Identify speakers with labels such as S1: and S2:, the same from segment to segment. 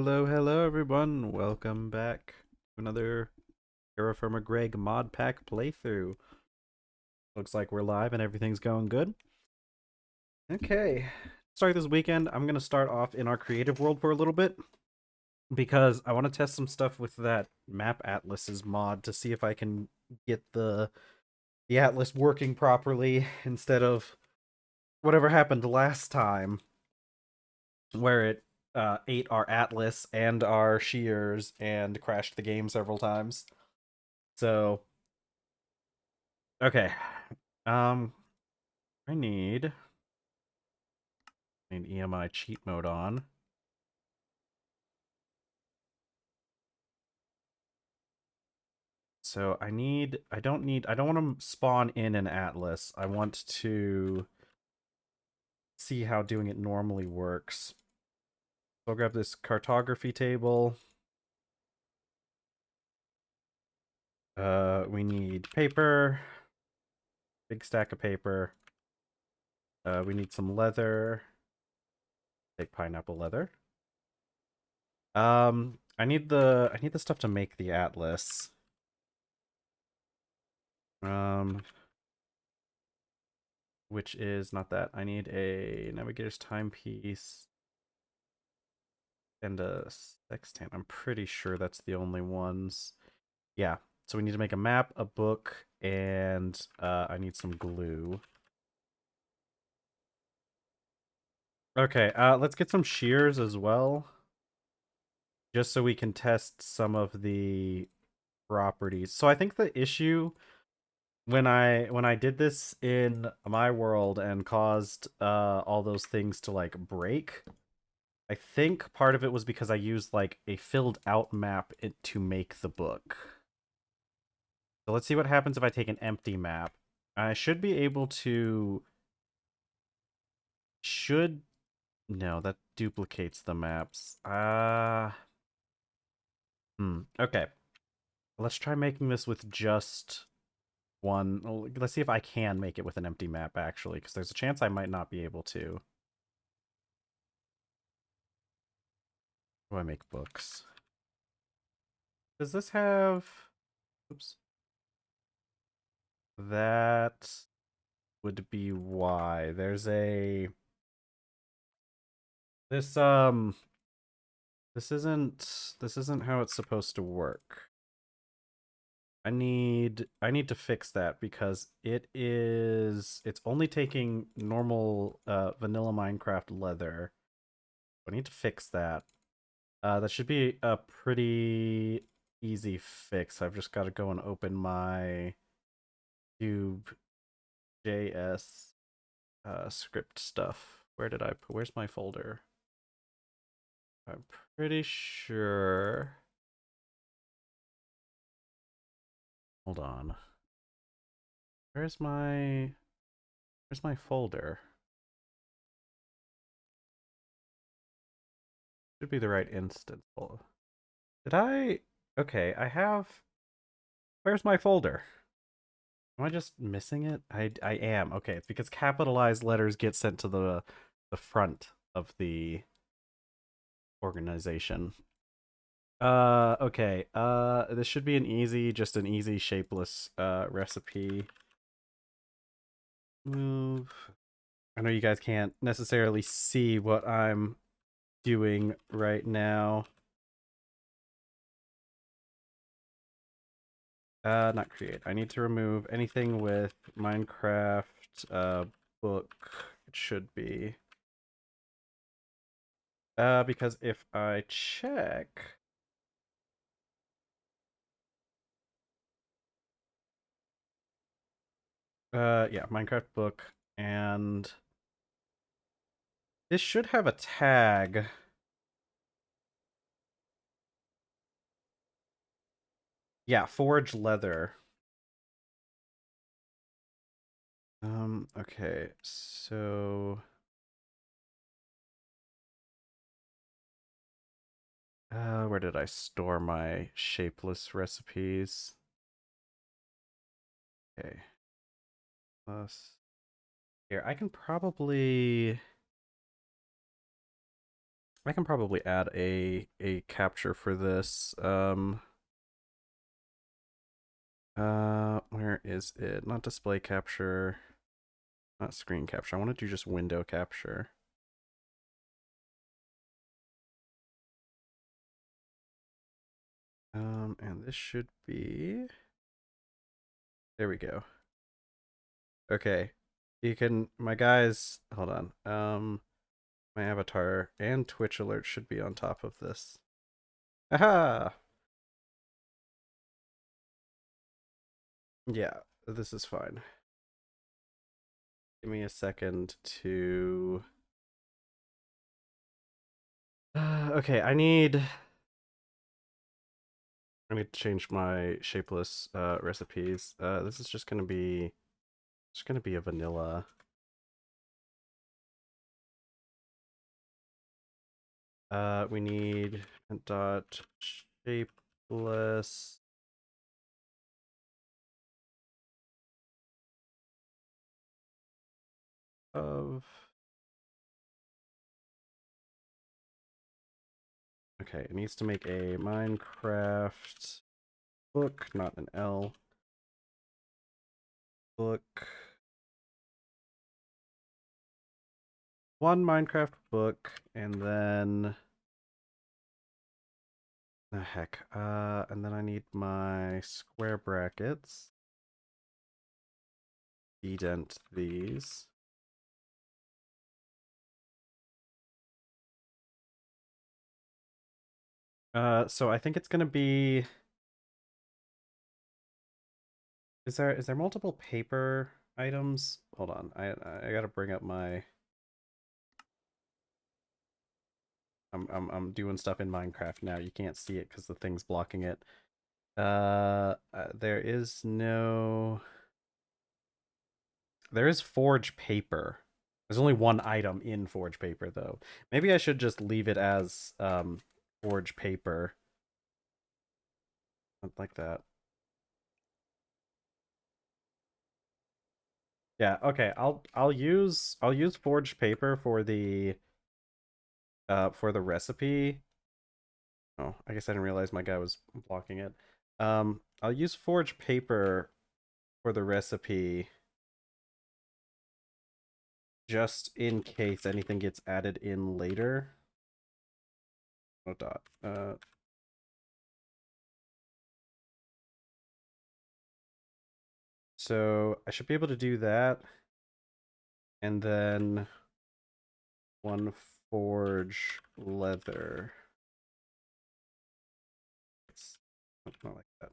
S1: Hello everyone. Welcome back to another TerrafirmaGreg Modpack playthrough. Looks like we're live and everything's going good. Okay, start this weekend. I'm gonna start off in our creative world for a little bit because I want to test some stuff with that Map Atlas's mod to see if I can get the atlas working properly instead of whatever happened last time where it ate our atlas and our shears and crashed the game several times. So, okay. Um, I need an EMI cheat mode on. So I don't want to spawn in an atlas. I want to see how doing it normally works. So I'll grab this cartography table. We need paper, big stack of paper. We need some leather. Take pineapple leather. I need the stuff to make the atlas. Um, which is not that. I need a navigator's timepiece and a sextant. I'm pretty sure that's the only ones. Yeah. So we need to make a map, a book, and I need some glue. Okay, let's get some shears as well, just so we can test some of the properties. So I think the issue when I did this in my world and caused all those things to like break, I think part of it was because I used like a filled out map to make the book. So let's see what happens if I take an empty map. I should be able to should no, that duplicates the maps. Okay. Let's try making this with just one. Let's see if I can make it with an empty map actually, because there's a chance I might not be able to. Do I make books? Does this have oops. That would be why. There's a this this isn't how it's supposed to work. I need to fix that because it's only taking normal vanilla Minecraft leather. I need to fix that. That should be a pretty easy fix. I've just got to go and open my Cube.js script stuff. Where's my folder? I'm pretty sure. Hold on. Where's my where's my folder? Should be the right instance. Did I Okay, I have where's my folder? Am I just missing it? I am. Okay, it's because capitalized letters get sent to the front of the organization. Okay. This should be just an easy shapeless recipe. Move. I know you guys can't necessarily see what I'm doing right now. Not create. I need to remove anything with Minecraft book. It should be. Because if I check, yeah, Minecraft book, and this should have a tag. Yeah, forge leather. Okay, so where did I store my shapeless recipes? Okay. Plus here, I can probably I can probably add a capture for this. Where is it? Not display capture, not screen capture. I want to do just window capture. And this should be, there we go. Okay. You can, my guys, hold on. My avatar and Twitch alert should be on top of this. Aha! Yeah, this is fine. Give me a second to. Okay, I need to change my shapeless recipes. This is just gonna be a vanilla. We need dot shapeless. Of. Okay, it needs to make a Minecraft book, not an L. Book. One Minecraft book, and then the heck. And then I need my square brackets. Dedent these. So I think it's gonna be. Is there multiple paper items? Hold on, I gotta bring up my. I'm doing stuff in Minecraft now. You can't see it because the thing's blocking it. There is no. There is forge paper. There's only one item in forge paper though. Maybe I should just leave it as forge paper. Like that. Yeah, okay. I'll use forged paper for the recipe. Oh, I guess I didn't realize my guy was blocking it. I'll use forged paper for the recipe just in case anything gets added in later. Oh, dot. So I should be able to do that. And then one forge leather. It's not like that.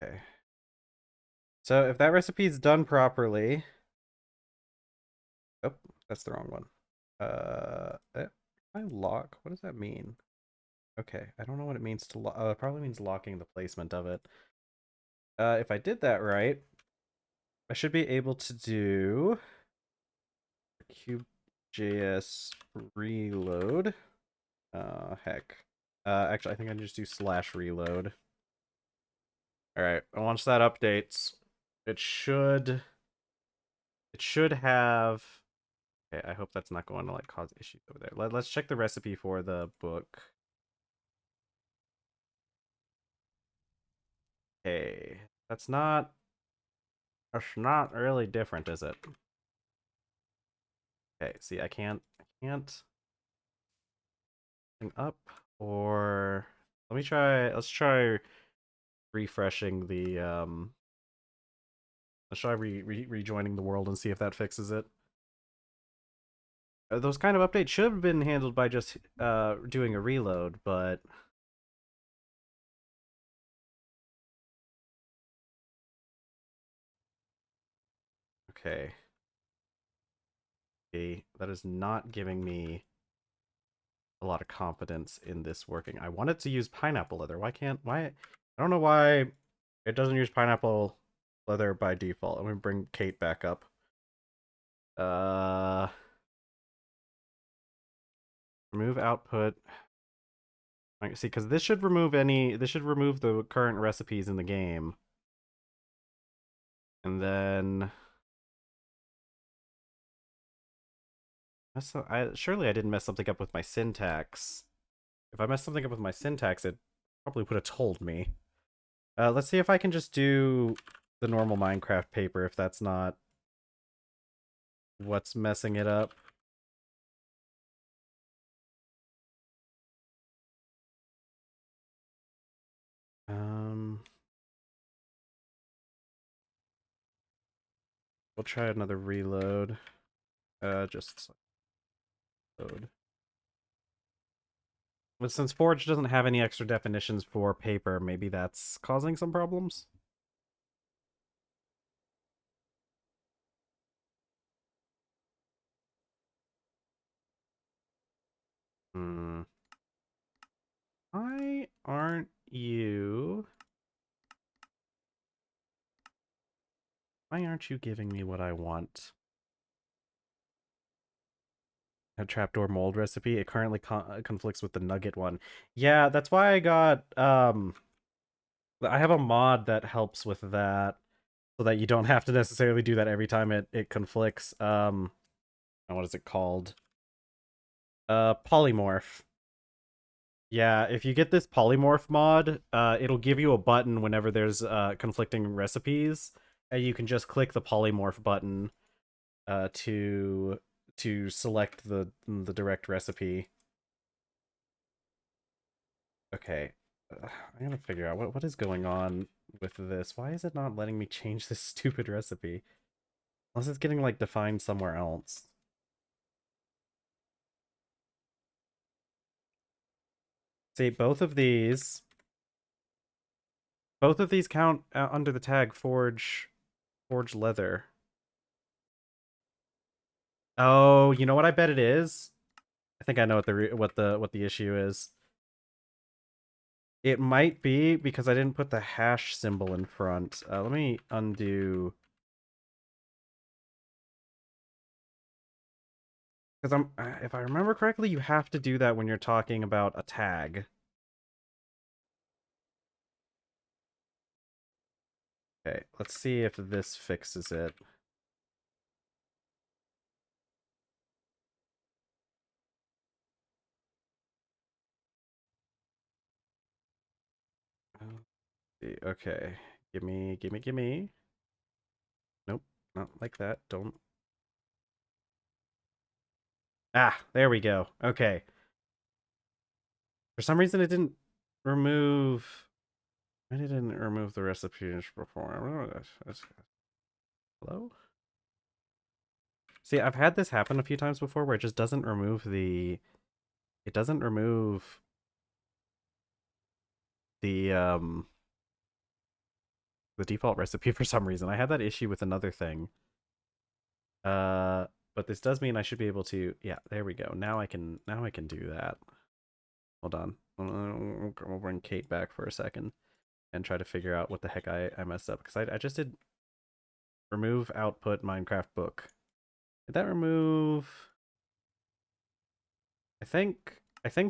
S1: Okay. So if that recipe is done properly, oh, that's the wrong one. I lock. What does that mean? Okay, I don't know what it means to lock. It probably means locking the placement of it. If I did that right, I should be able to do cube.js reload. Heck. Actually, I think I just do slash reload. All right, once that updates, it should have. Okay, I hope that's not going to like cause issues over there. Let's check the recipe for the book. Okay, that's not. That's not really different, is it? Okay, see, I can't thing up or let's try refreshing the let's try rejoining the world and see if that fixes it. Those kind of updates should have been handled by just doing a reload, but okay. Okay, that is not giving me a lot of confidence in this working. I wanted to use pineapple leather. Why? I don't know why it doesn't use pineapple leather by default. I'm gonna bring Kate back up. Uh, remove output. See, because this should remove the current recipes in the game. And then surely I didn't mess something up with my syntax. If I messed something up with my syntax, it probably would have told me. Let's see if I can just do the normal Minecraft paper if that's not what's messing it up. Um, we'll try another reload. Just load. But since Forge doesn't have any extra definitions for paper, maybe that's causing some problems? Hmm. Why aren't you... Why aren't you giving me what I want? A trapdoor mold recipe. It currently conflicts with the nugget one. Yeah, that's why I got... I have a mod that helps with that, so that you don't have to necessarily do that every time it conflicts. What is it called? Polymorph. Yeah, if you get this polymorph mod, it'll give you a button whenever there's conflicting recipes, and you can just click the polymorph button to select the direct recipe. Okay, I gotta figure out what is going on with this. Why is it not letting me change this stupid recipe? Unless it's getting like defined somewhere else. See, both of these count under the tag forge leather. Oh, you know what I bet it is? I think I know what the issue is. It might be because I didn't put the hash symbol in front. Let me undo. Because if I remember correctly, you have to do that when you're talking about a tag. Okay, let's see if this fixes it. Okay, gimme. Nope, not like that. Don't. Ah, there we go. Okay. For some reason, it didn't remove. Why didn't it remove the recipe before? Hello? See, I've had this happen a few times before where it just doesn't remove the... It doesn't remove the, the default recipe for some reason. I had that issue with another thing. But this does mean I should be able to... Yeah, there we go. Now I can do that. Hold on. We'll bring Kate back for a second and try to figure out what the heck I messed up. Because I just did remove output Minecraft book. Did that remove... I think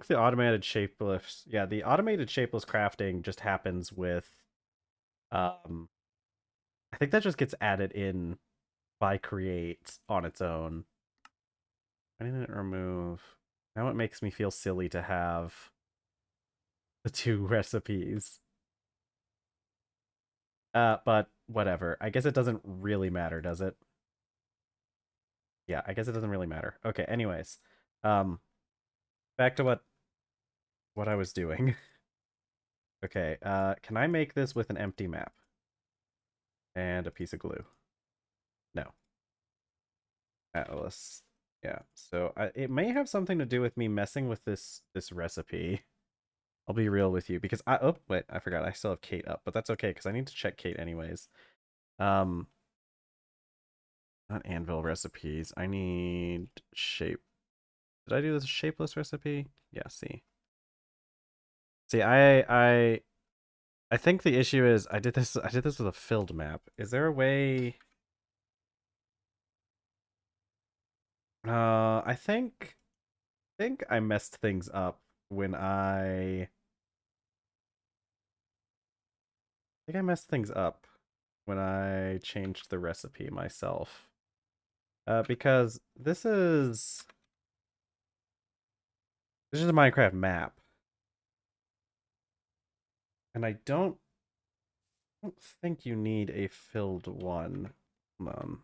S1: the automated shapeless, yeah, the automated shapeless crafting just happens with I think that just gets added in by create on its own. I didn't remove. Now it makes me feel silly to have the two recipes. But whatever. I guess it doesn't really matter, does it? Yeah, I guess it doesn't really matter. Okay, anyways. Back to what I was doing. Okay, can I make this with an empty map? And a piece of glue? No. Atlas. Yeah. So it may have something to do with me messing with this recipe. I'll be real with you because oh wait, I forgot I still have Kate up, but that's okay because I need to check Kate anyways. Um, not anvil recipes. I need shape. Did I do this shapeless recipe? Yeah. See, I think the issue is I did this with a filled map. Is there a way? I think I messed things up when I think I messed things up when I changed the recipe myself. Because this is a Minecraft map, and I don't think you need a filled one. Hold on.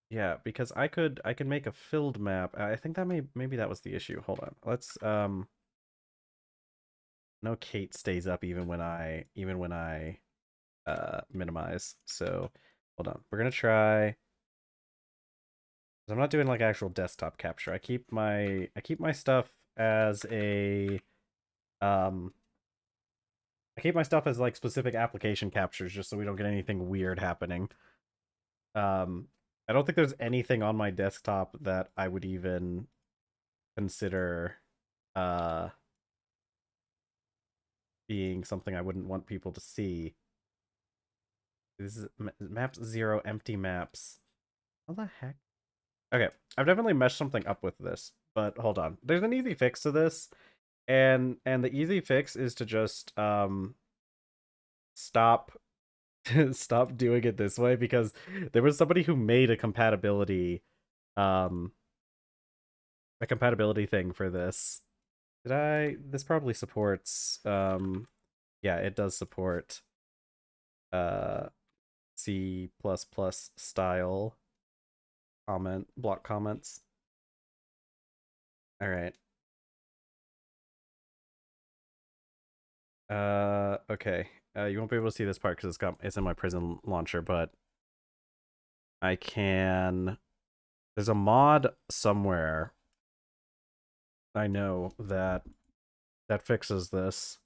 S1: Yeah, because I could make a filled map. I think that maybe that was the issue. Hold on. Let's no, Kate stays up even when I minimize. So hold on. We're gonna try. I'm not doing like actual desktop capture. I keep my stuff as a um I keep my stuff as like specific application captures just so we don't get anything weird happening. Um I don't think there's anything on my desktop that I would even consider uh being something I wouldn't want people to see. This is maps 0 empty maps. What the heck? Okay, I've definitely meshed something up with this, but hold on. There's an easy fix to this, and the easy fix is to just stop stop doing it this way, because there was somebody who made um a compatibility thing for this. This probably supports yeah, it does support uh C++ style block comments. All right. Okay. You won't be able to see this part because it's in my prison launcher, but I can. There's a mod somewhere I know that fixes this.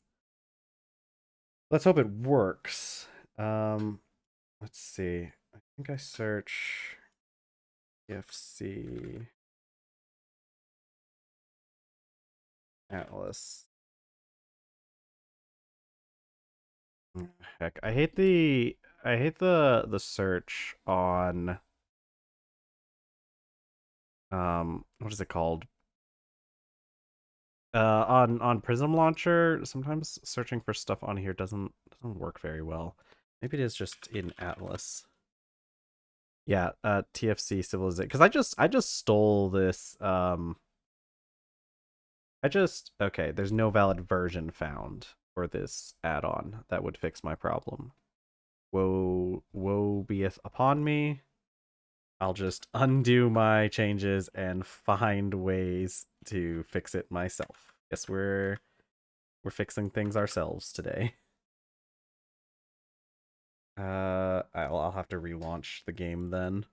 S1: Let's hope it works. Let's see. I think I search EFC Atlas. Heck, I hate the search on what is it called? On Prism Launcher, sometimes searching for stuff on here doesn't work very well. Maybe it is just in Atlas. Yeah, TFC Civilization. Because I just stole this. Okay. There's no valid version found for this add-on that would fix my problem. Woe beeth upon me. I'll just undo my changes and find ways to fix it myself. Yes, we're fixing things ourselves today. I'll have to relaunch the game then.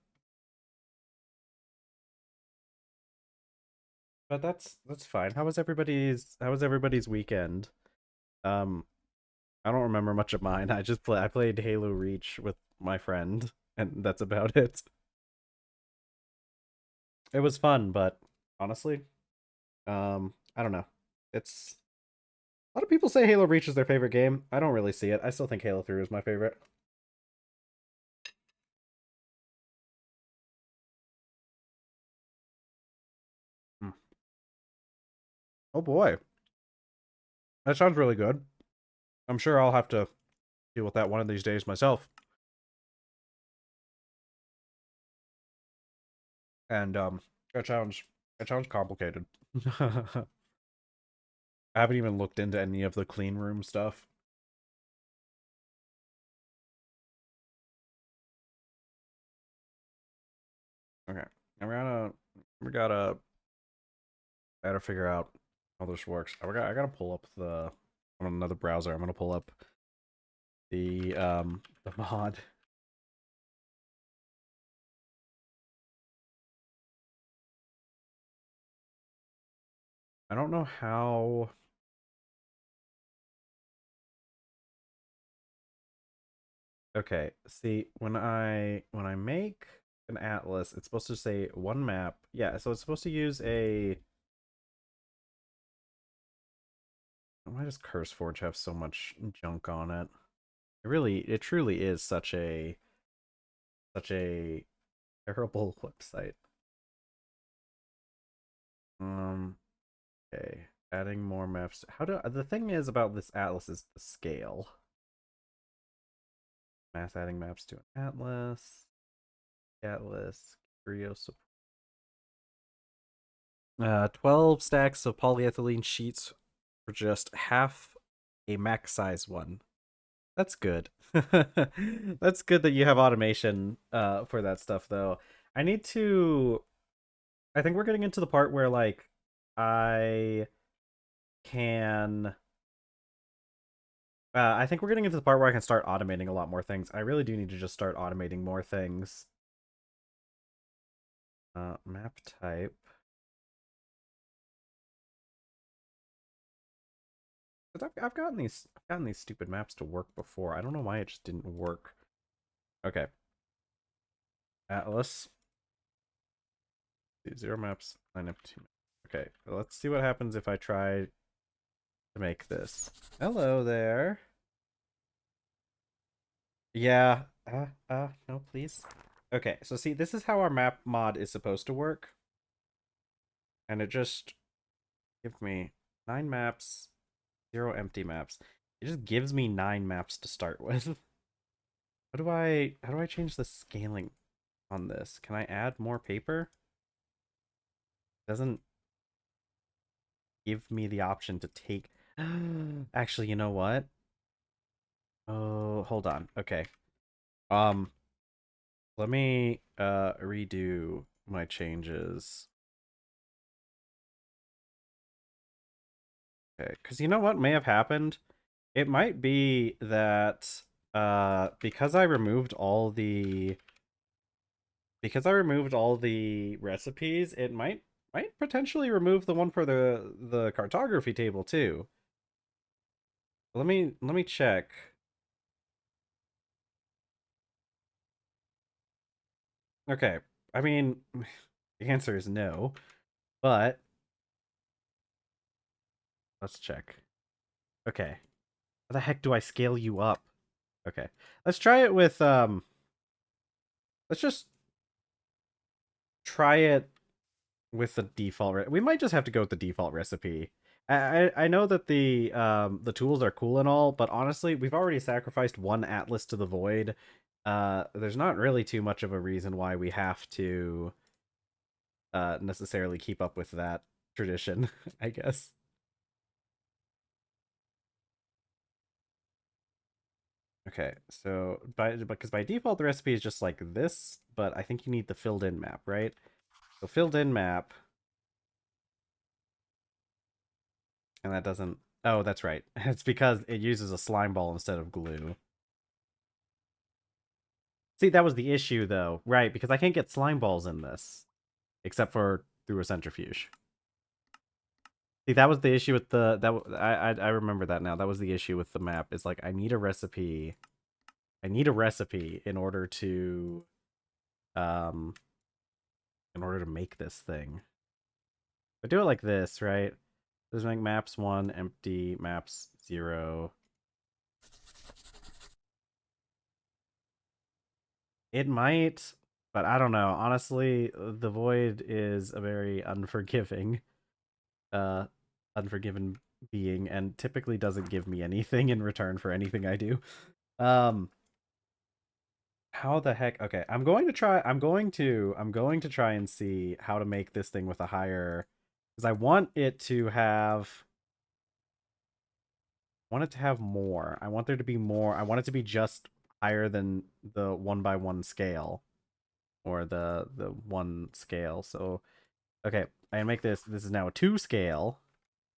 S1: But that's fine. How was everybody's weekend? Um, I don't remember much of mine. I played Halo Reach with my friend, and that's about it. It was fun, but honestly, I don't know. It's A lot of people say Halo Reach is their favorite game. I don't really see it. I still think Halo 3 is my favorite. Hmm. Oh boy, that sounds really good. I'm sure I'll have to deal with that one of these days myself. And that sounds complicated. I haven't even looked into any of the clean room stuff. Okay, and we gotta figure out how this works. I gotta pull up on another browser. I'm gonna pull up the mod. I don't know how. Okay, see, when I make an atlas, it's supposed to say one map. Yeah, so it's supposed to use a. Why does CurseForge have so much junk on it? It truly is such a terrible website. Um, okay, adding more maps. The thing is about this atlas is the scale. Mass adding maps to an atlas. Atlas. Curious. 12 stacks of polyethylene sheets for just half a max size one. That's good. That's good that you have automation for that stuff though. I need to I think we're getting into the part where like I can I think we're getting into the part where I can start automating a lot more things. I really do need to just start automating more things. Map type. But I've gotten these stupid maps to work before. I don't know why it just didn't work. Okay. Atlas. Zero maps, line up two. Okay, let's see what happens if I try to make this. Hello there. Yeah. No, please. Okay, so see, this is how our map mod is supposed to work. And it just gives me 9 maps, 0 empty maps. It just gives me 9 maps to start with. How do I change the scaling on this? Can I add more paper? Doesn't give me the option to take. Actually, you know what? Oh, hold on. Okay. Um, let me redo my changes. Okay, because you know what may have happened? It might be that because I removed all the recipes, it might potentially remove the one for the cartography table too. Let me check. Okay. I mean, the answer is no, but let's check. Okay. How the heck do I scale you up? Okay. Let's try it with let's just try it with the default. We might just have to go with the default recipe. I know that the tools are cool and all, but honestly, we've already sacrificed one atlas to the void. There's not really too much of a reason why we have to necessarily keep up with that tradition, I guess. Okay, so because by default the recipe is just like this, but I think you need the filled in map, right? So filled in map, and that doesn't. Oh, that's right. It's because it uses a slime ball instead of glue. See, that was the issue though, right? Because I can't get slime balls in this, except for through a centrifuge. See, that was the issue with I remember that now. That was the issue with the map. It's like I need a recipe. I need a recipe um in order to make this thing. I do it like this, right? Just make maps 1 empty, maps 0. It might, but I don't know. Honestly, the void is a very unforgiving, uh, unforgiven being, and typically doesn't give me anything in return for anything I do. Um, how the heck? Okay, I'm going to try. I'm going to try and see how to make this thing with a higher, because I want it to have. I want it to have more. I want there to be more. I want it to be just higher than the 1 by 1 scale, or the 1 scale. So okay, I can make this. This is now a 2 scale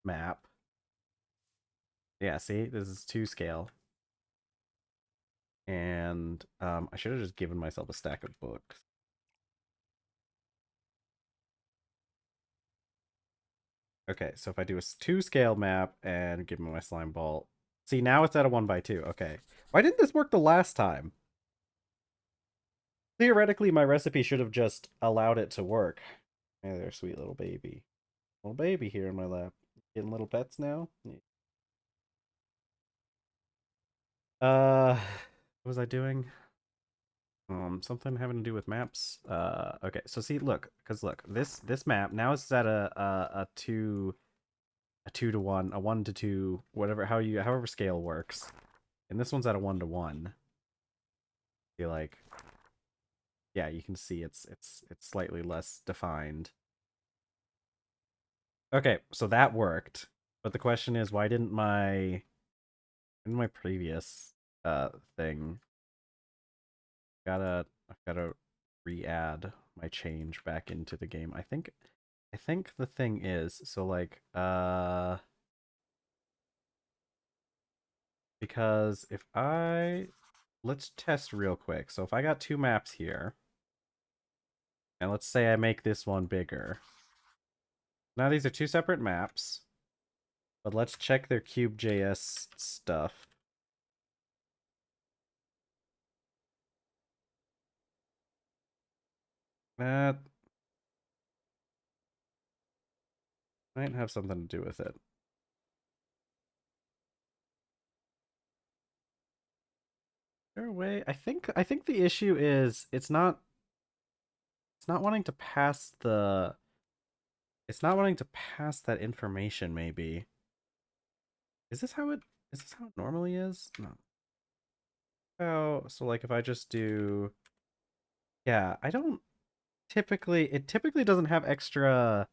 S1: map. Yeah, see, this is 2 scale, and I should have just given myself a stack of books. Okay, so if I do a 2 scale map and give me my slime ball, see now it's at a 1 by 2. Okay, why didn't this work the last time? Theoretically, my recipe should have just allowed it to work. Hey there, sweet little baby. Little baby here in my lap. Getting little pets now? What was I doing? Something having to do with maps. Okay, so see, look, because look, this map now it's at a 2 to 1, a 1 to 2, whatever, however scale works, and this one's at a 1 to 1. See, like, yeah, you can see it's slightly less defined. Okay, so that worked. But the question is, why didn't my previous uh thing I've gotta re-add my change back into the game. I think the thing is, so like because if I let's test real quick. So if I got two maps here, and let's say I make this one bigger. Now these are two separate maps, but let's check their Cube.js stuff. That might have something to do with it. Is there a way? I think the issue is it's not wanting to pass the it's not wanting to pass that information maybe. Is this how it is this how it normally is? No. Oh, so like if I just do yeah, I don't it typically doesn't have extra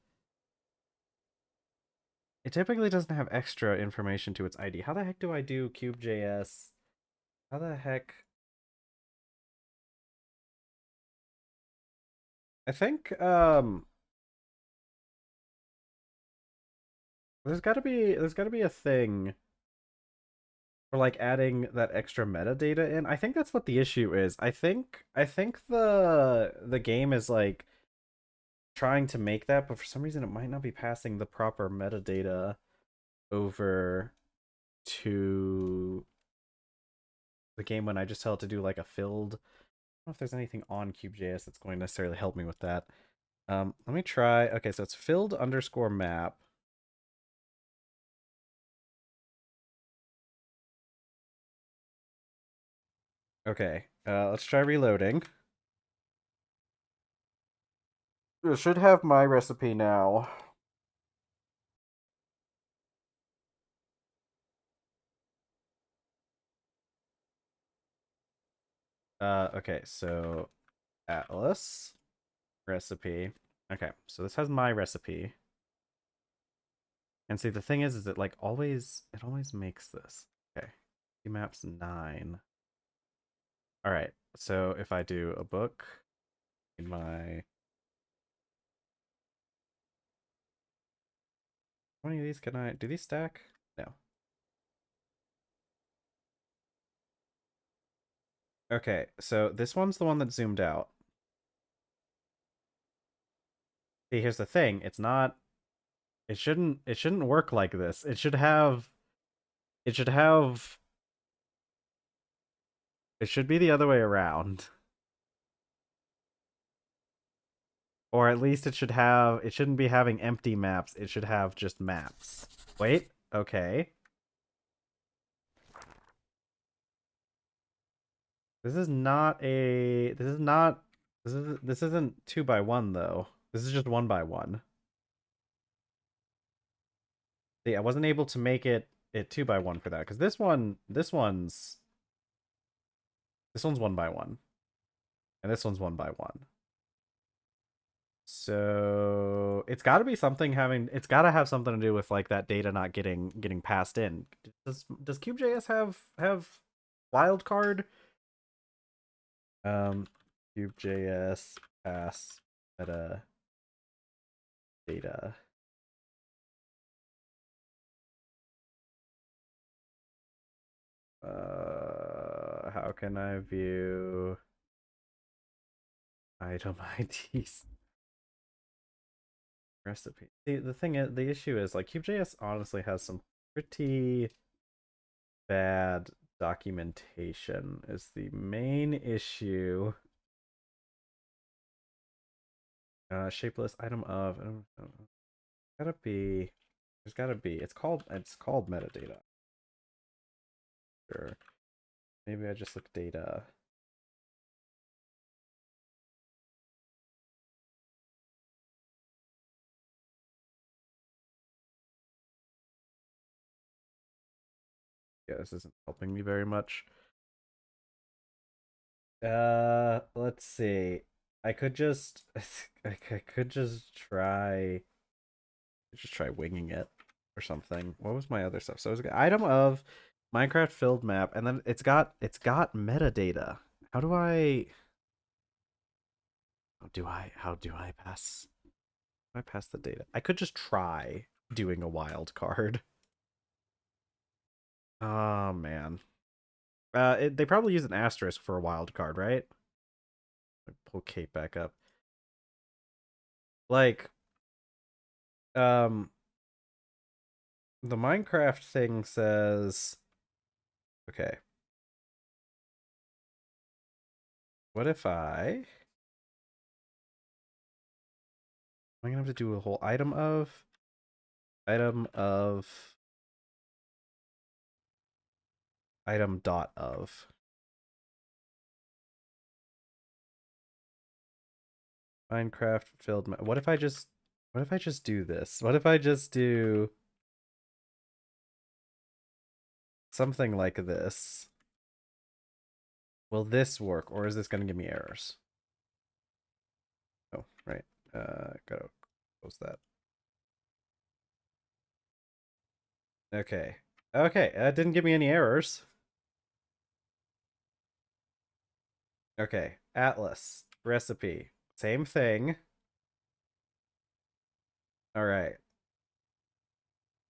S1: it typically doesn't have extra information to its ID. How the heck do I do Cube.js? How the heck I think there's gotta be a thing for like adding that extra metadata in. I think that's what the issue is. I think the game is like trying to make that, but for some reason it might not be passing the proper metadata over to the game when I just tell it to do like a filled. I don't know if there's anything on Cube.js that's going to necessarily help me with that. Let me try. Okay, so it's filled underscore map. Okay, let's try reloading. It should have my recipe now. Okay, so Atlas recipe. Okay, so this has my recipe. And see, the thing is it like it always makes this. Okay, maps 9. All right, so if I do a book in my, how many of these can I do? These stack? No. Okay, so this one's the one that zoomed out. See, here's the thing. It's not. It shouldn't work like this. It should have. It should be the other way around. Or at least it should have. It shouldn't be having empty maps. It should have just maps. Wait. Okay. This is not a. This is not. This isn't 2 by 1 though. This is just 1 by 1. See, I wasn't able to make it 2 by 1 for that because this one's 1 by 1 and this one's 1 by 1. So it's got to have something to do with like that data not getting passed in. Does Cube.js have wildcard? Um, Cube.js pass meta data. How can I view item IDs? Recipe. See, the issue is like Cube.js honestly has some pretty bad documentation is the main issue. Shapeless item of gotta be there's gotta be it's called metadata. Sure. Maybe I just look data. Yeah, this isn't helping me very much. Let's see. I could just I could just try winging it or something. What was my other stuff? So it's an item of Minecraft filled map, and then it's got metadata. How do I how do I pass the data? I could just try doing a wild card. Oh man. They probably use an asterisk for a wild card, right? Pull Kate back up. Like, um, the Minecraft thing says, okay, what if I'm gonna have to do a whole item of, item dot of. Minecraft filled. What if I just do this? What if I just do something like this? Will this work, or is this gonna give me errors? Oh, right. Gotta close that. Okay. Okay, that didn't give me any errors. Okay, Atlas, recipe, same thing. All right.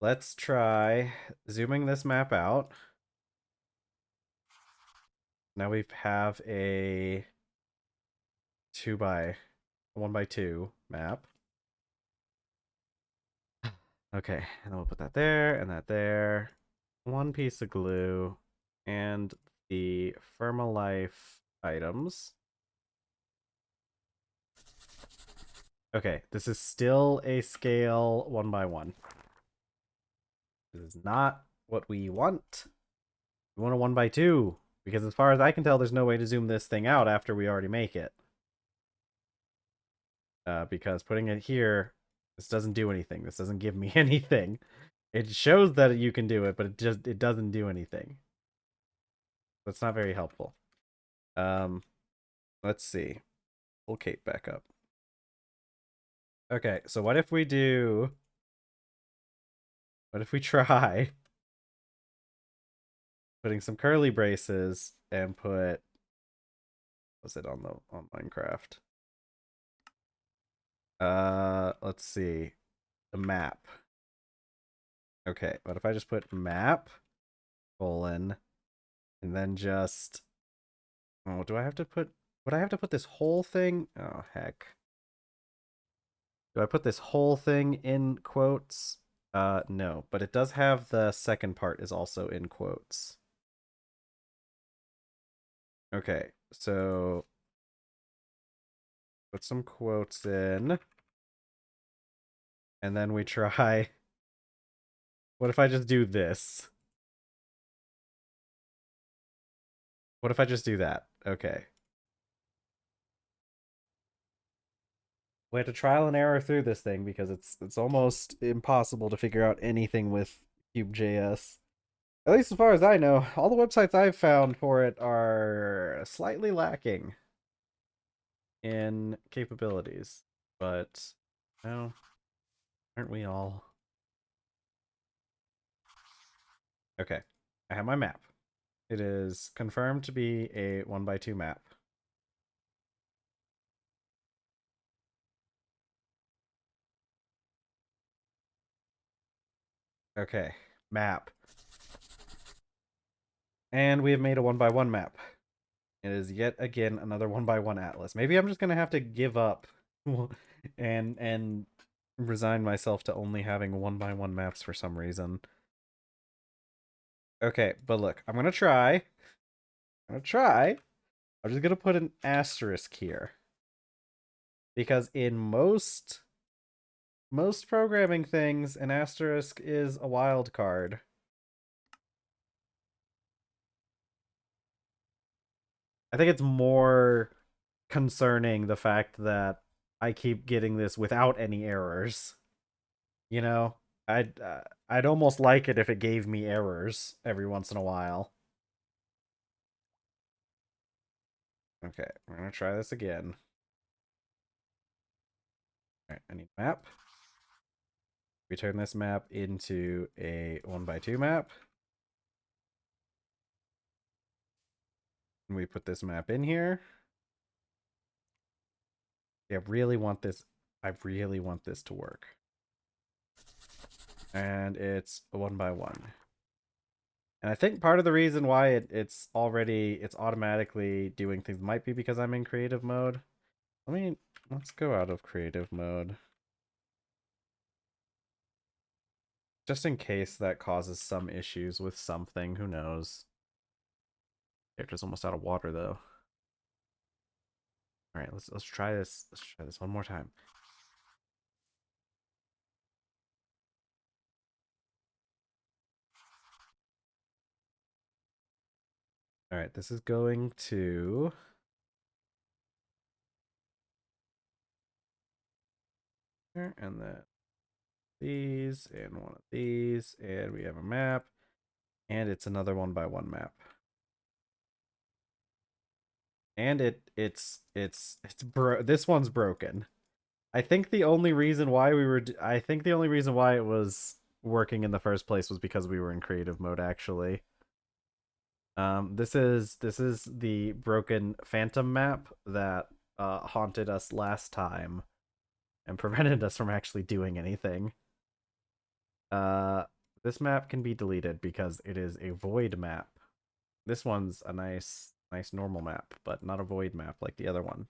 S1: Let's try zooming this map out. Now we have a 1 by 2 map. Okay, and then we'll put that there and that there. One piece of glue and the Firmalife items. Okay, this is still a scale 1 by 1. This is not what we want. We want a 1 by 2 because, as far as I can tell, there's no way to zoom this thing out after we already make it. Because putting it here, this doesn't do anything. This doesn't give me anything. It shows that you can do it, but it doesn't do anything. That's not very helpful. Let's see. Pull Kate back up. Okay, so what if we try putting some curly braces and put, what's it on Minecraft? Let's see. The map. Okay, what if I just put map colon and then just, oh, do I have to put, would I have to put this whole thing? Oh heck. Do I put this whole thing in quotes? No, but it does have the second part is also in quotes. Okay, so put some quotes in. And then we try. What if I just do this? What if I just do that? Okay. We have to trial and error through this thing because it's almost impossible to figure out anything with Cube.js. At least as far as I know, all the websites I've found for it are slightly lacking in capabilities. But, no, aren't we all? Okay, I have my map. It is confirmed to be a 1 by 2 map. Okay, map. And we have made a 1 by 1 map. It is yet again another 1 by 1 atlas. Maybe I'm just gonna have to give up and resign myself to only having 1 by 1 maps for some reason. Okay, but look, I'm gonna try. I'm just gonna put an asterisk here. Because in most programming things, an asterisk is a wild card. I think it's more concerning the fact that I keep getting this without any errors. You know, I'd almost like it if it gave me errors every once in a while. Okay, we're gonna try this again. Alright, I need a map. We turn this map into a 1x2 map. And we put this map in here. I really want this. I really want this to work. And it's a 1x1. And I think part of the reason why it's automatically doing things might be because I'm in creative mode. Let's go out of creative mode. Just in case that causes some issues with something, who knows. Character's almost out of water though. Alright, let's try this. Let's try this one more time. Alright, this is going to and then these and one of these, and we have a map, and it's another 1x1 map. And this one's broken. I think the only reason why it was working in the first place was because we were in creative mode actually. This is the broken phantom map that haunted us last time and prevented us from actually doing anything. Uh this map can be deleted because it is a void map. This one's a nice normal map, but not a void map like the other one.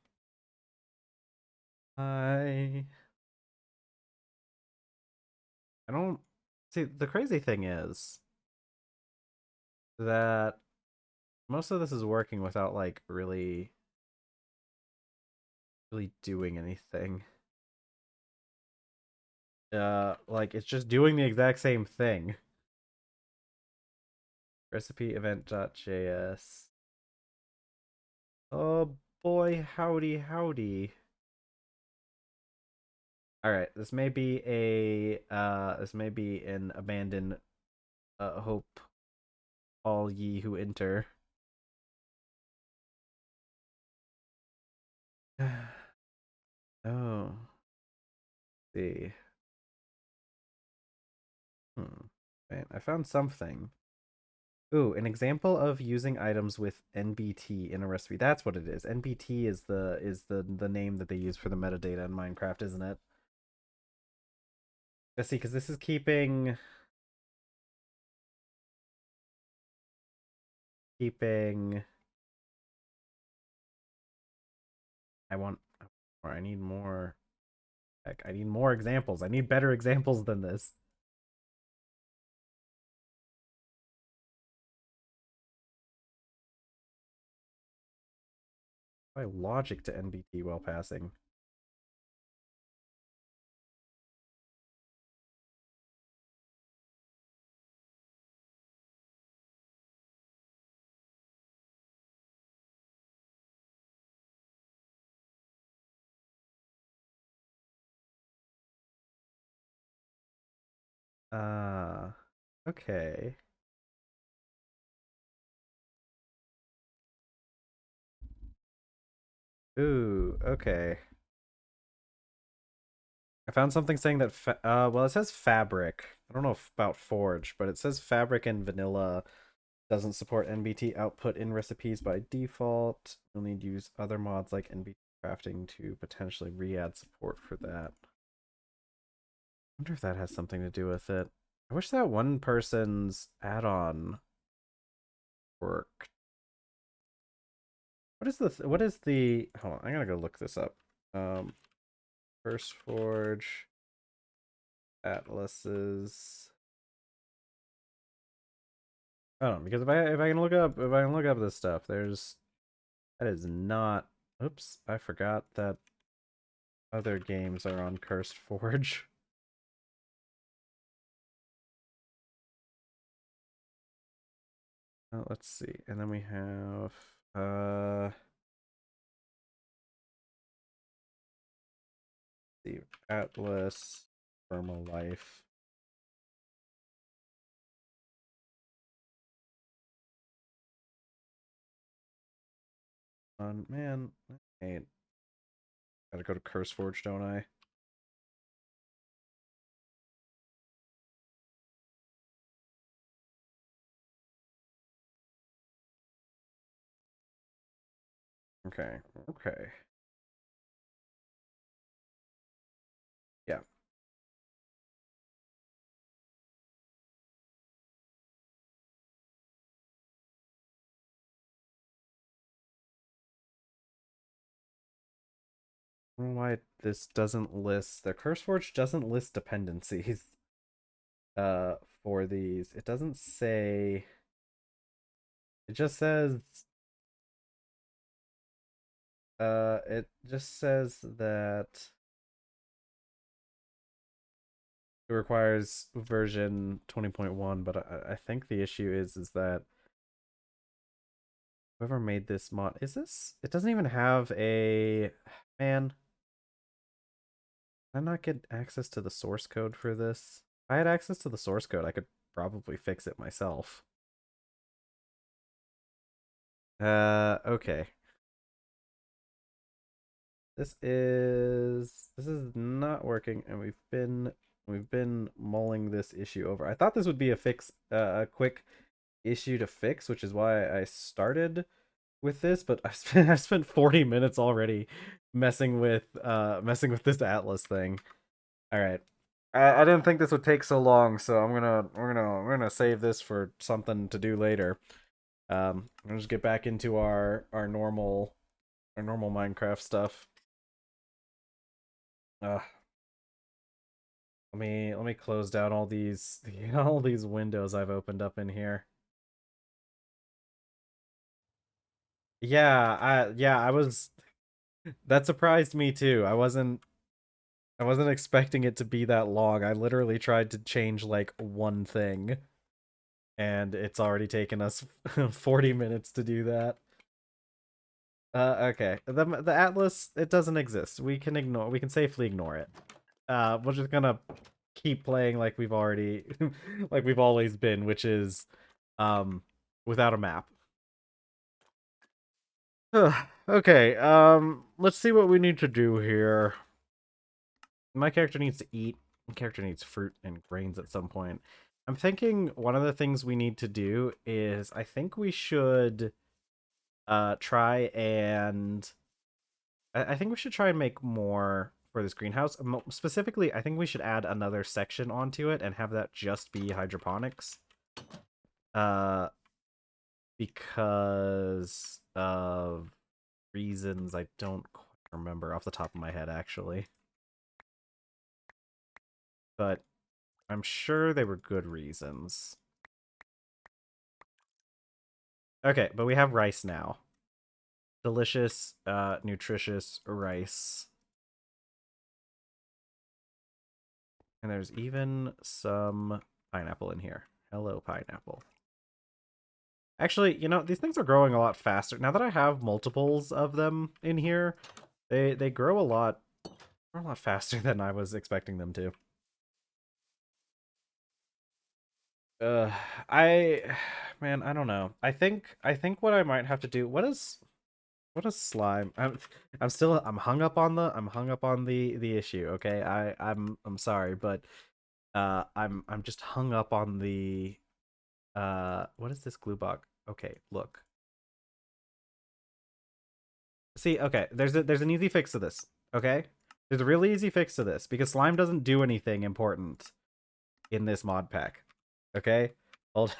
S1: I don't see, the crazy thing is that most of this is working without like really doing anything. Like it's just doing the exact same thing. Recipe event.js. Oh boy, howdy. All right, this may be an abandoned hope all ye who enter. Oh, see. Right, I found something. Ooh, an example of using items with NBT in a recipe. That's what it is. NBT is the name that they use for the metadata in Minecraft, isn't it? Let's see, because this is keeping. I want, or I need more. Heck, I need more examples. I need better examples than this. By logic to NBT while passing. Uh, okay. Ooh, okay. I found something saying that, well, it says fabric. I don't know about forge, but it says fabric and vanilla doesn't support NBT output in recipes by default. You'll need to use other mods like NBT crafting to potentially re-add support for that. I wonder if that has something to do with it. I wish that one person's add-on worked. What is the, hold on, I gotta go look this up. First Forge atlases. Oh, because if I can look up this stuff, that is not. Oops, I forgot that other games are on Cursed Forge. Let's see, and then we have the Atlas Life. Man. Hey, gotta go to CurseForge, don't I? Okay. Okay. Yeah. I don't know why this doesn't list the CurseForge doesn't list dependencies uh for these. It doesn't say, it just says it just says that it requires version 20.1, but I think the issue is that whoever made this mod, is this, it doesn't even have a, man, can I not get access to the source code for this? If I had access to the source code, I could probably fix it myself. Okay. This is not working, and we've been mulling this issue over. I thought this would be a quick issue to fix, which is why I started with this, but I spent 40 minutes already messing with this Atlas thing. All right. I didn't think this would take so long, so we're gonna save this for something to do later. I'm gonna just get back into our normal Minecraft stuff. Uh, let me close down all these all these windows I've opened up in here. Yeah, I was, that surprised me too. I wasn't expecting it to be that long. I literally tried to change like one thing and it's already taken us 40 minutes to do that. Okay. The Atlas, it doesn't exist. We can safely ignore it. We're just gonna keep playing like we've already like we've always been, which is um without a map. Okay, let's see what we need to do here. My character needs to eat. My character needs fruit and grains at some point. I'm thinking one of the things we need to do is I think we should try and I think we should try and make more for this greenhouse. Specifically, I think we should add another section onto it and have that just be hydroponics. Uh, because of reasons I don't quite remember off the top of my head, actually. But I'm sure they were good reasons. Okay, but we have rice now. Delicious, nutritious rice. And there's even some pineapple in here. Hello, pineapple. Actually, these things are growing a lot faster. Now that I have multiples of them in here, they grow a lot faster than I was expecting them to. Uh, I, man, I don't know. I think what I might have to do. What is slime? I'm hung up on the issue. Okay, I'm sorry, but I'm just hung up on the what is this glue block? Okay, look. See, okay, there's an easy fix to this. Okay, there's a really easy fix to this because slime doesn't do anything important in this mod pack. Okay, hold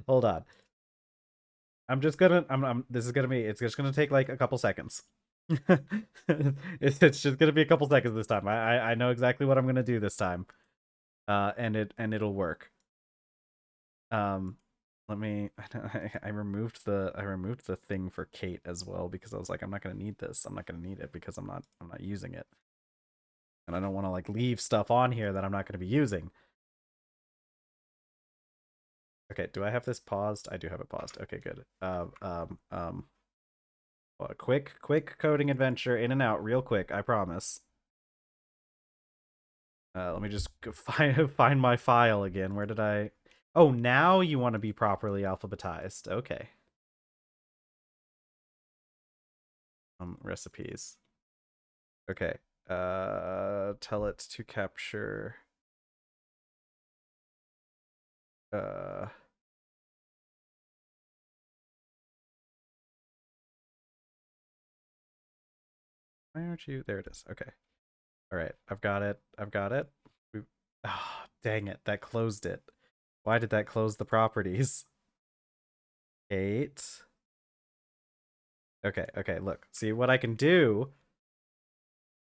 S1: hold on. This is gonna be. It's just gonna take like a couple seconds. It's just gonna be a couple seconds this time. I know exactly what I'm gonna do this time. And it'll work. Um, let me. I removed the thing for Kate as well because I was like, I'm not gonna need this. I'm not gonna need it because I'm not using it, and I don't want to like leave stuff on here that I'm not gonna be using. Okay, do I have this paused? I do have it paused. Okay, good. A quick coding adventure in and out real quick, I promise. Let me just find my file again. Where did I? Oh, now you want to be properly alphabetized. Okay. recipes. Okay. Tell it to capture why aren't you there? It is. Okay. All right. I've got it. I've got it. Ah, dang it. That closed it. Why did that close the properties? 8. Okay, okay, look. See what I can do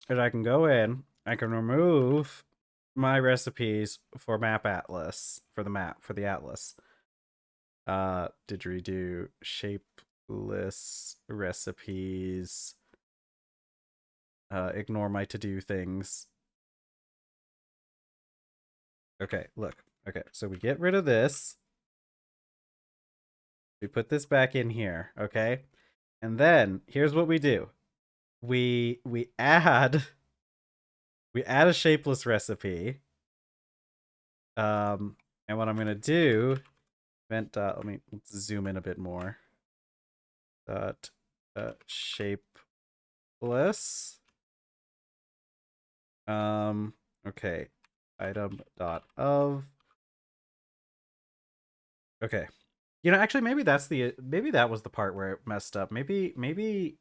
S1: is I can go in, I can remove my recipes for map atlas, for the map, for the atlas. Didgeridoo, shapeless recipes, ignore my to-do things. Okay, look. Okay, so we get rid of this. We put this back in here, okay? And then here's what we do. We add a shapeless recipe. And what I'm gonna do, let me zoom in a bit more. Dot shapeless. Okay. Item dot of. Okay. You know, actually, maybe that was the part where it messed up. Maybe the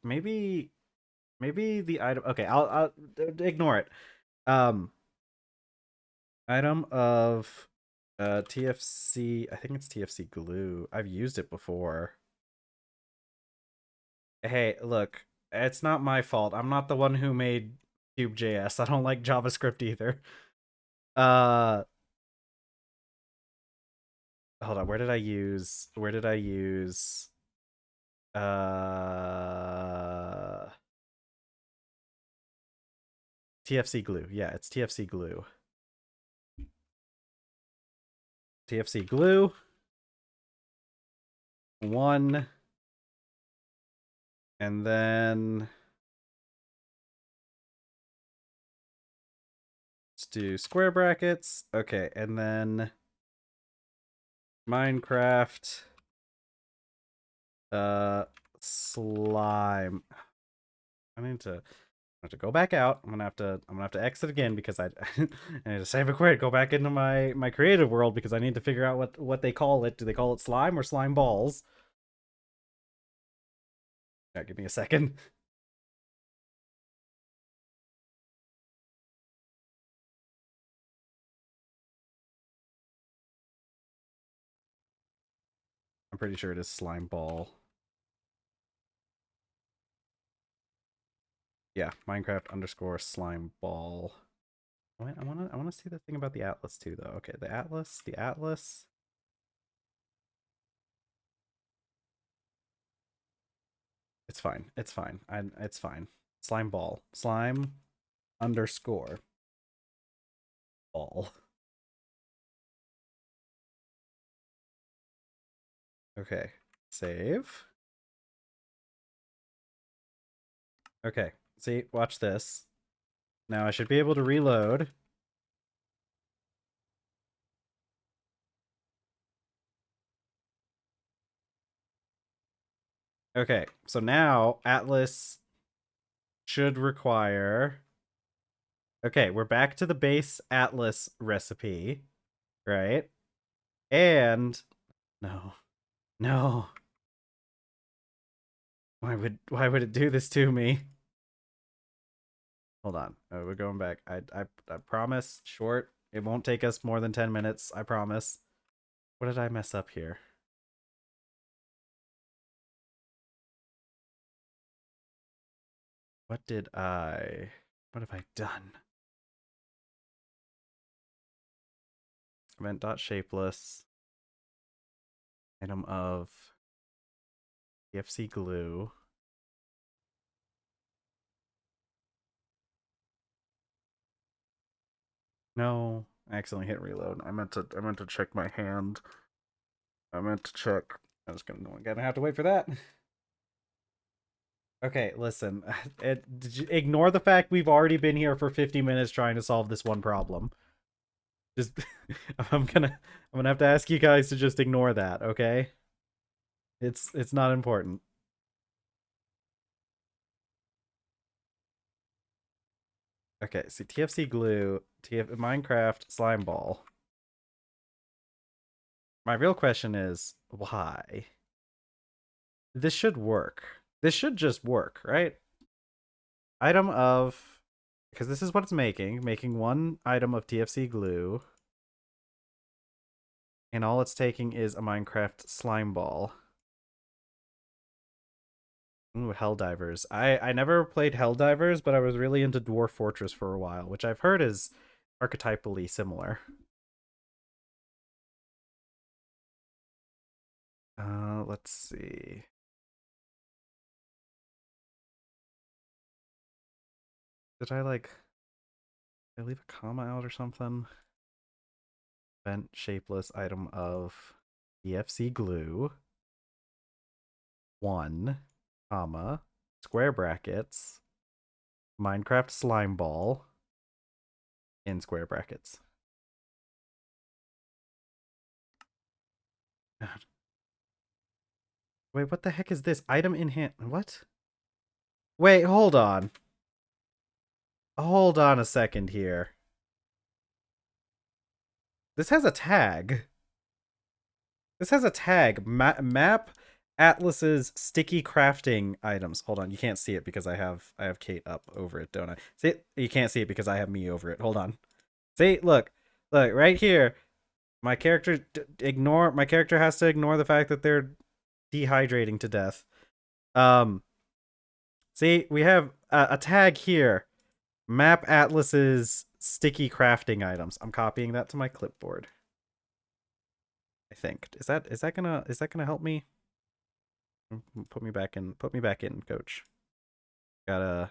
S1: item. Okay, I'll ignore it. Item of TFC. I think it's TFC glue. I've used it before. Hey, look, it's not my fault. I'm not the one who made Cube.js. I don't like JavaScript either. Hold on. Where did I use TFC glue? Yeah, it's TFC glue. TFC glue. 1. And then let's do square brackets. Okay, and then Minecraft slime. I need to go back out. I'm gonna have to exit again because I need to save a quit. Go back into my creative world because I need to figure out what they call it. Do they call it slime or slime balls? Yeah, give me a second. I'm pretty sure it is slime ball. Yeah, Minecraft underscore slime ball. Wait, I wanna see the thing about the atlas too though. Okay, the atlas. It's fine. It's fine. It's fine. Slime ball. Slime underscore ball. Okay. Save. Okay. See, watch this. Now I should be able to reload. Okay, so now Atlas should require. Okay, we're back to the base Atlas recipe, right? And no. No. Why would it do this to me? Hold on. We're going back. I promise. Short. It won't take us more than 10 minutes. I promise. What did I mess up here? What have I done? Event.shapeless. Item of TFC glue. No, I accidentally hit reload. I meant to check my hand. I meant to check. I was gonna have to wait for that. Okay, listen. Ignore the fact we've already been here for 50 minutes trying to solve this one problem. Just I'm gonna have to ask you guys to just ignore that, okay? It's not important. Okay, see TFC glue, Minecraft slime ball. My real question is why? This should work. This should just work, right? Item of, because this is what it's making one item of TFC glue, and all it's taking is a Minecraft slime ball. Ooh, Helldivers. I never played Helldivers, but I was really into Dwarf Fortress for a while, which I've heard is archetypally similar. Let's see. Did I leave a comma out or something? Bent shapeless item of EFC glue. 1, comma, square brackets, Minecraft slime ball in square brackets. God. Wait, what the heck is this? Item in hand. What? Wait, hold on. Hold on a second here. This has a tag. This has a tag. Map Atlas's sticky crafting items. Hold on, you can't see it because I have Kate up over it, don't I? See it? You can't see it because I have me over it. Hold on. See, look right here. My character has to ignore the fact that they're dehydrating to death. See, we have a tag here. Map Atlas's sticky crafting items. I'm copying that to my clipboard. I think. Is that gonna help me? Put me back in, coach. Gotta.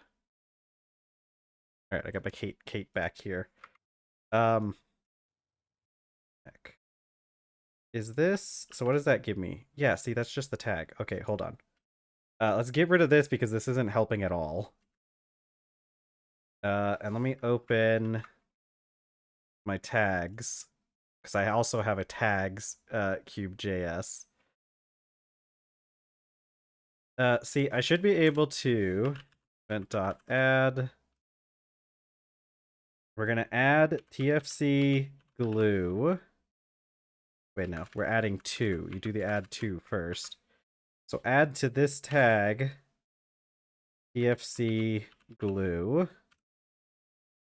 S1: All right, I got my Kate back here. Heck. Is this, so what does that give me? Yeah, see, that's just the tag. Okay, hold on. Let's get rid of this because this isn't helping at all. And let me open my tags because I also have a tags cube.js. See, I should be able to event.add. We're gonna add TFC glue. Wait, no, we're adding 2. You do the add 2 first. So add to this tag TFC glue.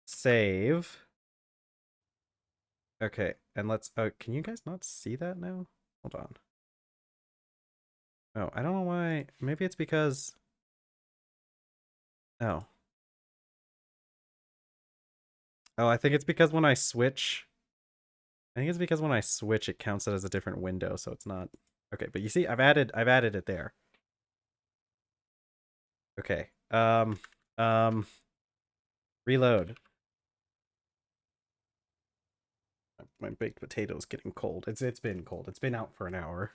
S1: Save. Okay, and let's. Oh, can you guys not see that now? Hold on. Oh, I don't know why. Maybe it's because. Oh. Oh, I think it's because when I switch. I think it's because when I switch, it counts it as a different window, so it's not. Okay, but you see, I've added it there. Okay. Reload. My baked potato's getting cold. It's been cold. It's been out for an hour.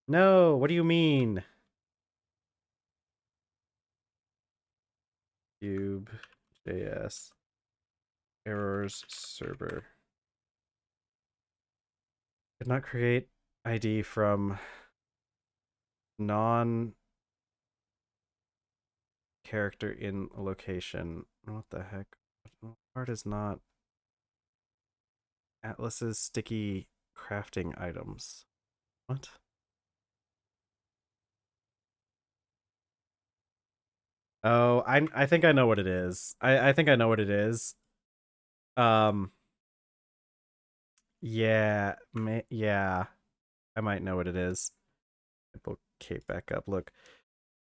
S1: No, what do you mean? Cube JS errors server. Did not create ID from non character in location. What the heck? What part is not Atlas's sticky crafting items? What? Oh, I think I know what it is. I think I know what it is. Um yeah, yeah. I might know what it is. Pull Kate back up. Look,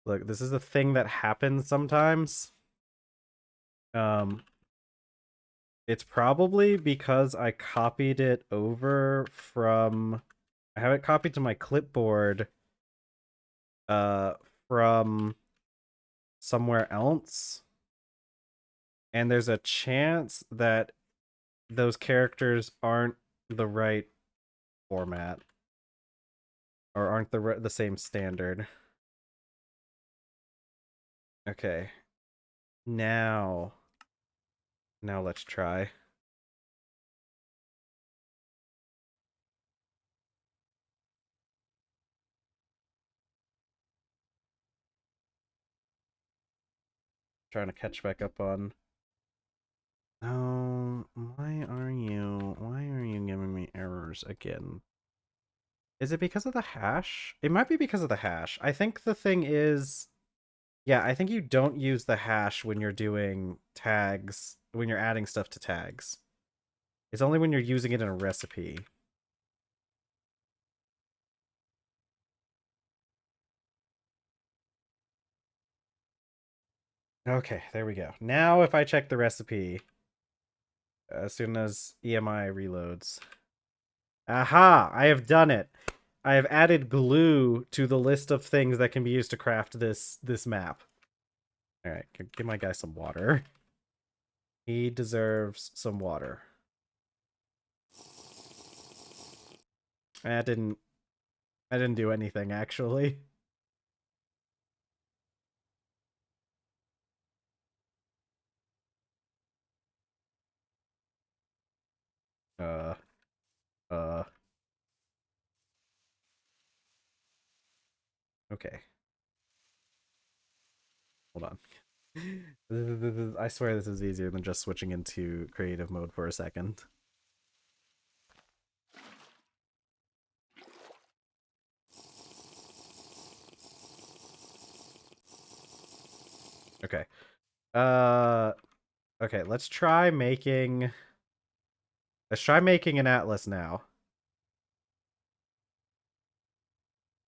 S1: this is a thing that happens sometimes. It's probably because I copied it over from, I have it copied to my clipboard uh from somewhere else. And there's a chance that those characters aren't the right format or aren't the same standard. Okay. Now let's try. Trying to catch back up on. Oh, why are you giving me errors again? Is it because of the hash? It might be because of the hash. I think the thing is, yeah, I think you don't use the hash when you're doing tags, when you're adding stuff to tags. It's only when you're using it in a recipe. Okay, there we go. Now if I check the recipe, as soon as EMI reloads. Aha! I have done it. I have added glue to the list of things that can be used to craft this map. All right, give my guy some water. He deserves some water. I didn't do anything actually. Uh uh okay. Hold on. I swear this is easier than just switching into creative mode for a second. Okay. Uh okay, let's try making an atlas now.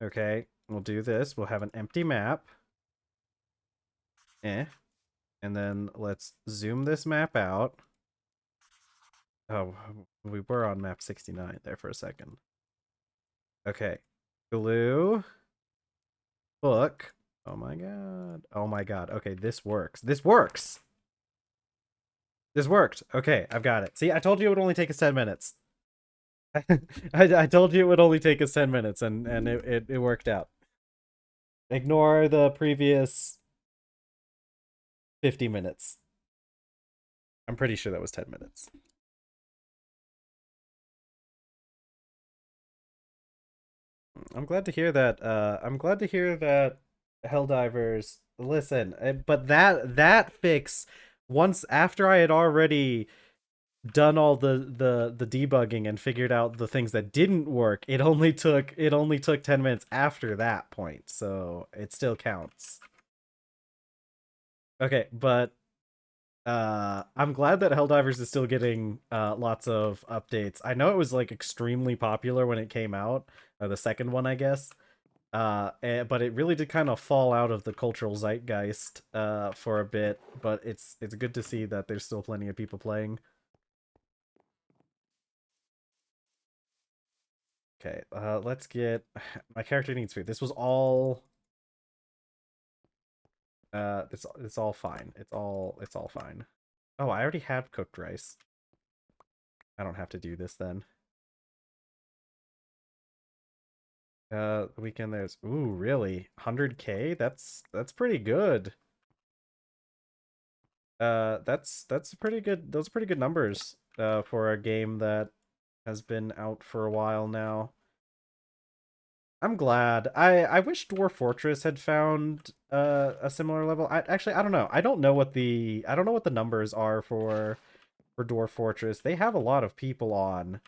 S1: Okay, we'll do this. We'll have an empty map. Eh. And then let's zoom this map out. Oh, we were on map 69 there for a second. Okay. Glue. Book. Oh my god. Oh my god. Okay, this works. This works! This worked. Okay, I've got it. See, I told you it would only take us 10 minutes. I told you it would only take us 10 minutes, and it worked out. Ignore the previous 50 minutes. I'm pretty sure that was 10 minutes. I'm glad to hear that. I'm glad to hear that Helldivers listen. But that fix, once after I had already done all the debugging and figured out the things that didn't work, it only took 10 minutes after that point. So it still counts. Okay, but I'm glad that Helldivers is still getting lots of updates. I know it was like extremely popular when it came out, the second one, I guess. But it really did kind of fall out of the cultural zeitgeist for a bit, but it's good to see that there's still plenty of people playing. Okay, let's get my character needs food. This was all it's all fine. It's all fine. Oh, I already have cooked rice. I don't have to do this then. The weekend there's ooh, really? 100K? That's pretty good. That's pretty good. Those are pretty good numbers for a game that has been out for a while now. I'm glad. I wish Dwarf Fortress had found a similar level. I don't know. I don't know what the numbers are for Dwarf Fortress. They have a lot of people on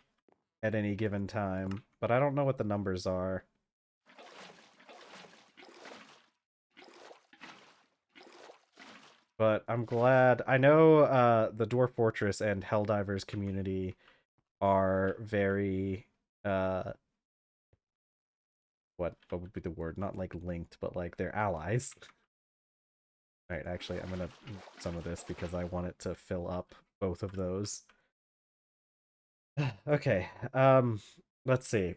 S1: at any given time, but I don't know what the numbers are. But I'm glad. I know the Dwarf Fortress and Helldivers community are very what would be the word? Not like linked, but like they're allies. All right, actually, I'm gonna eat some of this because I want it to fill up both of those. Okay, let's see.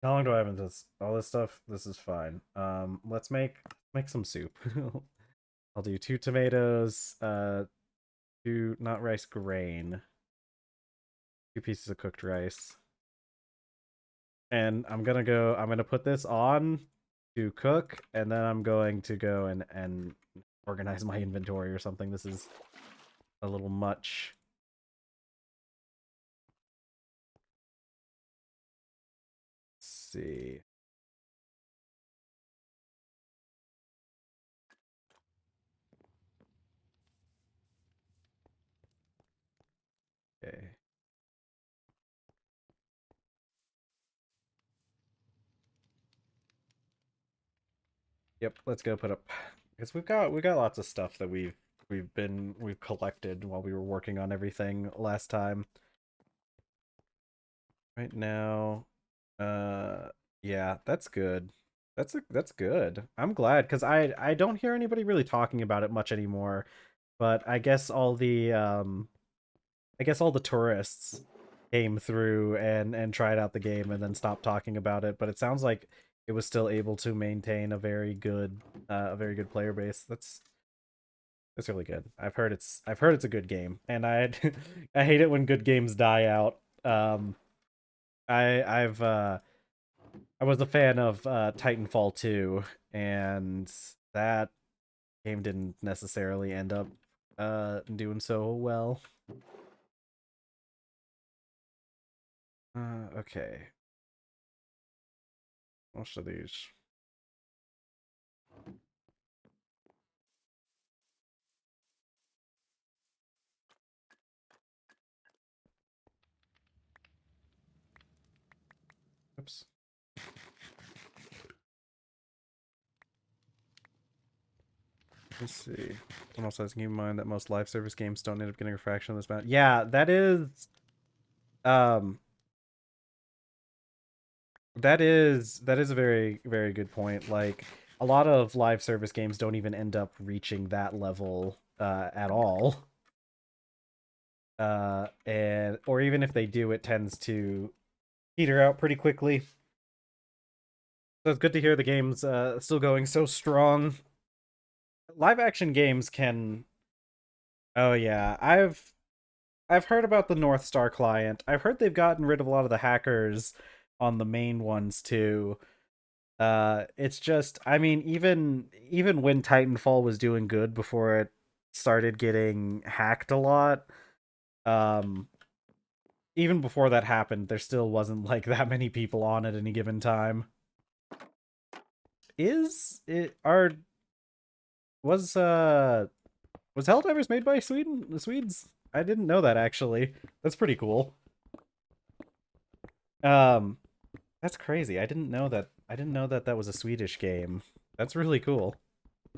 S1: How long do I have in this? All this stuff. This is fine. Let's make some soup. I'll do 2 tomatoes, two not rice grain, 2 pieces of cooked rice, and I'm gonna put this on to cook, and then I'm going to go and organize my inventory or something. This is a little much. Let's see. Yep, let's go put up because we got lots of stuff that we've collected while we were working on everything last time. Right now, uh, yeah, that's good. That's good. I'm glad because I don't hear anybody really talking about it much anymore. But I guess all the tourists came through and tried out the game and then stopped talking about it. But it sounds like it was still able to maintain a very good player base. That's really good. I've heard it's a good game, and I hate it when good games die out. I've I was a fan of Titanfall 2, and that game didn't necessarily end up doing so well. Okay. Most of these. Oops. Let's see. Someone else has keep in mind that most live service games don't end up getting a fraction of this amount. Yeah, um that is a very, very good point. Like a lot of live service games don't even end up reaching that level at all. And or even if they do, it tends to peter out pretty quickly. So it's good to hear the game's still going so strong. Live action games can. Oh yeah, I've heard about the North Star client. I've heard they've gotten rid of a lot of the hackers on the main ones too. It's just, I mean, even when Titanfall was doing good before it started getting hacked a lot, um, even before that happened, there still wasn't like that many people on at any given time. Is it are was was Helldivers made by Sweden? The Swedes? I didn't know that actually. That's pretty cool. Um, that's crazy. I didn't know that that was a Swedish game. That's really cool.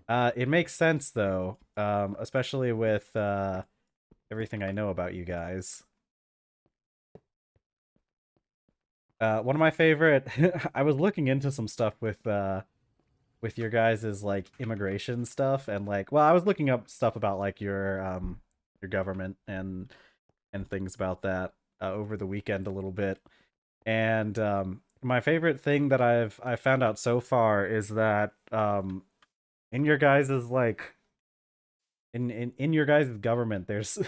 S1: It makes sense though. Especially with everything I know about you guys. One of my favorite I was looking into some stuff with your guys' like immigration stuff and like well, I was looking up stuff about like your government and things about that over the weekend a little bit. And my favorite thing that I've found out so far is that in your guys' like in your guys' government, there's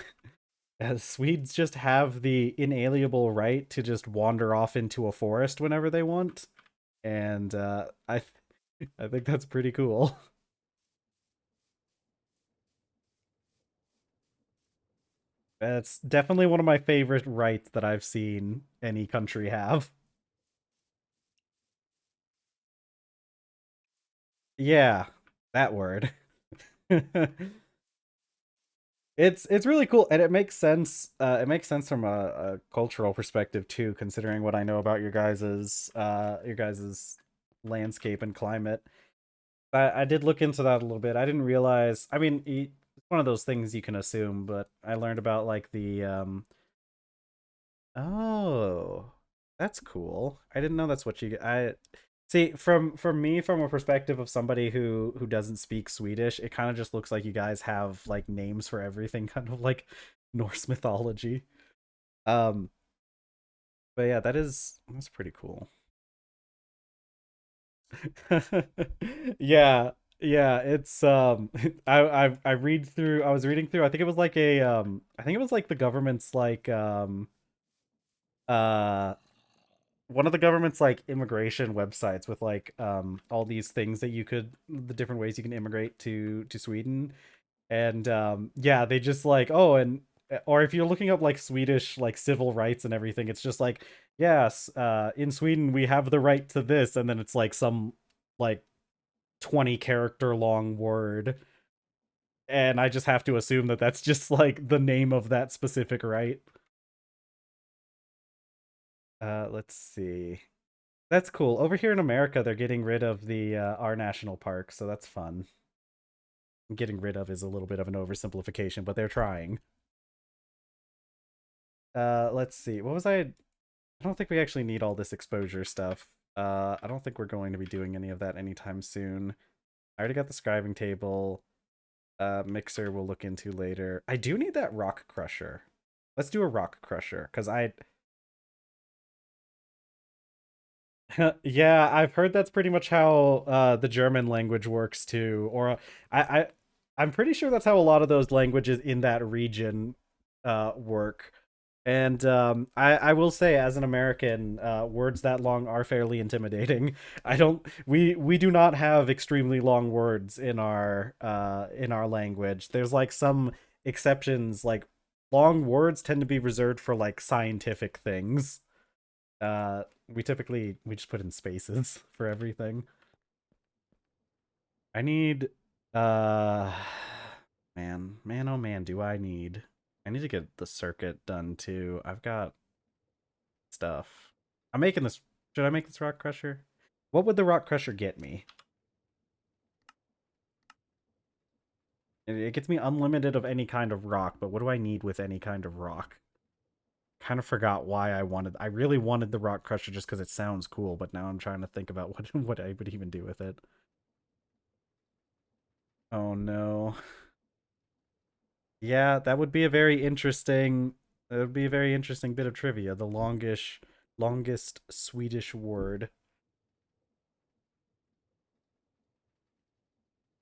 S1: Swedes just have the inalienable right to just wander off into a forest whenever they want, and I think that's pretty cool. That's definitely one of my favorite rights that I've seen any country have. Yeah, that word. It's really cool and it makes sense it makes sense from a cultural perspective too, considering what I know about your guys's landscape and climate. I did look into that a little bit. I didn't realize, I mean it's one of those things you can assume, but I learned about like the oh, that's cool. I didn't know that's what you I see from me from a perspective of somebody who doesn't speak Swedish, it kind of just looks like you guys have like names for everything, kind of like Norse mythology. Um, but yeah, that's pretty cool. Yeah, yeah, it's I read through I was reading through I think it was like a I think it was like the government's like uh one of the government's like immigration websites with like all these things that you could the different ways you can immigrate to Sweden. And yeah, they just like oh and or if you're looking up like Swedish like civil rights and everything, it's just like yes, in Sweden we have the right to this, and then it's like some like 20 character long word, and I just have to assume that that's just like the name of that specific right. Let's see. That's cool. Over here in America, they're getting rid of the our national park, so that's fun. Getting rid of is a little bit of an oversimplification, but they're trying. Let's see. What was I don't think we actually need all this exposure stuff. I don't think we're going to be doing any of that anytime soon. I already got the scribing table. Mixer we'll look into later. I do need that rock crusher. Let's do a rock crusher, because I yeah, I've heard that's pretty much how the German language works too. Or I'm pretty sure that's how a lot of those languages in that region work. And I will say, as an American, words that long are fairly intimidating. I don't we do not have extremely long words in our language. There's like some exceptions, like long words tend to be reserved for like scientific things. We just put in spaces for everything. I need uh man, oh man, do I need to get the circuit done too. I've got stuff. I'm making this. Should I make this rock crusher? What would the rock crusher get me? It gets me unlimited of any kind of rock, but what do I need with any kind of rock? Kind of forgot why I really wanted the rock crusher just because it sounds cool, but now I'm trying to think about what I would even do with it. Oh no. Yeah, that would be a very interesting that would be a very interesting bit of trivia. The longest Swedish word.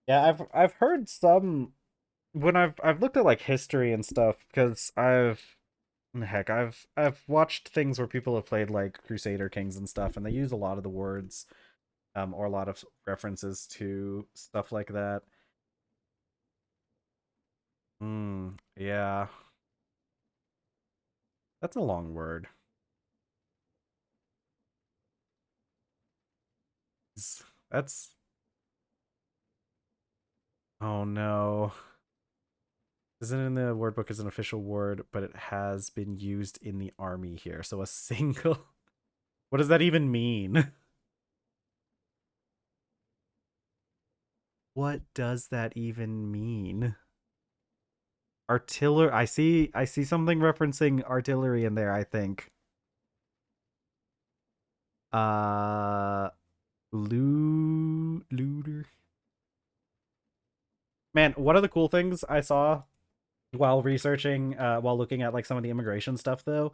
S1: Yeah, I've heard some when I've looked at like history and stuff because I've watched things where people have played like Crusader Kings and stuff, and they use a lot of the words or a lot of references to stuff like that. Yeah, that's a long word. That's oh no. Isn't in the word book as an official word, but it has been used in the army here. So a single. What does that even mean? What does that even mean? Artillery. I see something referencing artillery in there, I think. Uh looter. Man, one of the cool things I saw while researching while looking at like some of the immigration stuff though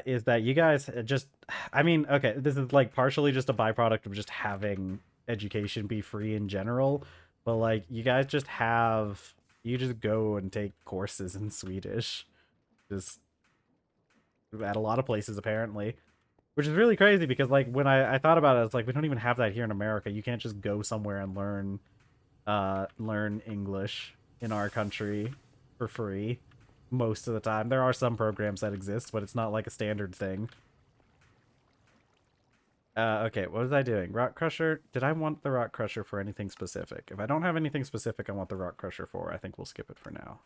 S1: is that you guys just I mean, okay, this is like partially just a byproduct of just having education be free in general, but like you guys just have you just go and take courses in Swedish just at a lot of places apparently, which is really crazy because like when I thought about it, it's like we don't even have that here in America. You can't just go somewhere and learn English in our country for free most of the time. There are some programs that exist, but it's not like a standard thing. Okay, what was I doing? Rock Crusher? Did I want the Rock Crusher for anything specific? If I don't have anything specific I want the Rock Crusher for, I think we'll skip it for now.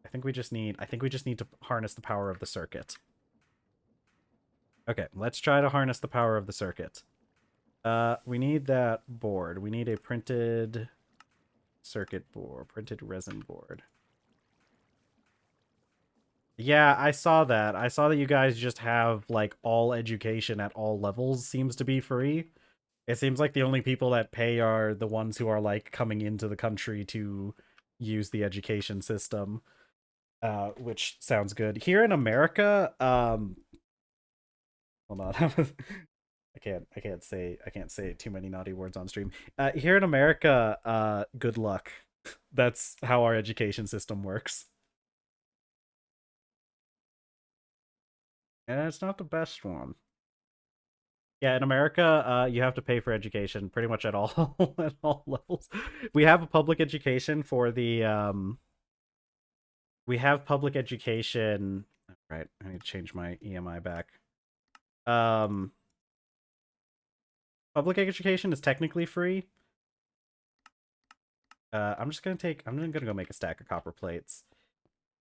S1: I think we just need to harness the power of the circuit. Okay, let's try to harness the power of the circuit. We need that board. We need a printed circuit board, printed resin board. Yeah, I saw that. I saw that you guys just have like all education at all levels seems to be free. It seems like the only people that pay are the ones who are like coming into the country to use the education system, which sounds good. Here in America, hold on. I can't say too many naughty words on stream. Here in America, good luck. That's how our education system works. And it's not the best one. Yeah, in America, you have to pay for education pretty much at all at all levels. We have a public education for the we have public education. Right, I need to change my EMI back. Um, Public education is technically free. I'm just gonna go make a stack of copper plates.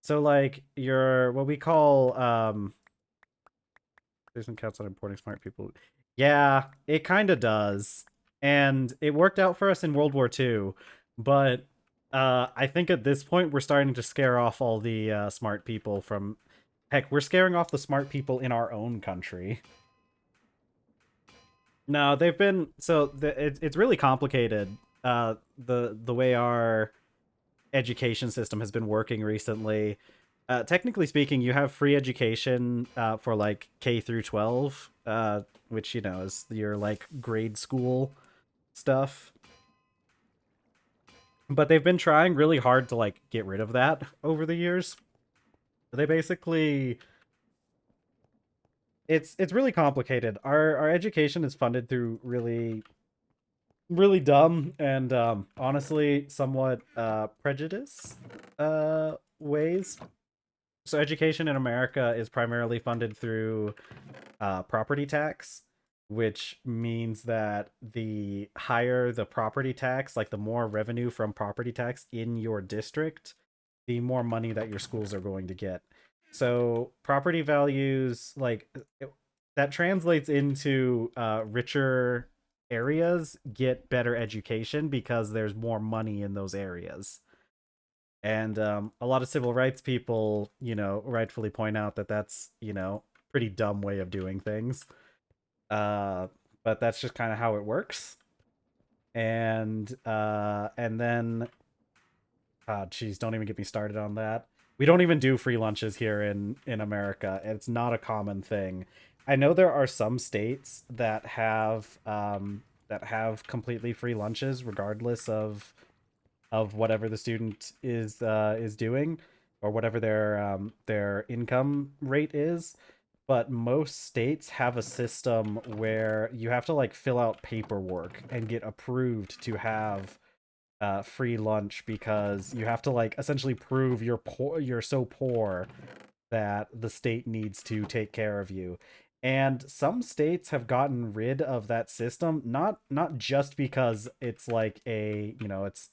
S1: So like your what we call there's some counts on importing smart people. Yeah, it kind of does. And it worked out for us in World War II, but I think at this point we're starting to scare off all the smart people from heck, we're scaring off the smart people in our own country. No, they've been it's really complicated. The way our education system has been working recently. Technically speaking, you have free education for like K through 12, which you know is your like grade school stuff. But they've been trying really hard to like get rid of that over the years. They basically it's really complicated. Our education is funded through really dumb and honestly somewhat prejudice ways. So education in America is primarily funded through property tax, which means that the higher the property tax, like the more revenue from property tax in your district, the more money that your schools are going to get. So property values, that translates into richer areas get better education because there's more money in those areas. And a lot of civil rights people, you know, rightfully point out that that's, you know, pretty dumb way of doing things. Uh, but that's just kind of how it works. And then, geez, don't even get me started on that. We don't even do free lunches here in America. It's not a common thing. I know there are some states that have completely free lunches regardless of whatever the student is doing or whatever their income rate is. But most states have a system where you have to like fill out paperwork and get approved to have free lunch because you have to like essentially prove you're poor, you're so poor that the state needs to take care of you. And some states have gotten rid of that system, not just because it's like a, you know, it's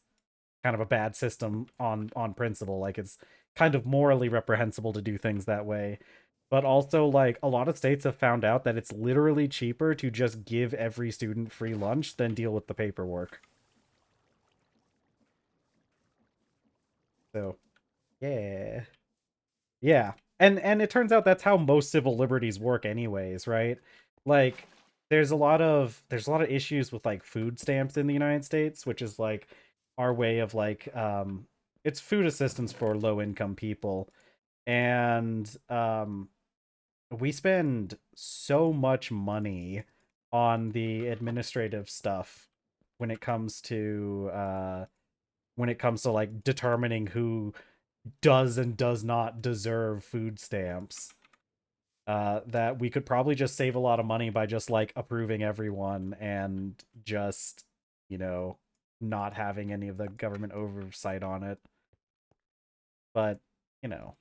S1: kind of a bad system on principle, like it's kind of morally reprehensible to do things that way, but also like a lot of states have found out that it's literally cheaper to just give every student free lunch than deal with the paperwork. So yeah. Yeah. And it turns out that's how most civil liberties work anyways, right? Like there's a lot of issues with like food stamps in the United States, which is like our way of like it's food assistance for low income people. And we spend so much money on the administrative stuff when it comes to like determining who does and does not deserve food stamps, that we could probably just save a lot of money by just like approving everyone and just, you know, not having any of the government oversight on it. But, you know,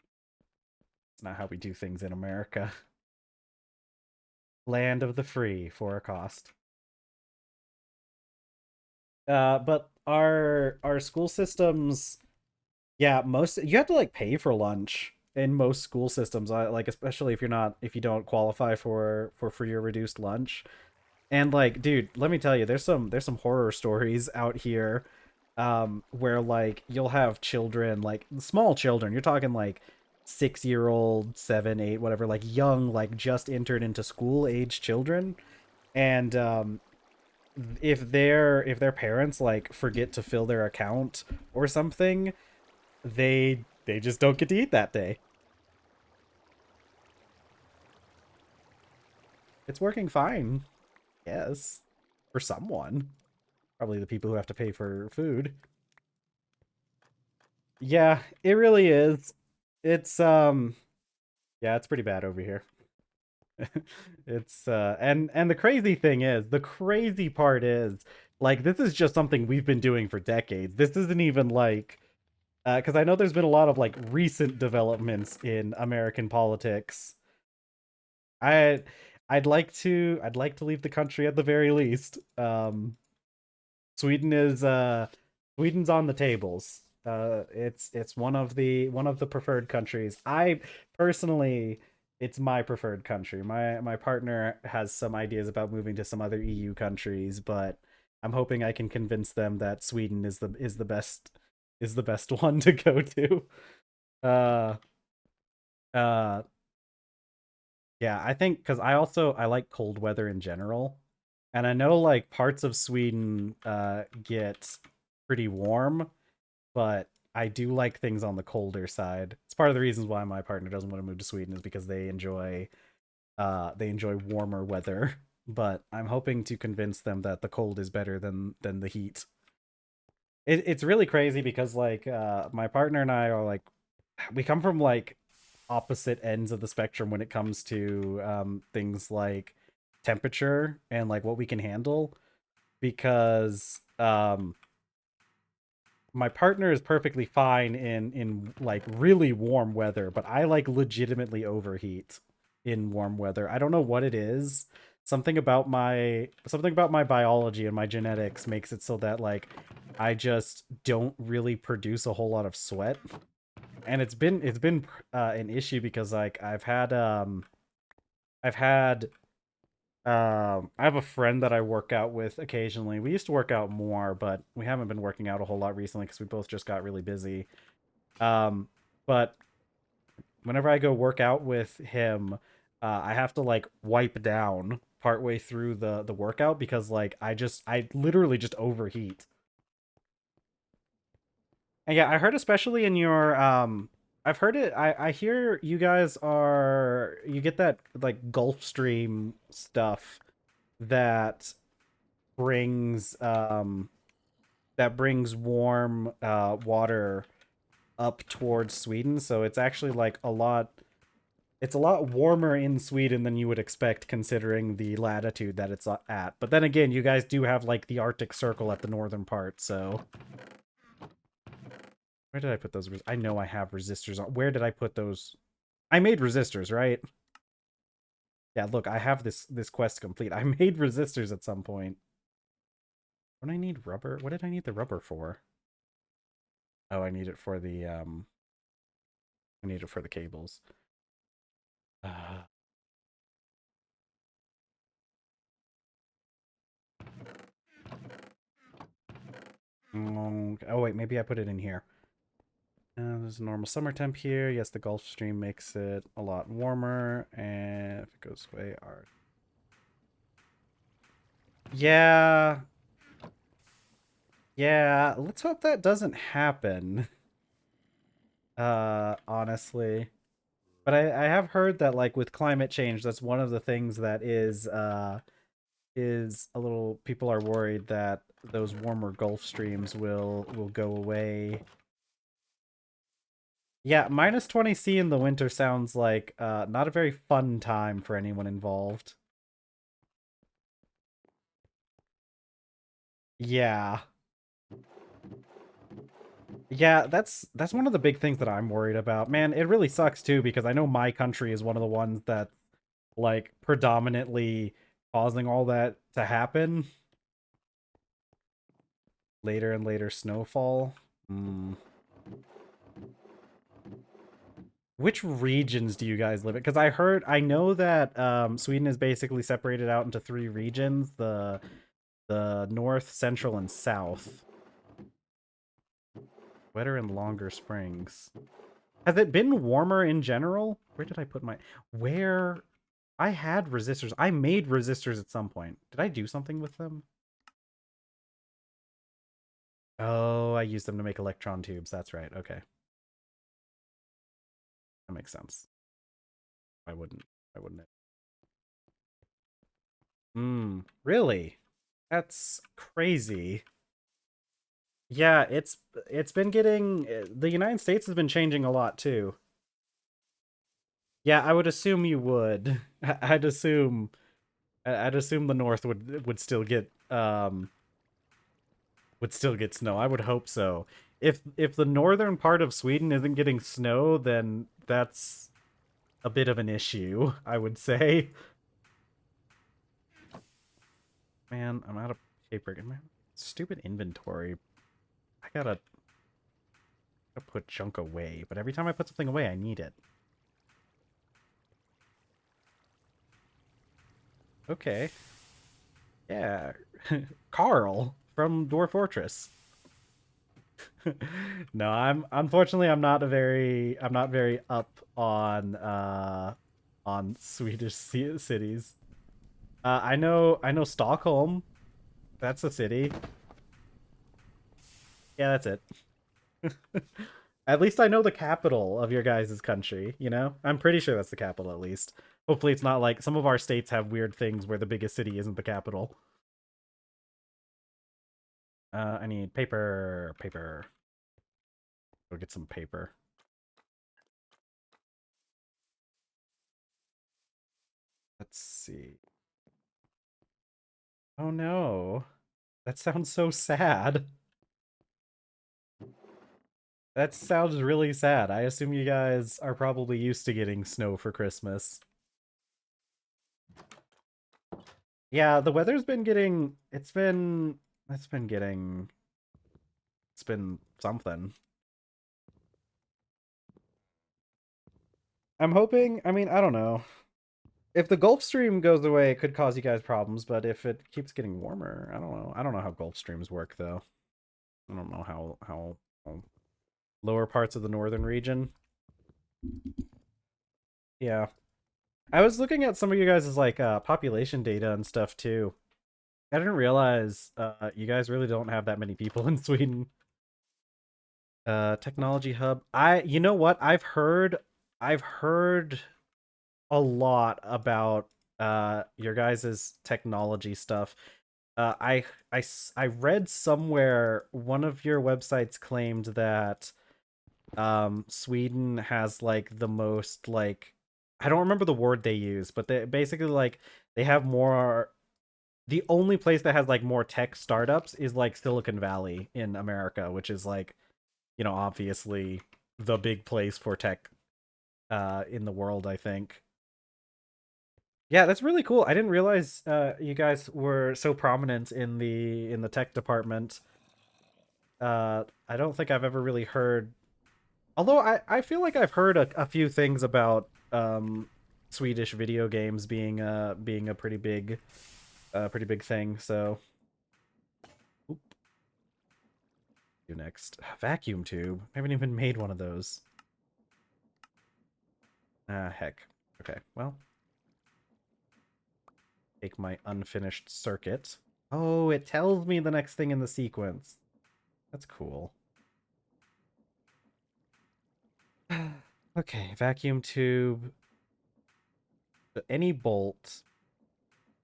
S1: it's not how we do things in America. Land of the free for a cost. But our school systems, yeah, most you have to like pay for lunch in most school systems. Like especially if you don't qualify for free or reduced lunch. And like, dude, let me tell you, there's some horror stories out here, where like you'll have children, like small children. You're talking like 6 year old, 7, 8, whatever, like young, like just entered into school age children, and if their parents like forget to fill their account or something, they just don't get to eat that day. It's working fine, yes, for someone. Probably the people who have to pay for food. Yeah, it really is. It's yeah, it's pretty bad over here. It's and the crazy part is like this is just something we've been doing for decades. This isn't even like because I know there's been a lot of like recent developments in American politics. I I'd like to leave the country at the very least. Sweden is Sweden's on the tables. It's one of the preferred countries. I personally, it's my preferred country. My partner has some ideas about moving to some other EU countries, but I'm hoping I can convince them that Sweden is the best one to go to. Uh uh yeah, I think because I like cold weather in general. And I know like parts of Sweden get pretty warm, but I do like things on the colder side. It's part of the reasons why my partner doesn't want to move to Sweden is because they enjoy warmer weather. But I'm hoping to convince them that the cold is better than the heat. It's really crazy because like my partner and I are like we come from like opposite ends of the spectrum when it comes to things like temperature and like what we can handle because my partner is perfectly fine in like really warm weather, but I like legitimately overheat in warm weather. I don't know what it is. Something about my biology and my genetics makes it so that like I just don't really produce a whole lot of sweat. And it's been an issue because like I've had I have a friend that I work out with occasionally. We used to work out more, but we haven't been working out a whole lot recently because we both just got really busy. Um, but whenever I go work out with him, I have to like wipe down partway through the workout because like I literally just overheat. And yeah, I heard especially in your I've heard it I hear you guys are you get that like Gulf Stream stuff that brings warm water up towards Sweden, so it's actually like a lot warmer in Sweden than you would expect considering the latitude that it's at. But then again, you guys do have like the Arctic Circle at the northern part, so where did I put those? I know I have resistors on. Where did I put those? I made resistors, right? Yeah, look, I have this quest complete. I made resistors at some point. When I need rubber, what did I need the rubber for? Oh, I need it for the I need it for the cables. Uh, oh wait, maybe I put it in here. There's a normal summer temp here. Yes, the Gulf Stream makes it a lot warmer, and if it goes away, our yeah, yeah. Let's hope that doesn't happen. Honestly, but I have heard that like with climate change, that's one of the things that is a little people are worried that those warmer Gulf Streams will go away. Yeah, minus 20 C in the winter sounds like not a very fun time for anyone involved. Yeah. Yeah, that's one of the big things that I'm worried about. Man, it really sucks too because I know my country is one of the ones that like predominantly causing all that to happen. Later and later snowfall. Hmm. Which regions do you guys live in? Because I know that Sweden is basically separated out into three regions: the north, central, and south. Wetter and longer springs. Has it been warmer in general? Where did I put my... Where... I had resistors. I made resistors at some point. Did I do something with them? Oh, I used them to make electron tubes. That's right. Okay. That makes sense. I wouldn't. I wouldn't. Hmm. Really? That's crazy. Yeah, it's been getting... The United States has been changing a lot, too. Yeah, I would assume you would. I'd assume the North would still get snow. I would hope so. If the northern part of Sweden isn't getting snow, then that's a bit of an issue, I would say. Man, I'm out of paper. Man, stupid inventory. I gotta put junk away, but every time I put something away, I need it. Okay. Yeah. Carl from Dwarf Fortress. No, I'm unfortunately I'm not very up on Swedish cities. I know Stockholm. That's a city. Yeah, that's it. At least I know the capital of your guys' country, you know? I'm pretty sure that's the capital at least. Hopefully it's not like some of our states have weird things where the biggest city isn't the capital. I need paper. Go get some paper. Let's see. Oh no. That sounds so sad. That sounds really sad. I assume you guys are probably used to getting snow for Christmas. Yeah, the weather's been getting it's been getting it's been something. I'm hoping, I mean, I don't know. If the Gulf Stream goes away, it could cause you guys problems, but if it keeps getting warmer, I don't know. I don't know how Gulf Streams work though. I don't know how lower parts of the northern region. Yeah. I was looking at some of you guys' like population data and stuff too. I didn't realize you guys really don't have that many people in Sweden. Technology hub. You know what? I've heard a lot about your guys' technology stuff. I read somewhere one of your websites claimed that Sweden has like the most like I don't remember the word they use, but they basically like they have more the only place that has like more tech startups is like Silicon Valley in America, which is like, you know, obviously the big place for tech in the world, I think. Yeah, that's really cool. I didn't realize you guys were so prominent in the tech department. I don't think I've ever really heard. Although I feel like I've heard a few things about Swedish video games being a pretty big thing. So, oop, you next vacuum tube. I haven't even made one of those. Ah, heck. Okay, well, take my unfinished circuit. Oh, it tells me the next thing in the sequence. That's cool. Okay, vacuum tube. Any bolt.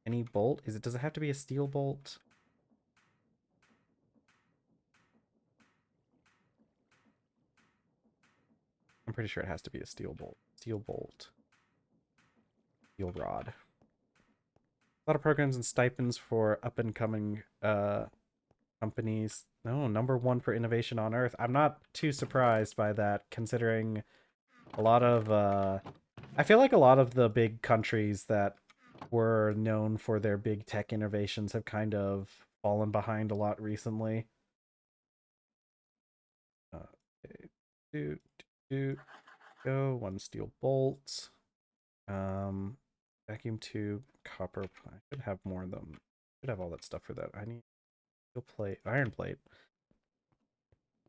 S1: Any bolt? Does it have to be a steel bolt? I'm pretty sure it has to be a steel bolt. Steel bolt. Steel rod. A lot of programs and stipends for up and coming companies. No, #1 for innovation on Earth. I'm not too surprised by that, considering a lot of I feel like a lot of the big countries that were known for their big tech innovations have kind of fallen behind a lot recently. Okay. Do, do, go. One steel bolt. Um, vacuum tube, copper. I should have more of them. Should have all that stuff for that. I need steel plate, iron plate.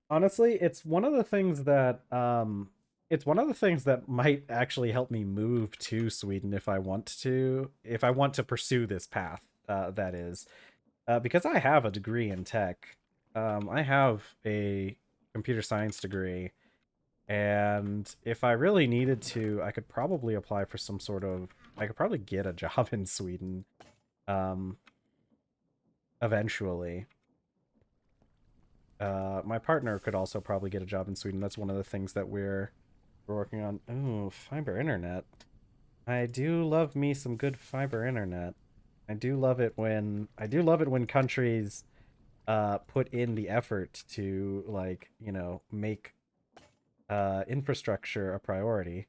S1: Honestly, it's one of the things that might actually help me move to Sweden if I want to pursue this path, that is. Because I have a degree in tech. I have a computer science degree, and if I really needed to, I could probably apply for I could probably get a job in Sweden, um, eventually. My partner could also probably get a job in Sweden. That's one of the things that we're working on. Oh, fiber internet. I do love me some good fiber internet. I do love it when countries put in the effort to like, you know, make infrastructure a priority.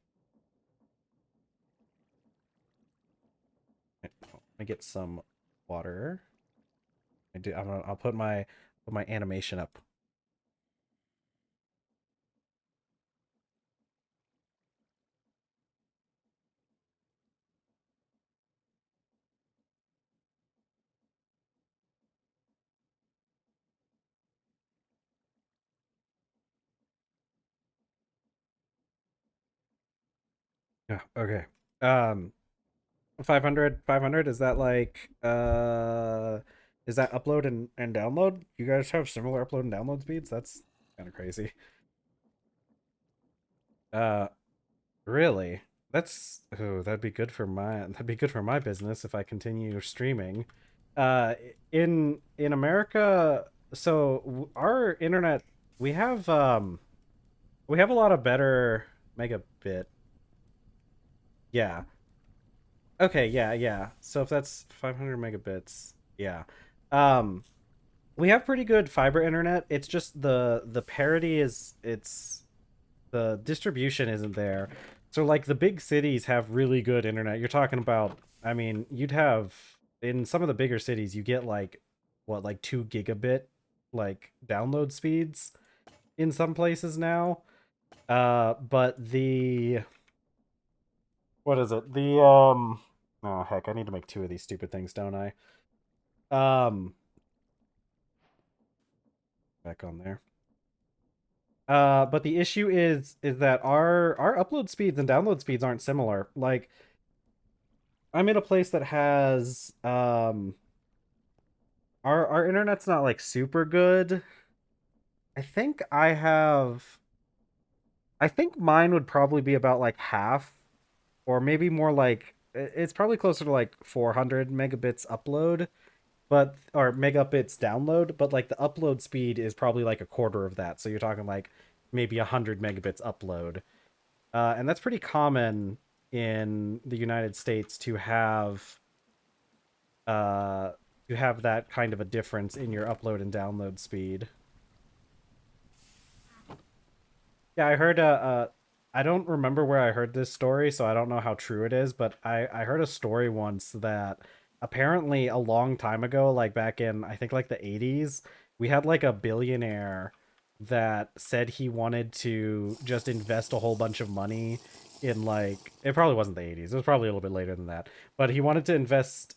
S1: Let me get some water. I'll put my animation up. Yeah, okay. Um 500 is that like is that upload and download? You guys have similar upload and download speeds? That's kind of crazy. Uh really? That's oh, that'd be good for my business if I continue streaming. Uh in America, so our internet we have a lot of better megabit. Yeah. Okay, yeah, yeah. So if that's 500 megabits, yeah. Um we have pretty good fiber internet. It's just the parity is it's the distribution isn't there. So like the big cities have really good internet. You're talking about, I mean, you'd have in some of the bigger cities you get like what, like 2 gigabit like download speeds in some places now. But the what is it? The oh heck, I need to make two of these stupid things, don't I? Um back on there. But the issue is that our upload speeds and download speeds aren't similar. Like I'm in a place that has our internet's not like super good. I think I think mine would probably be about like half or maybe more like it's probably closer to like 400 megabits upload, but or megabits download, but like the upload speed is probably like a quarter of that. So you're talking like maybe 100 megabits upload. And that's pretty common in the United States uh, to have that kind of a difference in your upload and download speed. Yeah, I heard. I don't remember where I heard this story, so I don't know how true it is. But I heard a story once that apparently a long time ago, like back in I think like the 80s, we had like a billionaire that said he wanted to just invest a whole bunch of money in like it probably wasn't the 80s. It was probably a little bit later than that. But he wanted to invest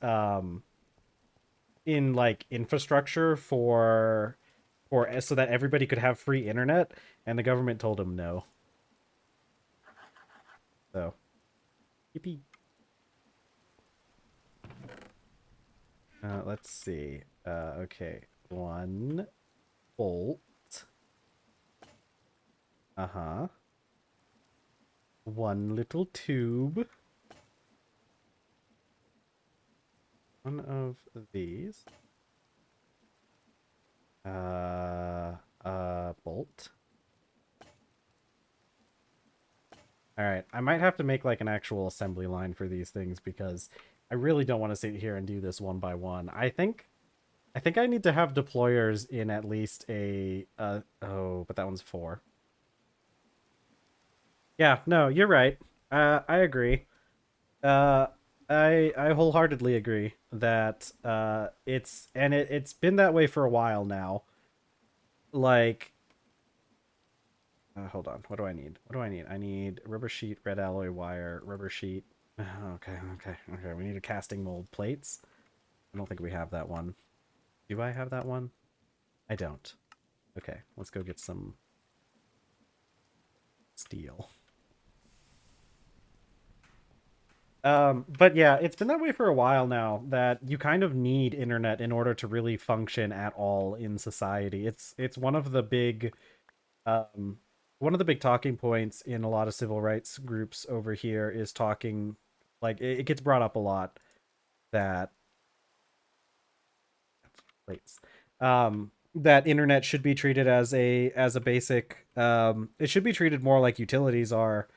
S1: in like infrastructure for so that everybody could have free internet, and the government told him no. So, yippee. Let's see. Okay, 1 volt. Uh-huh. One little tube. One of these. Bolt. All right, I might have to make like an actual assembly line for these things because I really don't want to sit here and do this one by one. I think I need to have deployers in at least a oh, but that one's 4. Yeah, no, you're right. I agree. Uh I wholeheartedly agree that it's been that way for a while now. Like hold on. What do I need? What do I need? I need rubber sheet, red alloy wire, rubber sheet. Okay, okay, okay. We need a casting mold plates. I don't think we have that one. Do I have that one? I don't. Okay, let's go get some steel. But yeah, it's been that way for a while now that you kind of need internet in order to really function at all in society. It's um one of the big talking points in a lot of civil rights groups over here is talking like it gets brought up a lot that rates that internet should be treated as a basic it should be treated more like utilities are,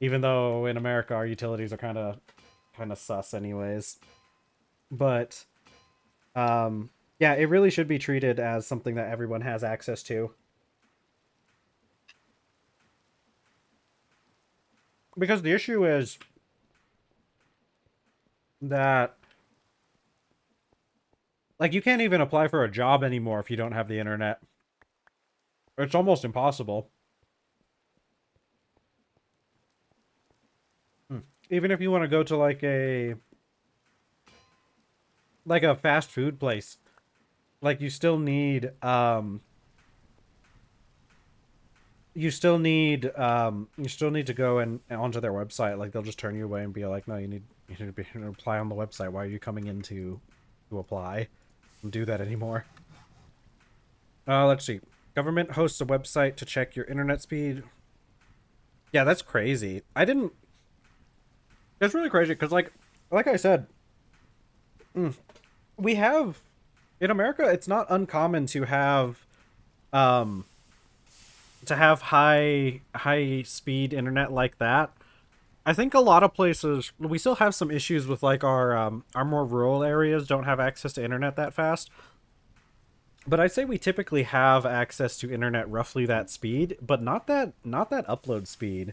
S1: even though in America our utilities are kind of sus anyways. But yeah, it really should be treated as something that everyone has access to. Because the issue is that like you can't even apply for a job anymore if you don't have the internet. It's almost impossible. Hmm. Even if you want to go to like a fast food place, like you still need you still need to go and onto their website. Like they'll just turn you away and be like, no, you need to be to apply on the website. Why are you coming in to apply? Don't do that anymore. Let's see. Government hosts a website to check your internet speed. Yeah, that's crazy. I didn't. That's really crazy because like I said, we have in America. It's not uncommon um to have high speed internet like that. I think a lot of places we still have some issues with like our more rural areas don't have access to internet that fast. But I'd say we typically have access to internet roughly that speed, but not that upload speed.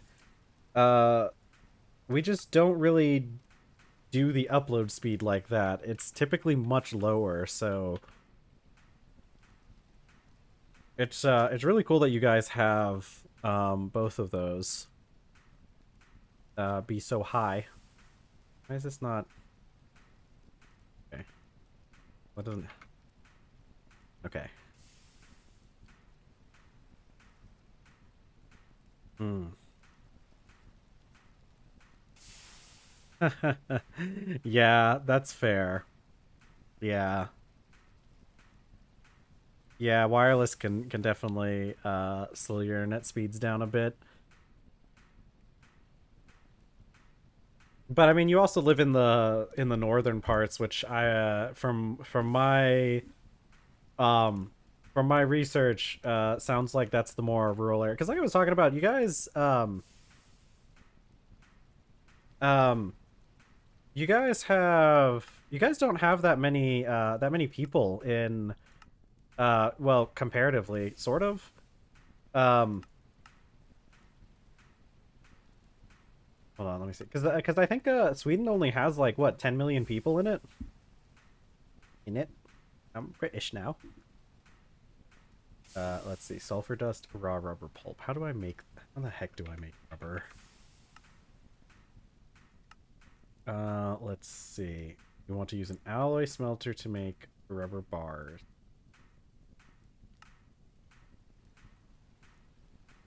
S1: Uh we just don't really do the upload speed like that. It's typically much lower, so it's really cool that you guys have both of those be so high. Why is this not okay? What doesn't okay. Hmm. Yeah, that's fair. Yeah. Yeah, wireless can definitely slow your internet speeds down a bit. But I mean, you also live in the northern parts, which I um from my research sounds like that's the more rural area. Because like I was talking about, um you guys don't have that many people in well, comparatively, sort of. Um Hold on, let me see. Because I think Sweden only has like what 10 million people in it. In it, I'm British now. Let's see. Sulfur dust, raw rubber pulp. How do I make? How the heck do I make rubber? Let's see. You want to use an alloy smelter to make rubber bars.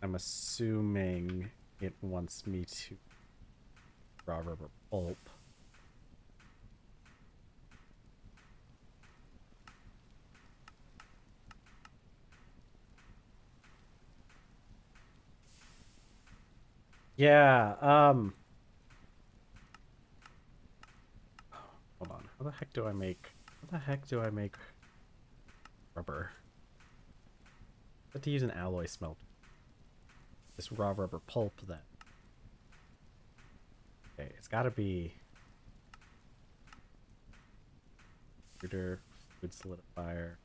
S1: I'm assuming it wants me to raw rubber pulp. Yeah, hold on. How the heck do I make rubber? I have to use an alloy smelter. This raw rubber pulp then. Okay, it's gotta be food solidifier.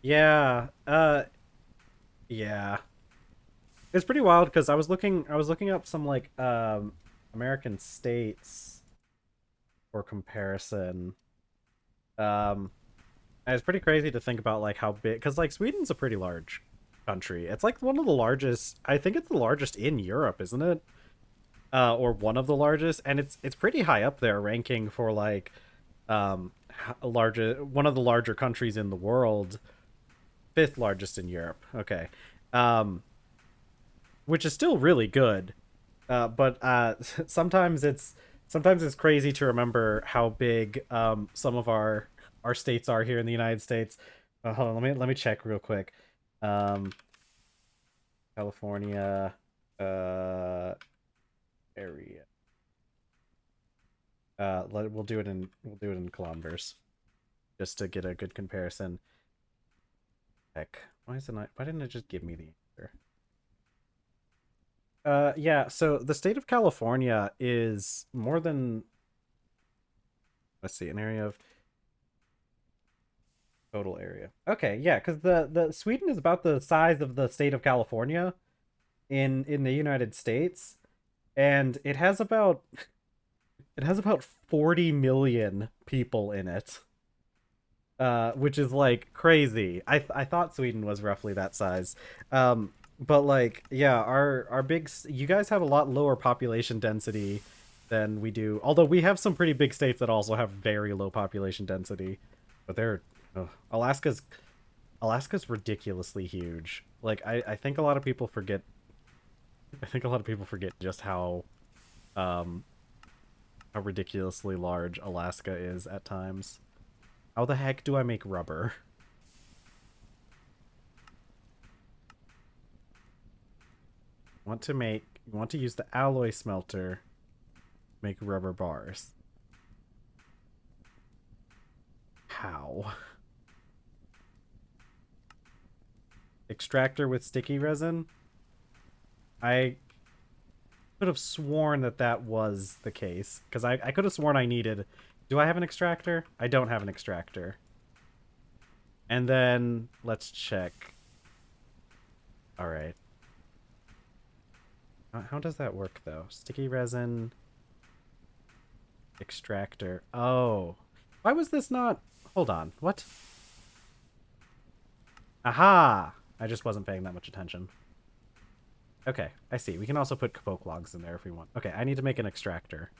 S1: Yeah, yeah. It's pretty wild because I was looking up some like American states for comparison. Um and it's pretty crazy to think about like how big, because like Sweden's a pretty large country. It's like one of the largest. I think it's the largest in Europe, isn't it? Or one of the largest, and it's pretty high up there, ranking for like larger one of the larger countries in the world, fifth largest in Europe. Okay, um, which is still really good. But sometimes it's crazy to remember how big some of our states are here in the United States. Hold on, let me check real quick. Um, California area. We'll do it in kilometers just to get a good comparison. Heck, why didn't it just give me the answer? Yeah, so the state of California is more than, let's see, an area of total area. Okay, yeah, because the Sweden is about the size of the state of California in the United States, and it has about 40 million people in it. Which is like crazy. I thought Sweden was roughly that size. But like yeah, our you guys have a lot lower population density than we do. Although we have some pretty big states that also have very low population density. But they're Alaska's Alaska's ridiculously huge. Like I think a lot of people forget. I think a lot of people forget just um how ridiculously large Alaska is at times. How the heck do I make rubber? Want to use the alloy smelter, make rubber bars. How? Extractor with sticky resin? I could have sworn that that was the case because I could have sworn I needed. Do I have an extractor? I don't have an extractor. And then let's check. All right. How does that work though? Sticky resin extractor. Oh, why was this not? Hold on. What? Aha! I just wasn't paying that much attention. Okay, I see. We can also put poke logs in there if we want. Okay, I need to make an extractor.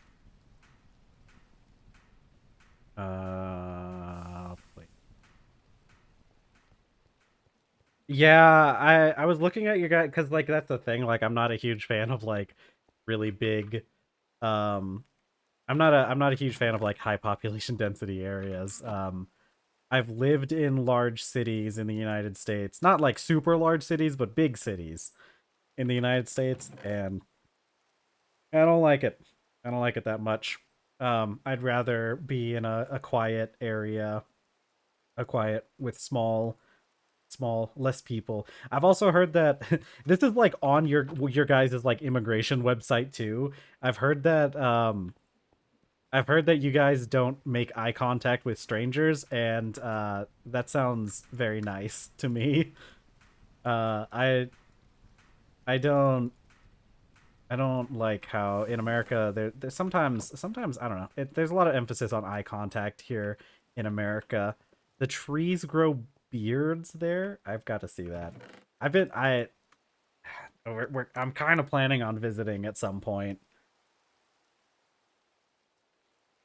S1: Wait. Yeah, I was looking at your guy because like that's the thing. Like I'm not a huge fan of like really big. Um, I'm not a huge fan of like high population density areas. I've lived in large cities in the United States, not like super large cities, but big cities in the United States, and I don't like it. I don't like it that much. I'd rather be in a quiet area, a quiet with small less people. I've also heard that this is like on your guys' like immigration website too. I've heard that you guys don't make eye contact with strangers, and that sounds very nice to me. uh i I don't like how in America there's sometimes I don't know. There's a lot of emphasis on eye contact here in America. The trees grow beards there. I've got to see that. I've been I I'm kind of planning on visiting at some point.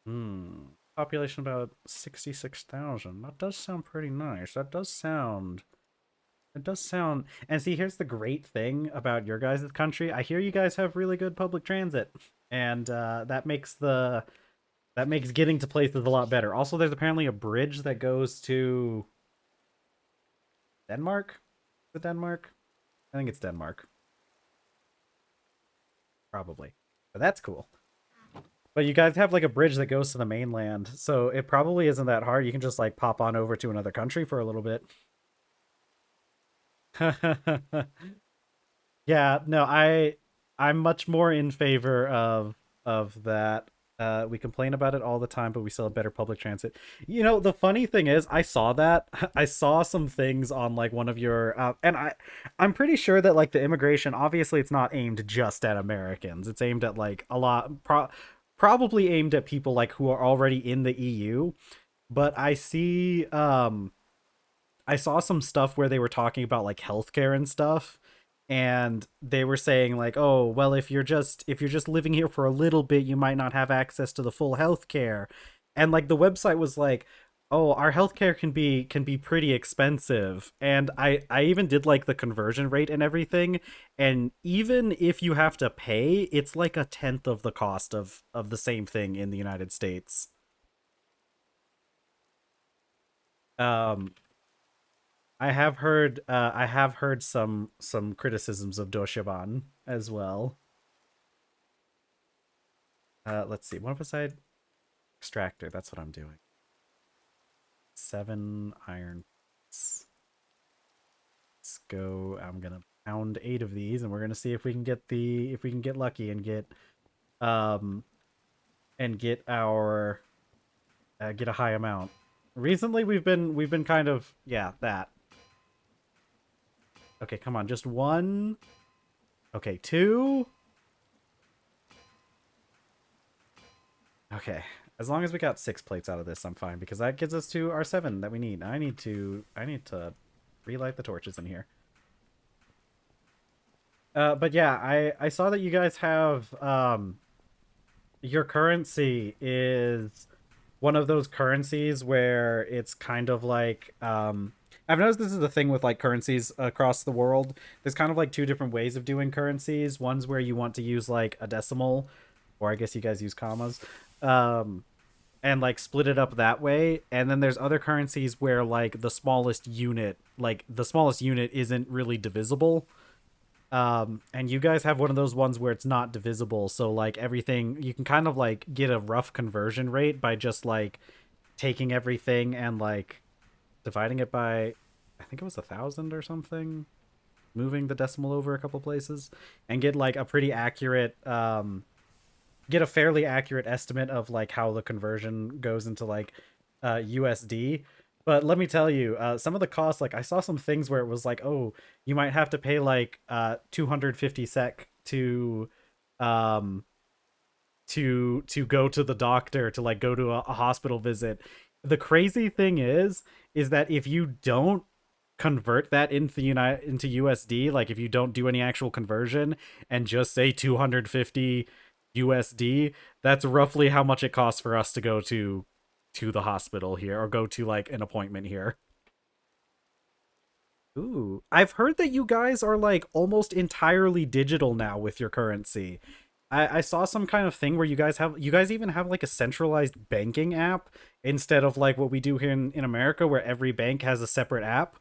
S1: Hmm. Population about 66,000. That does sound pretty nice. It does sound. And see, here's the great thing about your guys' country. I hear you guys have really good public transit, and that makes getting to places a lot better. Also, there's apparently a bridge that goes to Denmark. Is it Denmark? I think it's Denmark, probably. But that's cool. But you guys have like a bridge that goes to the mainland, so it probably isn't that hard. You can just like pop on over to another country for a little bit. Yeah, no, I'm much more in favor of that. We complain about it all the time, but we still have better public transit. The funny thing is, I saw that. I saw some things on like one of your and I'm pretty sure that like the immigration, obviously it's not aimed just at Americans. It's aimed at like a lot probably aimed at people like who are already in the EU. But I saw some stuff where they were talking about like healthcare and stuff, and they were saying like, oh well, if you're just living here for a little bit, you might not have access to the full healthcare. And like the website was like, oh, our healthcare can be pretty expensive. And I even did like the conversion rate and everything, and even if you have to pay, it's like a tenth of the cost of the same thing in the United States. um I have heard some criticisms of Doshiban as well. Let's see. One beside extractor. That's what I'm doing. 7 iron. Let's go. I'm gonna pound 8 of these, and we're gonna see if we can get lucky um and get our get a high amount. Recently, we've been kind of that. Okay, come on, just one. Okay, two. Okay. As long as we got 6 plates out of this, I'm fine because that gets us to our 7 that we need. I need to relight the torches in here. But yeah, I saw that you guys have your currency is one of those currencies where it's kind of like I've noticed this is the thing with like currencies across the world. There's kind of like two different ways of doing currencies. One's where you want to use like a decimal, or I guess you guys use commas, um, and like split it up that way. And then there's other currencies where like the smallest unit isn't really divisible. And you guys have one of those ones where it's not divisible, so like everything you can kind of like get a rough conversion rate by just like taking everything and like dividing it by, I think it was 1,000 or something, moving the decimal over a couple places, and get like a pretty accurate get a fairly accurate estimate of like how the conversion goes into like USD. But let me tell you, some of the costs, like I saw some things where it was like, oh, you might have to pay like 250 sec um to go to the doctor, to like go to a hospital visit. The crazy thing is that if you don't convert that into USD, like if you don't do any actual conversion and just say 250 USD, that's roughly how much it costs for us to go to the hospital here, or go to like an appointment here. Ooh, I've heard that you guys are like almost entirely digital now with your currency. I saw some kind of thing where you guys even have like a centralized banking app instead of like what we do here in America, where every bank has a separate app.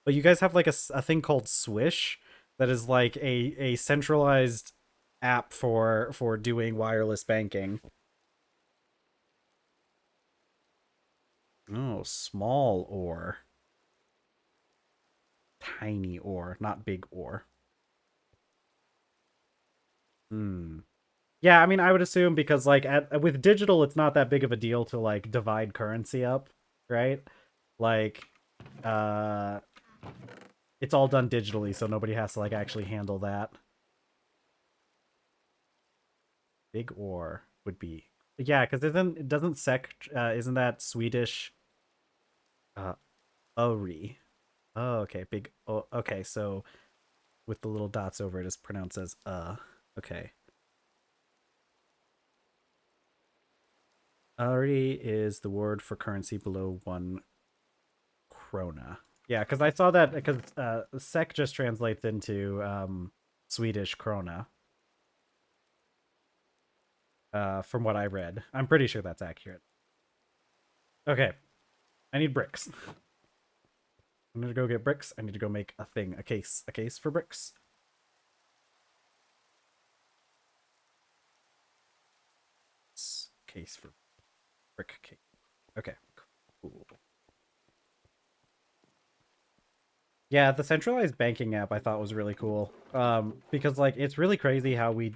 S1: But you guys have like a thing called Swish that is like a centralized app for doing wireless banking. Oh, small ore, tiny ore, not big ore. Hmm. Yeah, I mean, I would assume because like with digital, it's not that big of a deal to like divide currency up, right? Like, uh, it's all done digitally, so nobody has to like actually handle that. Big ore would be, yeah, because doesn't sec isn't that Swedish uh ori? Oh, okay, big. Oh, okay, so with the little dots over it is pronounced as Okay, ori is the word for currency below 1 krona. Yeah, because I saw that because sec just translates into Swedish krona. From what I read, I'm pretty sure that's accurate. Okay, I need bricks. I need to go get bricks. I need to go make a thing, a case for bricks. Case for brick case. Okay, cool. Yeah, the centralized banking app I thought was really cool. Because like it's really crazy how we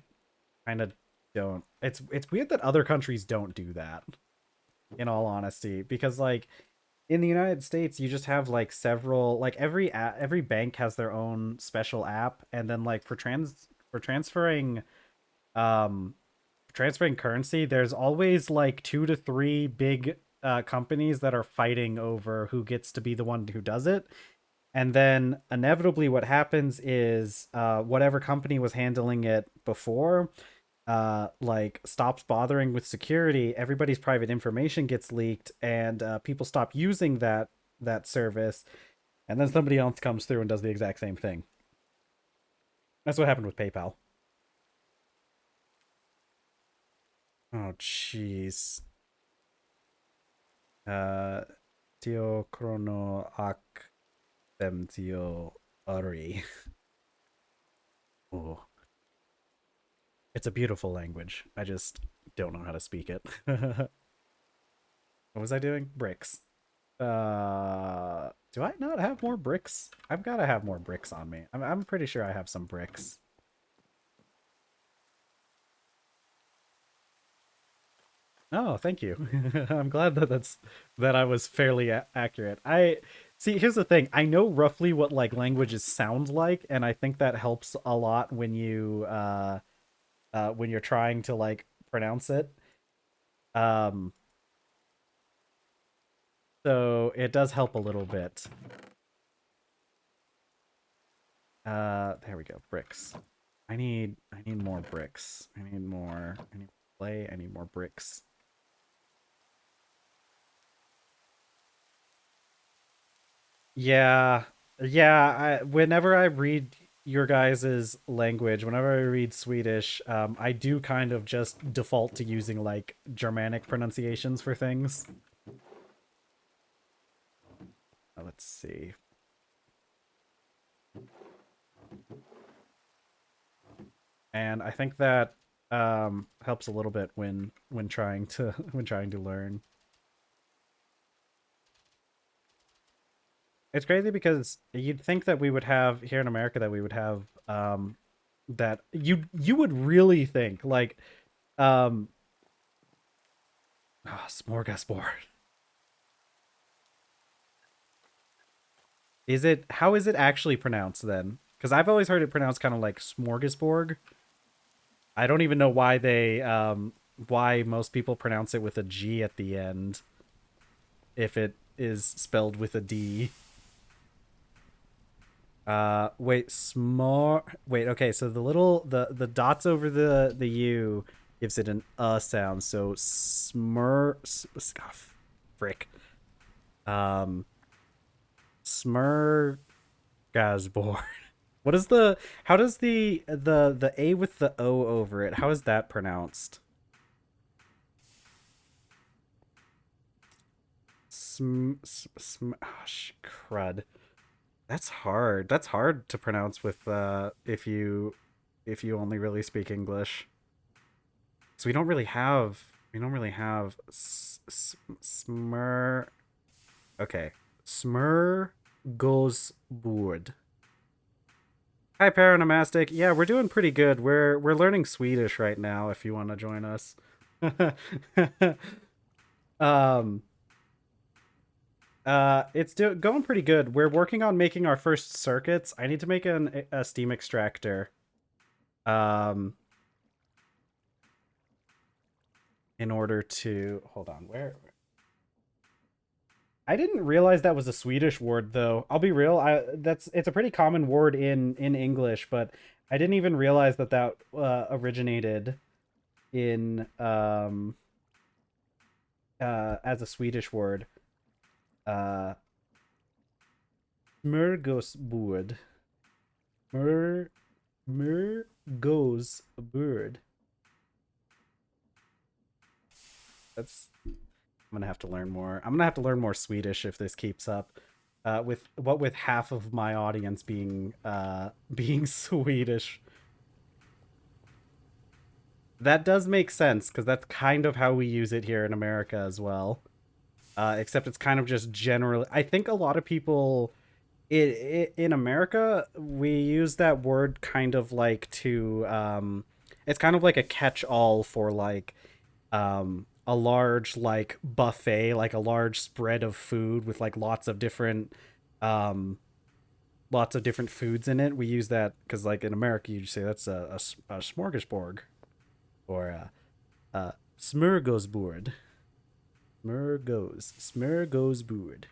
S1: kind of don't. It's weird that other countries don't do that. In all honesty, because like in the United States, you just have like several, like every bank has their own special app, and then like for um transferring currency, there's always like two to three big companies that are fighting over who gets to be the one who does it. And then inevitably what happens is whatever company was handling it before like stops bothering with security, everybody's private information gets leaked, and people stop using that service, and then somebody else comes through and does the exact same thing. That's what happened with PayPal. Oh jeez. Uh Tio Chrono Ak Them Tio Ari. Oh, it's a beautiful language. I just don't know how to speak it. What was I doing? Bricks. Do I not have more bricks? I've got to have more bricks on me. I'm pretty sure I have some bricks. Oh, thank you. I'm glad that I was fairly accurate. I see. Here's the thing. I know roughly what like languages sound like, and I think that helps a lot when you're trying to like pronounce it. Um, so it does help a little bit. There we go. Bricks. I need more bricks. I need clay. I need more bricks. Yeah, yeah. Whenever I read your guys's language, whenever I read Swedish, I do kind of just default to using like Germanic pronunciations for things. Let's see. And I think that helps a little bit when trying to when trying to learn. It's crazy because you'd think that we would have here in America that we would have that you would really think like um smorgasbord. Is it how is it actually pronounced then? Because I've always heard it pronounced kind of like smorgasbord. I don't even know why most people pronounce it with a G at the end if it is spelled with a D. Wait, wait, okay, so the dots over the U gives it an sound. So frick. Um Smurgasbord. What is the how does the A with the O over it? How is that pronounced? Crud. That's hard. That's hard to pronounce with if you only really speak English. So we don't really have smur. Okay, smur goes board. Hi, Paranomastic. Yeah, we're doing pretty good. We're learning Swedish right now. If you want to join us, um, going pretty good. We're working on making our first circuits. I need to make a steam extractor. Um, in order to hold on, where I didn't realize that was a Swedish word though. I'll be real. It's a pretty common word in English, but I didn't even realize that originated in as a Swedish word. Uh Smörgåsbord. Mer Mergåsbord. That's I'm gonna have to learn more. I'm gonna have to learn more Swedish if this keeps up. With half of my audience being being Swedish. That does make sense because that's kind of how we use it here in America as well. Except it's kind of just generally. I think a lot of people in America we use that word kind of like to. It's kind of like a catch-all for like a large like buffet, like a large spread of food with like um, lots of different foods in it. We use that because like in America you say that's a smorgasbord or a smorgasbord. Smorgasbord.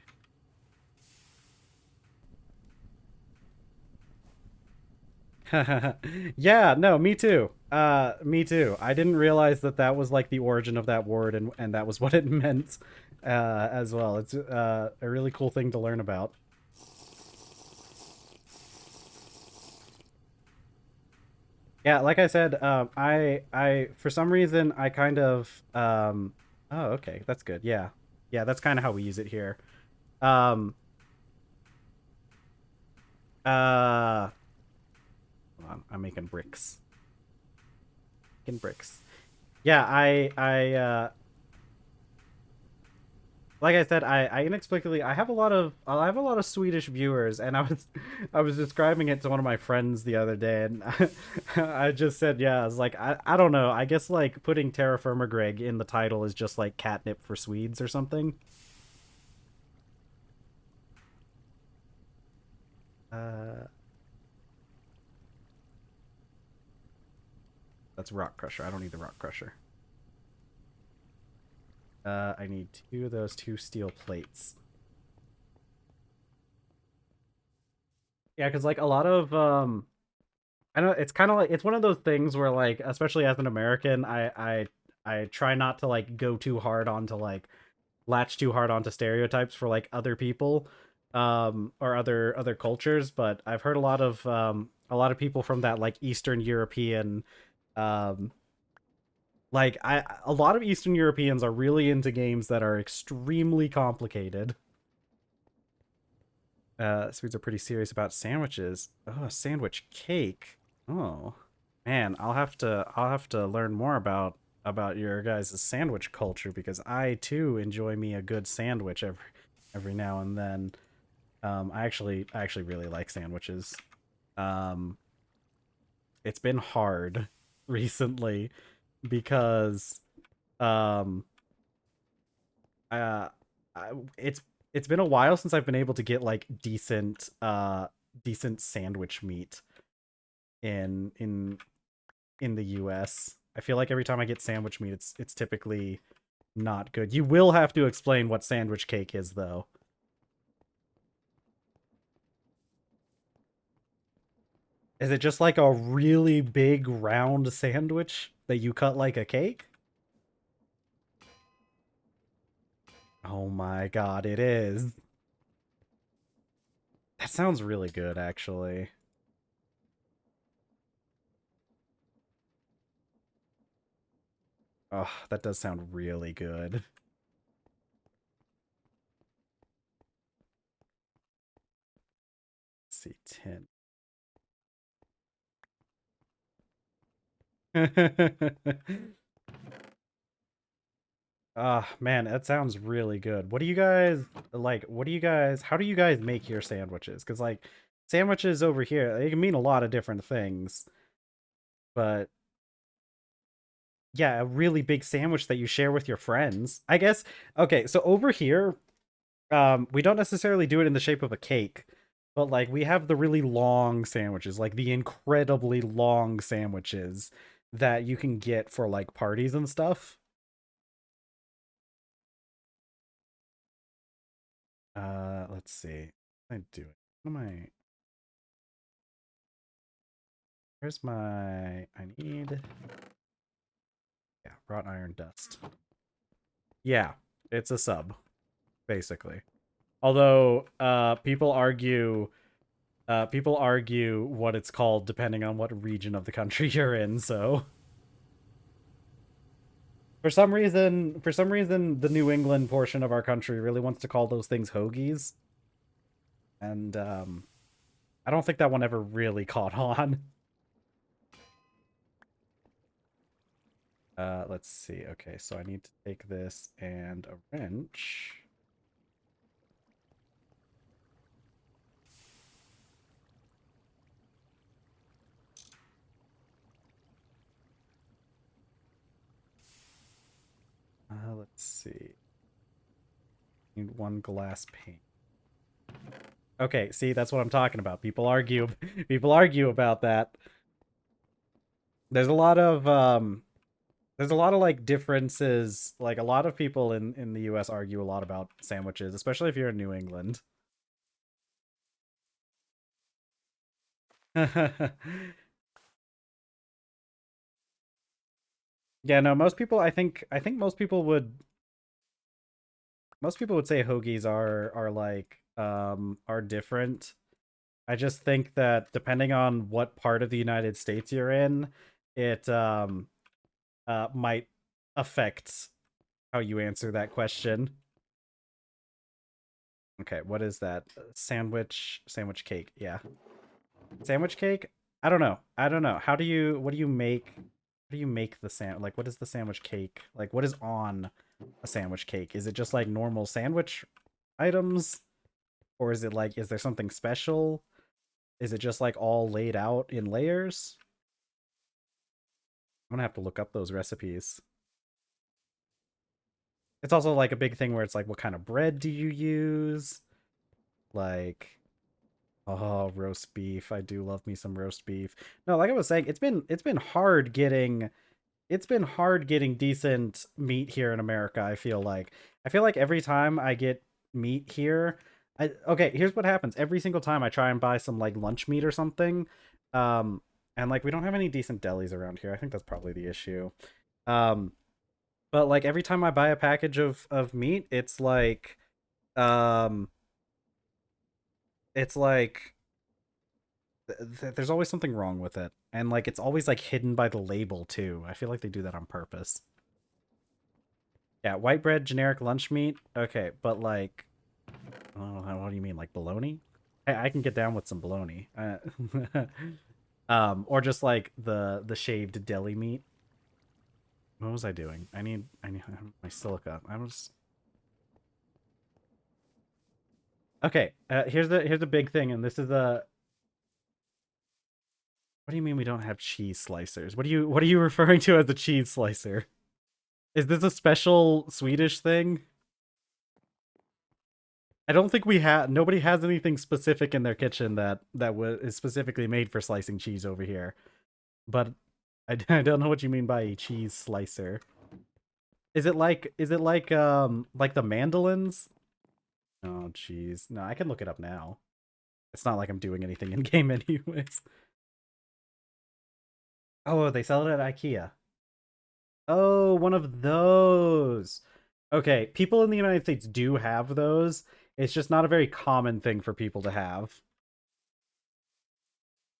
S1: Yeah, no, me too. Me too. I didn't realize that that was like the origin of that word and that was what it meant as well. It's a really cool thing to learn about. Yeah, like I said, I for some reason I kind of oh, okay, that's good. Yeah. Yeah, that's kind of how we use it here. Um uh hold on, I'm making bricks. Making bricks. Yeah, I like I said, I inexplicably I have a lot of Swedish viewers, and I was describing it to one of my friends the other day, and I just said, yeah, I was like, I don't know, I guess like putting TerrafirmaGreg in the title is just like catnip for Swedes or something. Uh, that's Rock Crusher. I don't need the Rock Crusher. I need two of those two steel plates. Yeah, because like a lot of I know it's kind of like it's one of those things where like especially as an American, I try not to like go too hard onto like latch too hard onto stereotypes for like other people. or other cultures, but I've heard a lot of people from that like Eastern European um like I a lot of Eastern Europeans are really into games that are extremely complicated. Swedes are pretty serious about sandwiches. Oh, a sandwich cake. Oh, man, I'll have to learn more about your guys' sandwich culture because I too enjoy me a good sandwich every now and then. I actually really like sandwiches. Um, it's been hard recently because um uh I, it's been a while since I've been able to get like decent sandwich meat in in the US. I feel like every time I get sandwich meat it's typically not good. You will have to explain what sandwich cake is though. Is it just like a really big round sandwich that you cut like a cake? Oh my god, it is. That sounds really good actually. Oh, that does sound really good. Let's see, 10. Ah, man, that sounds really good. What do you guys like? What do you guys? How do you guys make your sandwiches? Because like sandwiches over here, they can mean a lot of different things. But yeah, a really big sandwich that you share with your friends. I guess. Okay, so over here, we don't necessarily do it in the shape of a cake, but like we have the really long sandwiches, like the incredibly long sandwiches that you can get for like parties and stuff. Let's see. What am I doing? What am I? Where's my? I need. Yeah, wrought iron dust. Yeah, it's a sub basically. Although, people argue what it's called depending on what region of the country you're in. So for some reason, the New England portion of our country really wants to call those things hoagies, and I don't think that one ever really caught on. Let's see. Okay, so I need to take this and a wrench. Let's see. Need one glass pane. Okay, see, that's what I'm talking about. People argue people argue about that. There's a lot of there's a lot of like differences. Like a lot of people in the US argue a lot about sandwiches, especially if you're in New England. Yeah, no, I think most people would say hoagies are like are different. I just think that depending on what part of the United States you're in, it might affect how you answer that question. Okay, what is that? Sandwich cake. Yeah. Sandwich cake? I don't know. I don't know. How do you what do you make the like what is the sandwich cake? Like what is on a sandwich cake? Is it just like normal sandwich items? Or is it like is there something special? Is it just like all laid out in layers? I'm gonna have to look up those recipes. It's also like a big thing where it's like what kind of bread do you use? Like oh, roast beef. I do love me some roast beef. No, like I was saying, it's been hard getting decent meat here in America, I feel like every time I get meat here, okay, here's what happens. Every single time I try and buy some like lunch meat or something, um and like we don't have any decent delis around here. I think that's probably the issue. Um but like every time I buy a package of meat, it's like um it's like there's always something wrong with it, and like it's always like hidden by the label too. I feel like they do that on purpose. Yeah, white bread, generic lunch meat. Okay, but like, oh, what do you mean, like bologna? I can get down with some bologna. Or just like the shaved deli meat. What was I doing? I need my silica. I'm just okay. Here's the big thing, and this is a. What do you mean we don't have cheese slicers? What are you referring to as a cheese slicer? Is this a special Swedish thing? I don't think we have. Nobody has anything specific in their kitchen that is specifically made for slicing cheese over here. But I don't know what you mean by a cheese slicer. Is it like the mandolins? Oh jeez. No, I can look it up now. It's not like I'm doing anything in game anyways. Oh, they sell it at IKEA. Oh, one of those. Okay, people in the United States do have those. It's just not a very common thing for people to have.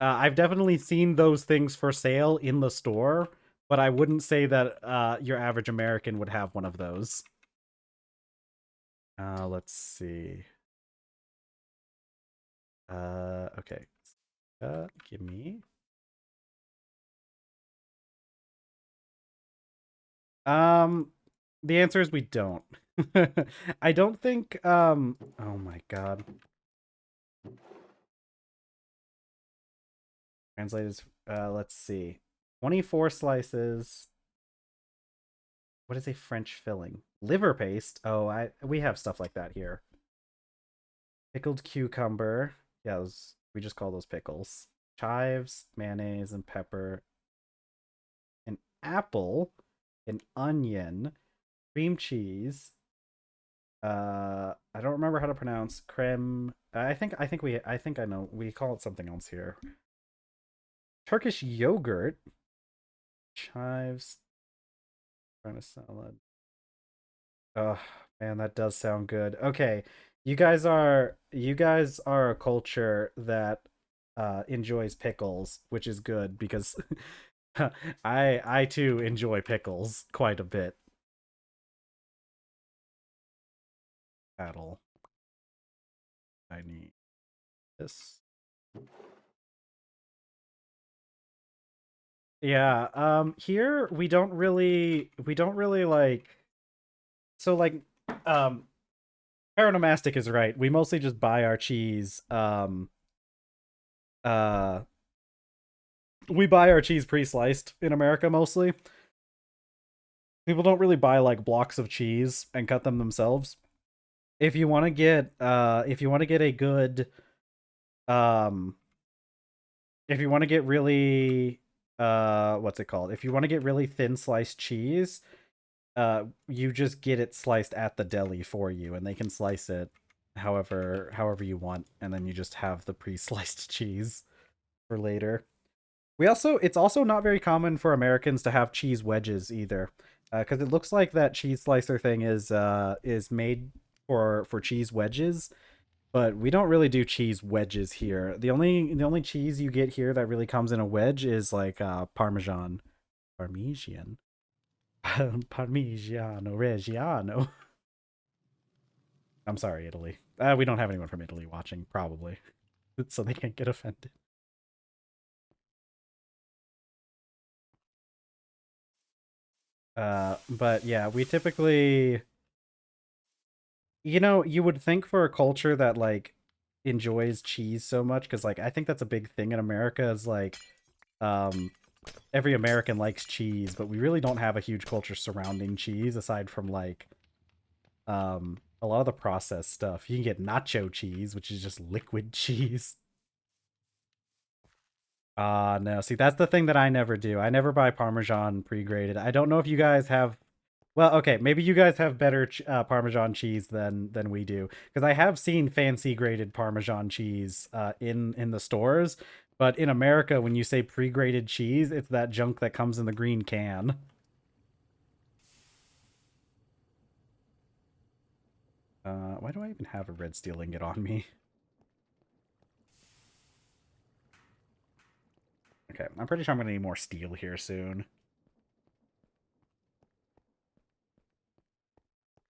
S1: I've definitely seen those things for sale in the store, but I wouldn't say that your average American would have one of those. Let's see. Okay. Give me. Um, the answer is we don't. I don't think. Oh my god. Translated. Let's see. 24 slices. What is a French filling? Liver paste. Oh, we have stuff like that here. Pickled cucumber. Yeah, we just call those pickles. Chives, mayonnaise, and pepper. An apple, an onion, cream cheese. I don't remember how to pronounce creme. I think I know. We call it something else here. Turkish yogurt, chives, trying to salad. Oh man, that does sound good. Okay, you guys are a culture that enjoys pickles, which is good because I too enjoy pickles quite a bit. Battle. I need this. Yeah, here we don't really like so like um Paronomastic is right. We mostly just buy our cheese uh we buy our cheese pre-sliced in America mostly. People don't really buy like blocks of cheese and cut them themselves. If you want to get a good um if you want to get really what's it called? If you want to get really thin sliced cheese, you just get it sliced at the deli for you and they can slice it however you want, and then you just have the pre-sliced cheese for later. It's also not very common for Americans to have cheese wedges either, because it looks like that cheese slicer thing is made for cheese wedges, but we don't really do cheese wedges here. The only cheese you get here that really comes in a wedge is like Parmesan, Parmigiano Reggiano. I'm sorry, Italy. We don't have anyone from Italy watching, probably, so they can't get offended. But yeah, we typically, you would think for a culture that like enjoys cheese so much, because like I think that's a big thing in America is like, um, every American likes cheese, but we really don't have a huge culture surrounding cheese aside from like, a lot of the processed stuff. You can get nacho cheese, which is just liquid cheese. No. See, that's the thing that I never do. I never buy Parmesan pre-grated. I don't know if you guys have. Well, okay, maybe you guys have better Parmesan cheese than we do, because I have seen fancy grated Parmesan cheese in the stores, but in America, when you say pre-grated cheese, it's that junk that comes in the green can. Why do I even have a red steel ingot on me? Okay, I'm pretty sure I'm gonna need more steel here soon.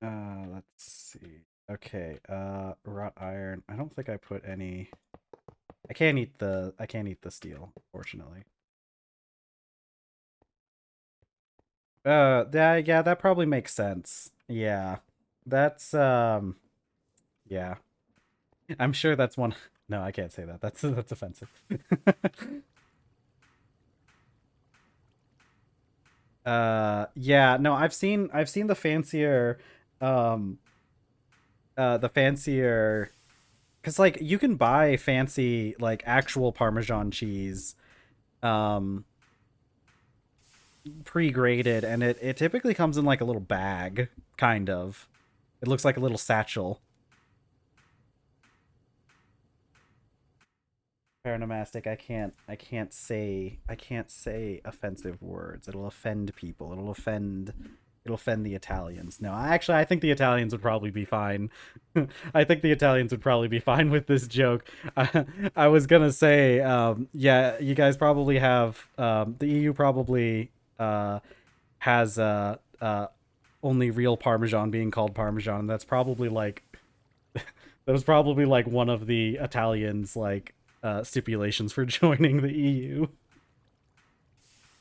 S1: Let's see. Okay, wrought iron. I don't think I put any. I can't eat the steel, fortunately. Yeah, that probably makes sense. Yeah. That's yeah. I'm sure that's one. No, I can't say that. That's offensive. Yeah, no, I've seen um the fancier cuz like you can buy fancy like actual Parmesan cheese um pre-graded, and it typically comes in like a little bag, kind of. It looks like a little satchel. Paronomastic, I can't say offensive words. It'll offend people. It'll offend the Italians. No, actually I think the Italians would probably be fine. I think the Italians would probably be fine with this joke. I was gonna say, yeah, you guys probably have the EU probably has only real Parmesan being called Parmesan, and that's probably like that was probably like one of the Italians like stipulations for joining the EU.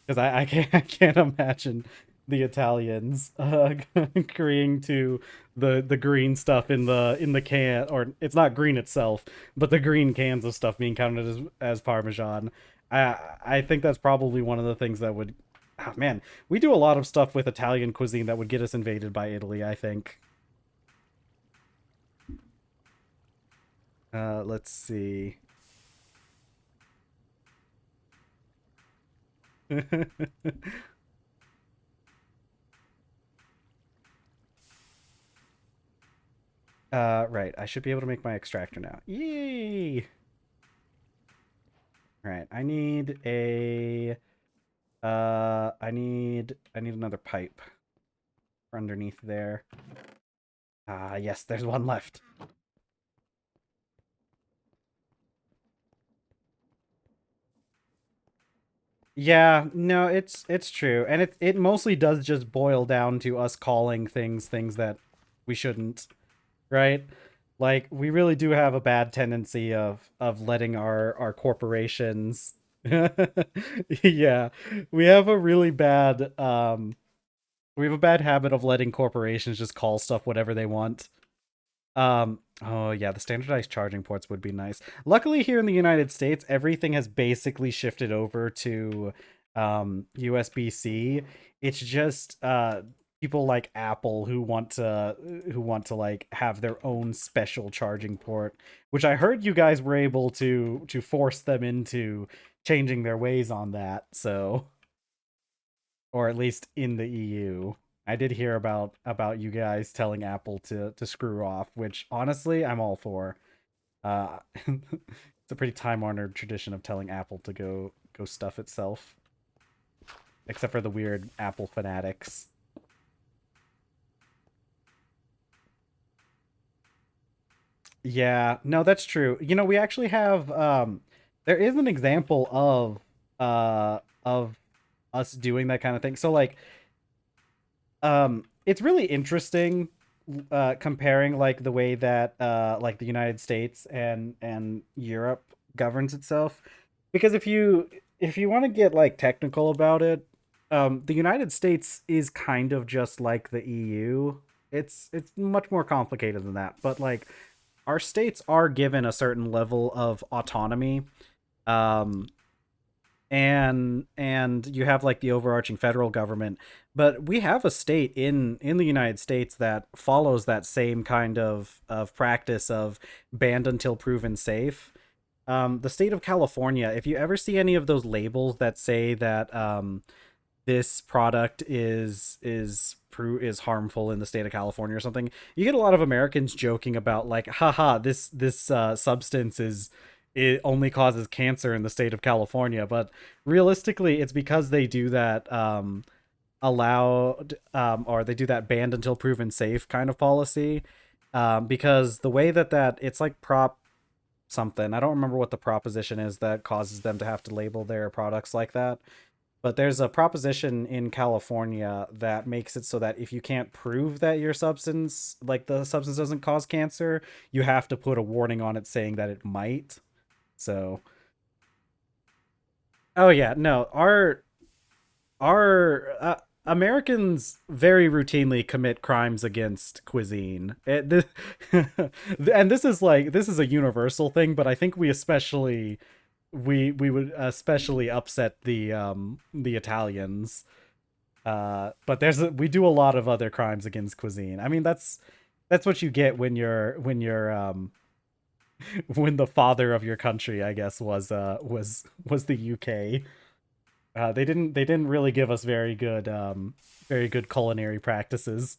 S1: Because I can't imagine the Italians agreeing to the green stuff in the can, or it's not green itself, but the green cans of stuff being counted as Parmesan. I think that's probably one of the things that would. Oh, man, we do a lot of stuff with Italian cuisine that would get us invaded by Italy, I think. Let's see. Right. I should be able to make my extractor now. Yay! Right. I need a I need another pipe for underneath there. Ah, yes, there's one left. Yeah, no, it's true. And it mostly does just boil down to us calling things that we shouldn't, right? Like we really do have a bad tendency of letting our corporations yeah, we have a really bad we have a bad habit of letting corporations just call stuff whatever they want. Oh yeah, the standardized charging ports would be nice. Luckily here in the United States, everything has basically shifted over to USB-C. It's just people like Apple who want to like have their own special charging port, which I heard you guys were able to force them into changing their ways on that. So, or at least in the EU. I did hear about you guys telling Apple to screw off, which honestly I'm all for. It's a pretty time-honored tradition of telling Apple to go stuff itself, except for the weird Apple fanatics. Yeah, no, that's true. You know, we actually have there is an example of us doing that kind of thing. So like it's really interesting comparing like the way that like the United States and Europe governs itself, because if you want to get like technical about it, the United States is kind of just like the EU. It's much more complicated than that, but like our states are given a certain level of autonomy. um and you have like the overarching federal government, but we have a state in the United States that follows that same kind of practice of banned until proven safe. The state of California, if you ever see any of those labels that say that this product is harmful in the state of California or something, you get a lot of Americans joking about like, haha, this substance is it only causes cancer in the state of California. But realistically, it's because they do that allowed or they do that banned until proven safe kind of policy. Because the way that it's like prop something. I don't remember what the proposition is that causes them to have to label their products like that. But there's a proposition in California that makes it so that if you can't prove that your substance, like the substance doesn't cause cancer, you have to put a warning on it saying that it might. So, oh yeah, no, our Americans very routinely commit crimes against cuisine. And this is a universal thing, but I think we would especially upset the Italians. But we do a lot of other crimes against cuisine. I mean, that's what you get when you're when the father of your country, I guess, was the UK. They didn't really give us very good culinary practices.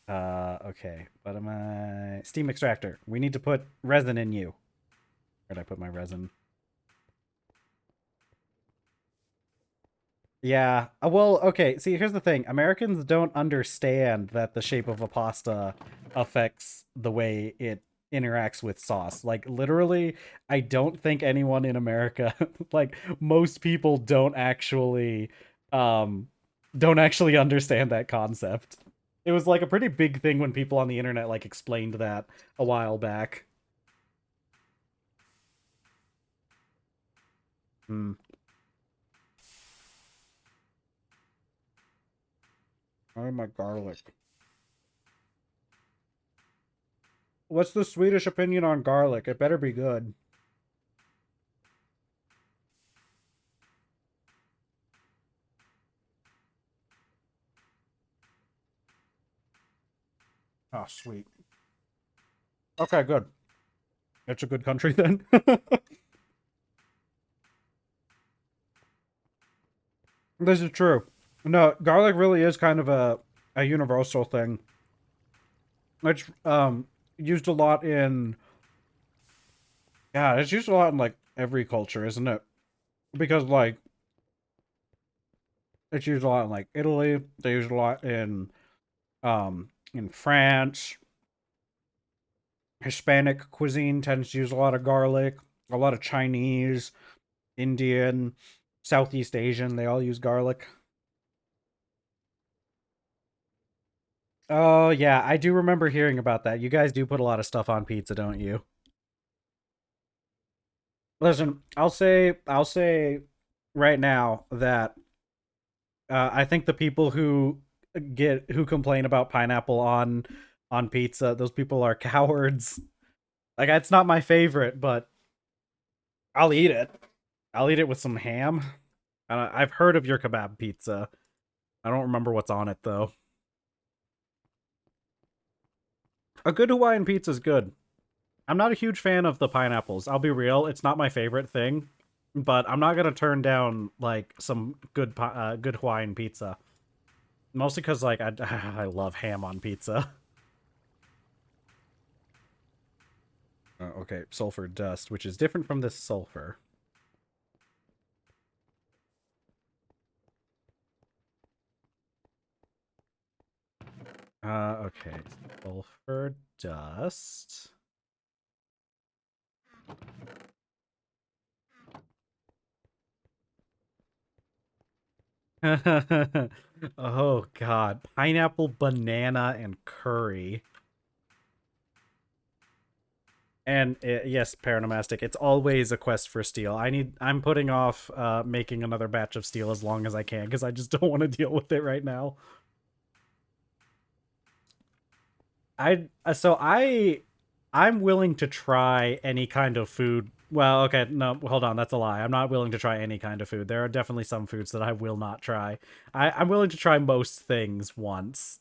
S1: Okay. What am I? Steam extractor. We need to put resin in you. Where'd I put my resin? Yeah. Well, okay. See, here's the thing. Americans don't understand that the shape of a pasta affects the way it interacts with sauce. Like literally, I don't think anyone in America, like most people um don't actually understand that concept. It was like a pretty big thing when people on the internet like explained that a while back. Hmm. Oh my garlic. What's the Swedish opinion on garlic? It better be good. Oh, sweet. Okay, good. It's a good country then. This is true. No, garlic really is kind of a universal thing. It's used a lot in yeah, it's used a lot in like every culture, isn't it? Because like it's used a lot in like Italy, they use a lot in France. Hispanic cuisine tends to use a lot of garlic, a lot of Chinese, Indian, Southeast Asian, they all use garlic. Oh yeah, I do remember hearing about that. You guys do put a lot of stuff on pizza, don't you? Listen, I'll say right now that I think the people who complain about pineapple on pizza, those people are cowards. Like it's not my favorite, but I'll eat it. I'll eat it with some ham. I've heard of your kebab pizza. I don't remember what's on it though. A good Hawaiian pizza is good. I'm not a huge fan of the pineapples. I'll be real; it's not my favorite thing, but I'm not gonna turn down like some good Hawaiian pizza. Mostly because like I love ham on pizza. Okay, sulfur dust, which is different from this sulfur. Okay, sulfur dust. Oh god, pineapple, banana, and curry. And yes, Paranomastic, it's always a quest for steel. I'm putting off making another batch of steel as long as I can because I just don't want to deal with it right now. I'm willing to try any kind of food. Well, okay, no, hold on, that's a lie. I'm not willing to try any kind of food. There are definitely some foods that I will not try. I'm willing to try most things once.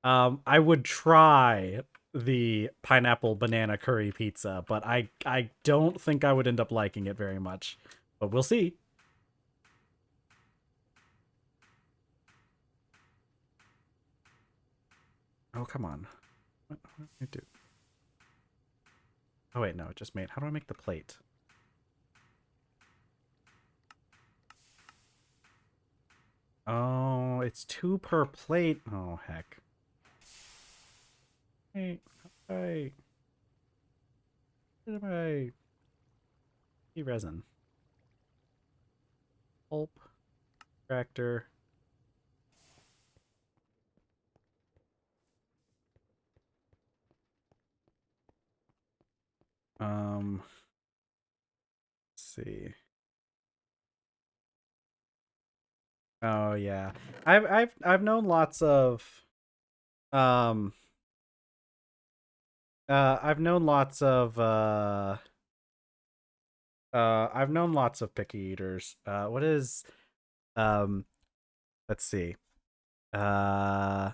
S1: I would try the pineapple banana curry pizza, but I don't think I would end up liking it very much. But we'll see. Oh, come on. What do I do? Oh wait, no, it just made. How do I make the plate? Oh, it's 2 per plate. Oh, heck. Hey, hey, where am I? Resin. Pulp. Tractor. Let's see. Oh yeah. I've known lots of um I've known lots of I've known lots of picky eaters. What is um let's see. Uh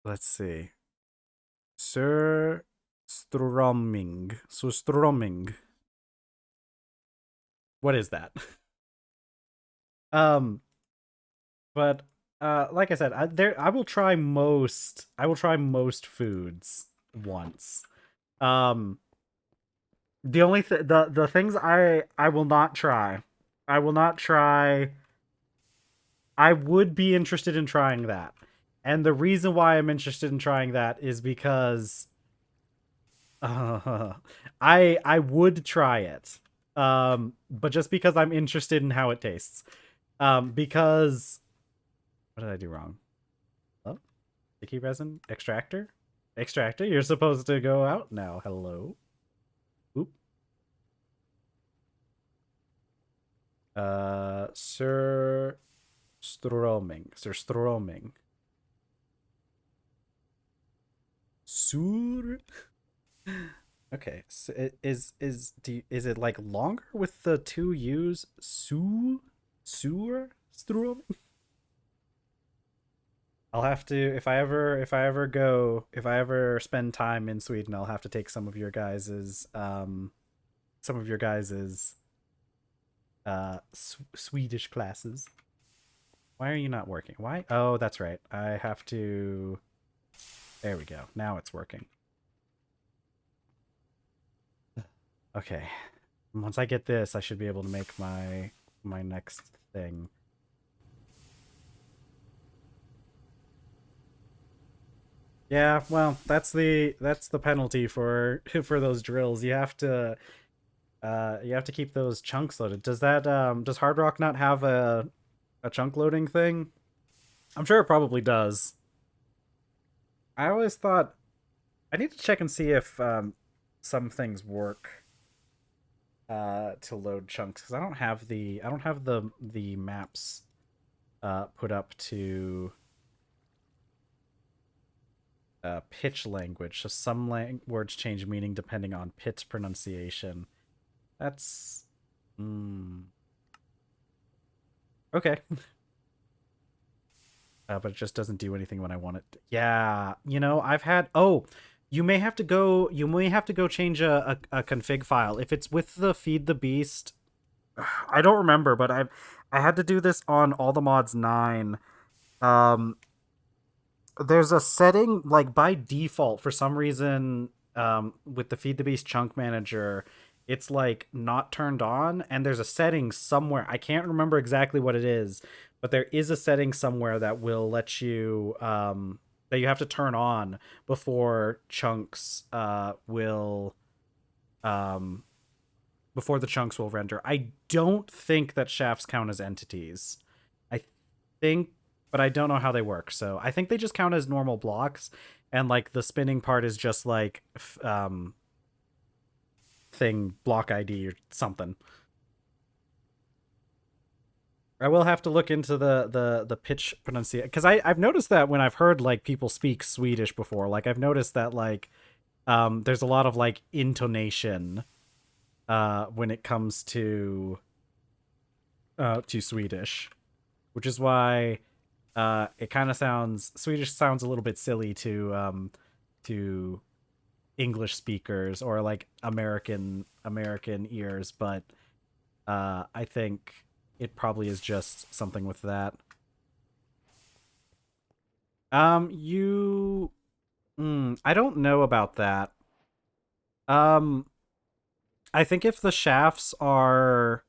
S1: let's see. Sir Strumming. So Strumming. What is that? um but like I said, I will try most foods once. Um the only the things I will not try. I will not try. I would be interested in trying that. And the reason why I'm interested in trying that is because I would try it. But just because I'm interested in how it tastes. Because what did I do wrong? Oh, sticky resin extractor? Extractor, you're supposed to go out now. Hello. Oop. Sir Stroming. Sir Stroming. Sur. Okay. So is it like longer with the 2 U's? Sur Stroming? I'll have to if I ever spend time in Sweden, I'll have to take some of your guys's Swedish classes. Why are you not working? Why? Oh, that's right. I have to. There we go. Now it's working. Okay. Once I get this, I should be able to make my next thing. Yeah, well, that's the penalty for for those drills. You have to keep those chunks loaded. Does Hard Rock not have a chunk loading thing? I'm sure it probably does. I always thought I need to check and see if some things work to load chunks because I don't have the maps put up to pitch language. So some words change meaning depending on pitch pronunciation. That's okay. But it just doesn't do anything when I want it. Yeah, I've had. Oh, you may have to go change a config file if it's with the feed the beast. I don't remember, but I had to do this on all the mods 9. Um, there's a setting like by default for some reason with the feed the beast chunk manager it's like not turned on, and there's a setting somewhere, I can't remember exactly what it is, but there is a setting somewhere that will let you that you have to turn on before chunks will um before the chunks will render. I don't think that shafts count as entities. I think, but I don't know how they work. So I think they just count as normal blocks, and like the spinning part is just like thing block ID or something. I will have to look into the pitch pronunciation because I've noticed that when I've heard like people speak Swedish before, like I've noticed that like there's a lot of like intonation when it comes to Swedish, which is why it kind of sounds Swedish sounds a little bit silly to English speakers or like American ears, but I think it probably is just something with that. You I don't know about that. Um I think if the shafts are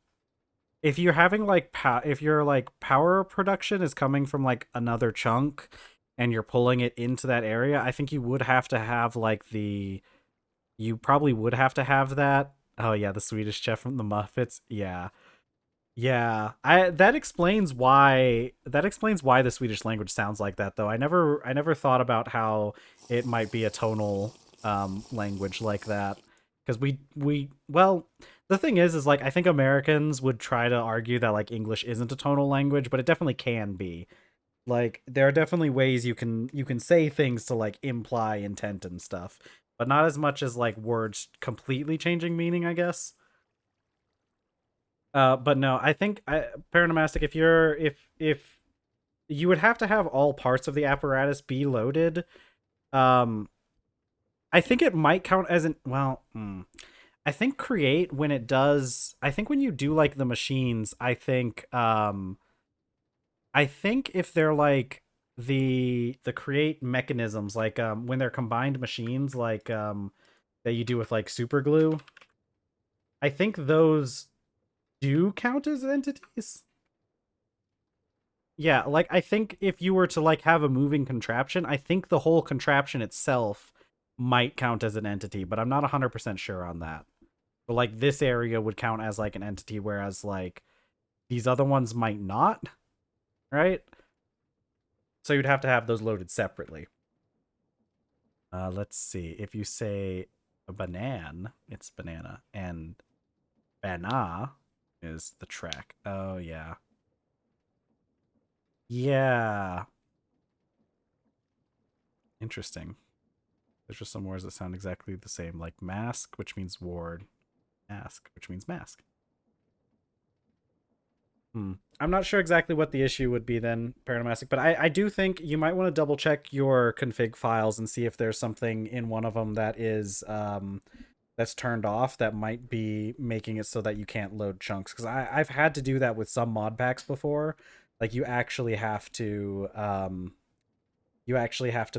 S1: if you're having like if your like power production is coming from like another chunk and you're pulling it into that area, I think you would have to have like the you probably would have to have that. Oh yeah, the Swedish chef from the Muppets. Yeah. Yeah. I that explains why the Swedish language sounds like that though. I never thought about how it might be a tonal language like that. Because we well, the thing is like I think Americans would try to argue that like English isn't a tonal language, but it definitely can be. Like there are definitely ways you can say things to like imply intent and stuff, but not as much as like words completely changing meaning, I guess. But no, I think Paranomastic, if you would have to have all parts of the apparatus be loaded. Um, I think it might count as an I think create when it does. I think when you do like the machines, I think if they're like the create mechanisms, like when they're combined machines, like that you do with like super glue, I think those do count as entities. Yeah, like I think if you were to like have a moving contraption, I think the whole contraption itself might count as an entity, but I'm not 100% sure on that. But like this area would count as like an entity, whereas like these other ones might not, right? So you'd have to have those loaded separately. Let's see. If you say a banana, it's banana, and bana is the track. Oh yeah. Yeah. Interesting. There's just some words that sound exactly the same, like mask, which means ward, mask, which means mask. I'm not sure exactly what the issue would be then, Paranomastic, but I do think you might want to double check your config files and see if there's something in one of them that is that's turned off that might be making it so that you can't load chunks. Because I've had to do that with some mod packs before. Like you actually have to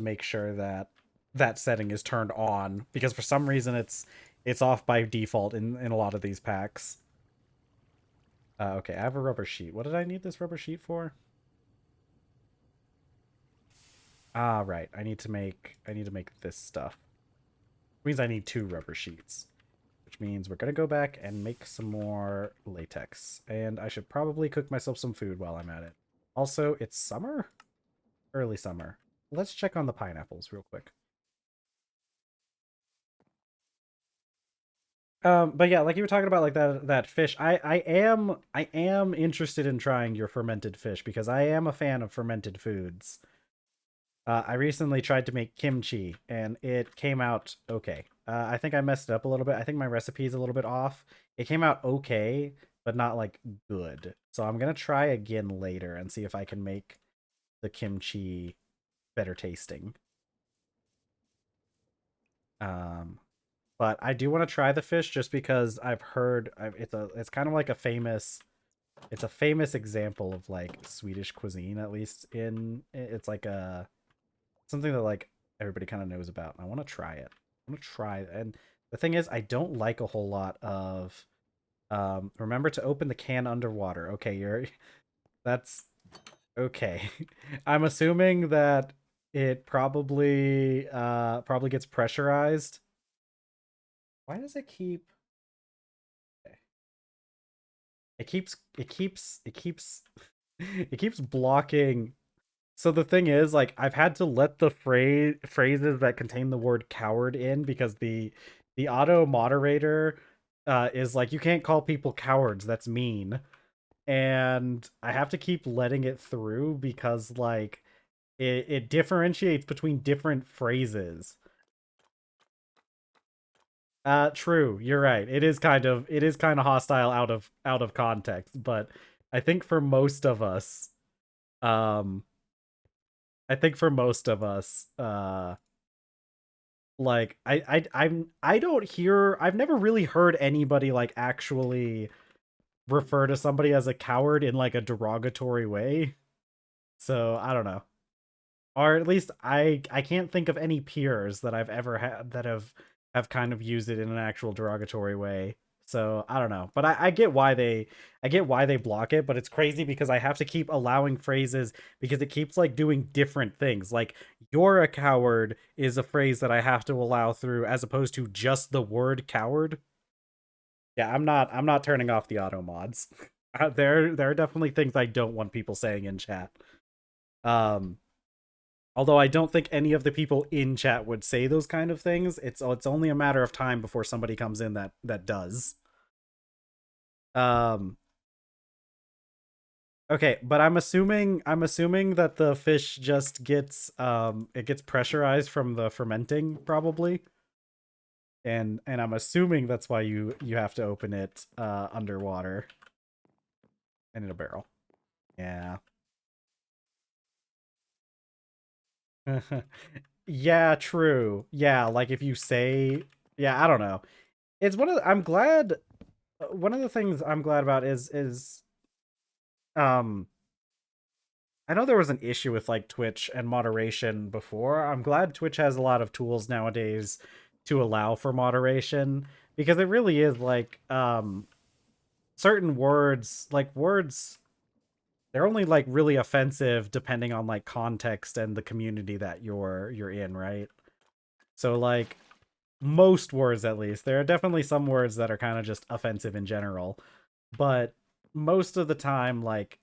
S1: make sure that that setting is turned on because for some reason it's off by default in a lot of these packs. Okay, I have a rubber sheet. What did I need this rubber sheet for? Ah, right. I need to make this stuff. Which means I need two rubber sheets. Which means we're gonna go back and make some more latex. And I should probably cook myself some food while I'm at it. Also, it's summer? Early summer. Let's check on the pineapples real quick. But yeah, like you were talking about like that fish. I am interested in trying your fermented fish because I am a fan of fermented foods. I recently tried to make kimchi and it came out okay. I think I messed it up a little bit. I think my recipe is a little bit off. It came out okay, but not like good. So I'm gonna try again later and see if I can make the kimchi better tasting. Um, but I do want to try the fish just because I've heard it's kind of like a famous example of like Swedish cuisine, at least it's like a something that like everybody kind of knows about. I want to try it. I want to try it. And the thing is, I don't like a whole lot of. Remember to open the can underwater. Okay, that's okay. I'm assuming that it probably gets pressurized. Why does it keep? Okay. It keeps it keeps blocking. So the thing is, like, I've had to let the phrases that contain the word coward in because the auto moderator is like, you can't call people cowards, that's mean. And I have to keep letting it through because like it differentiates between different phrases. True, you're right. It is kind of hostile out of context, but I think for most of us, um I think for most of us, like I don't hear I've never really heard anybody like actually refer to somebody as a coward in like a derogatory way. So I don't know. Or at least I can't think of any peers that I've ever had that have kind of used it in an actual derogatory way. So I don't know, but I get why they block it, but it's crazy because I have to keep allowing phrases because it keeps like doing different things. Like "you're a coward" is a phrase that I have to allow through as opposed to just the word "coward." Yeah, I'm not turning off the auto mods. There are definitely things I don't want people saying in chat. Um, Although I don't think any of the people in chat would say those kind of things. It's only a matter of time before somebody comes in that does. Um, okay, but I'm assuming that the fish just gets it gets pressurized from the fermenting probably. And I'm assuming that's why you have to open it underwater and in a barrel. Yeah. Yeah, true. Yeah, like if you say, yeah, I don't know. It's one of I'm glad one of the things I'm glad about is um I know there was an issue with like Twitch and moderation before. I'm glad Twitch has a lot of tools nowadays to allow for moderation because it really is like certain words, like words they're only like really offensive depending on like context and the community that you're in, right? So like most words at least. There are definitely some words that are kind of just offensive in general, but most of the time like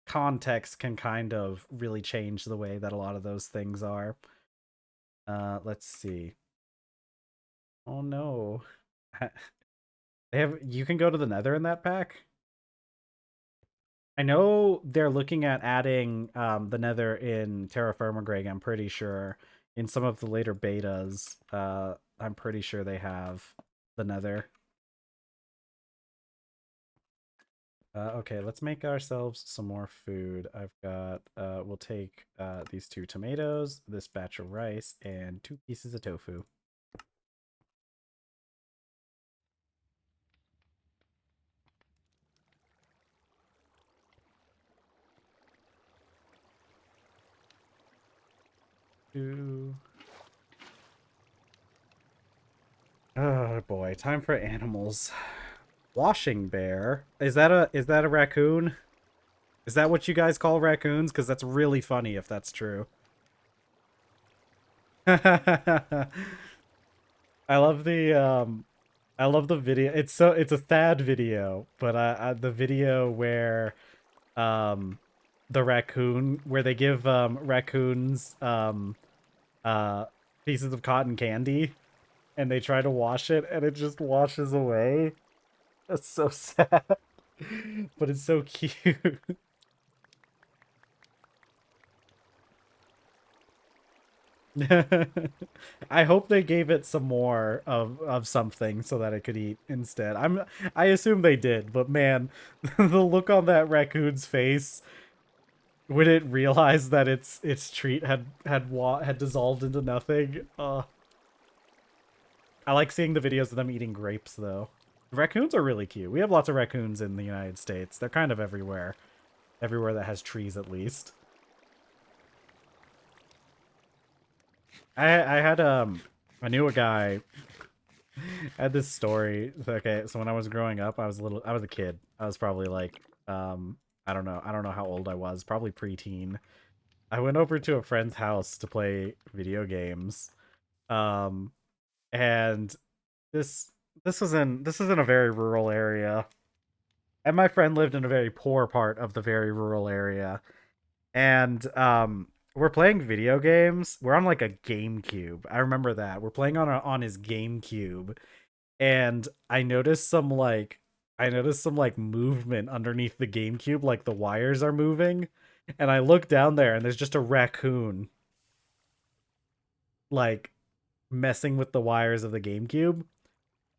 S1: context can kind of really change the way that a lot of those things are. Let's see. Oh no. They have you can go to the Nether in that pack? I know they're looking at adding the Nether in TerrafirmaGreg, I'm pretty sure. In some of the later betas, I'm pretty sure they have the Nether. Okay, let's make ourselves some more food. I've got, we'll take these 2 tomatoes, this batch of rice, and 2 pieces of tofu. Ooh. Oh boy, time for animals. Washing bear. Is that a raccoon? Is that what you guys call raccoons? Because that's really funny if that's true. I love the video. It's a sad video, but the video where um the raccoon where they give raccoons uh pieces of cotton candy and they try to wash it and it just washes away. That's so sad. But it's so cute. I hope they gave it some more of something so that it could eat instead. I assume they did, but man, the look on that raccoon's face when it realized that its treat had dissolved into nothing. I like seeing the videos of them eating grapes though. Raccoons are really cute. We have lots of raccoons in the United States. They're kind of everywhere. Everywhere that has trees at least. I had I knew a guy. I had this story. Okay, so when I was growing up, I was a kid. I was probably like I don't know how old I was, probably preteen. I went over to a friend's house to play video games. Um and this this was in a very rural area. And my friend lived in a very poor part of the very rural area. And we're playing video games. We're on like a GameCube. I remember that. We're playing on his GameCube and I noticed some like movement underneath the GameCube, like the wires are moving. And I look down there and there's just a raccoon like messing with the wires of the GameCube.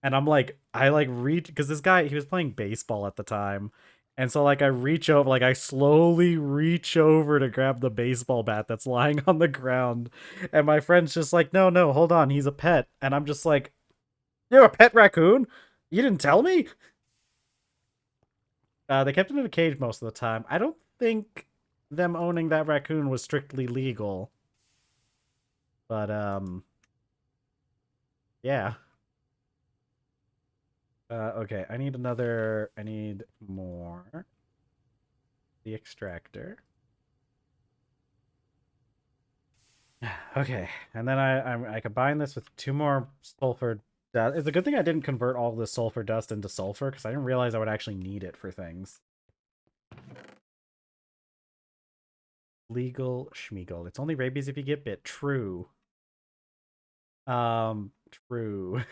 S1: And I'm like, I like reach because this guy he was playing baseball at the time. And so like I reach over, like I slowly reach over to grab the baseball bat that's lying on the ground. And my friend's just like, no, no, hold on, he's a pet. And I'm just like, you're a pet raccoon? You didn't tell me? They kept it in a cage most of the time. I don't think them owning that raccoon was strictly legal. But yeah. Okay, I need another. I need more. The extractor. Okay, and then I combine this with two more sulfur dust. It's a good thing I didn't convert all the sulfur dust into sulfur because I didn't realize I would actually need it for things. Legal Schmiegel. It's only rabies if you get bit. True. True.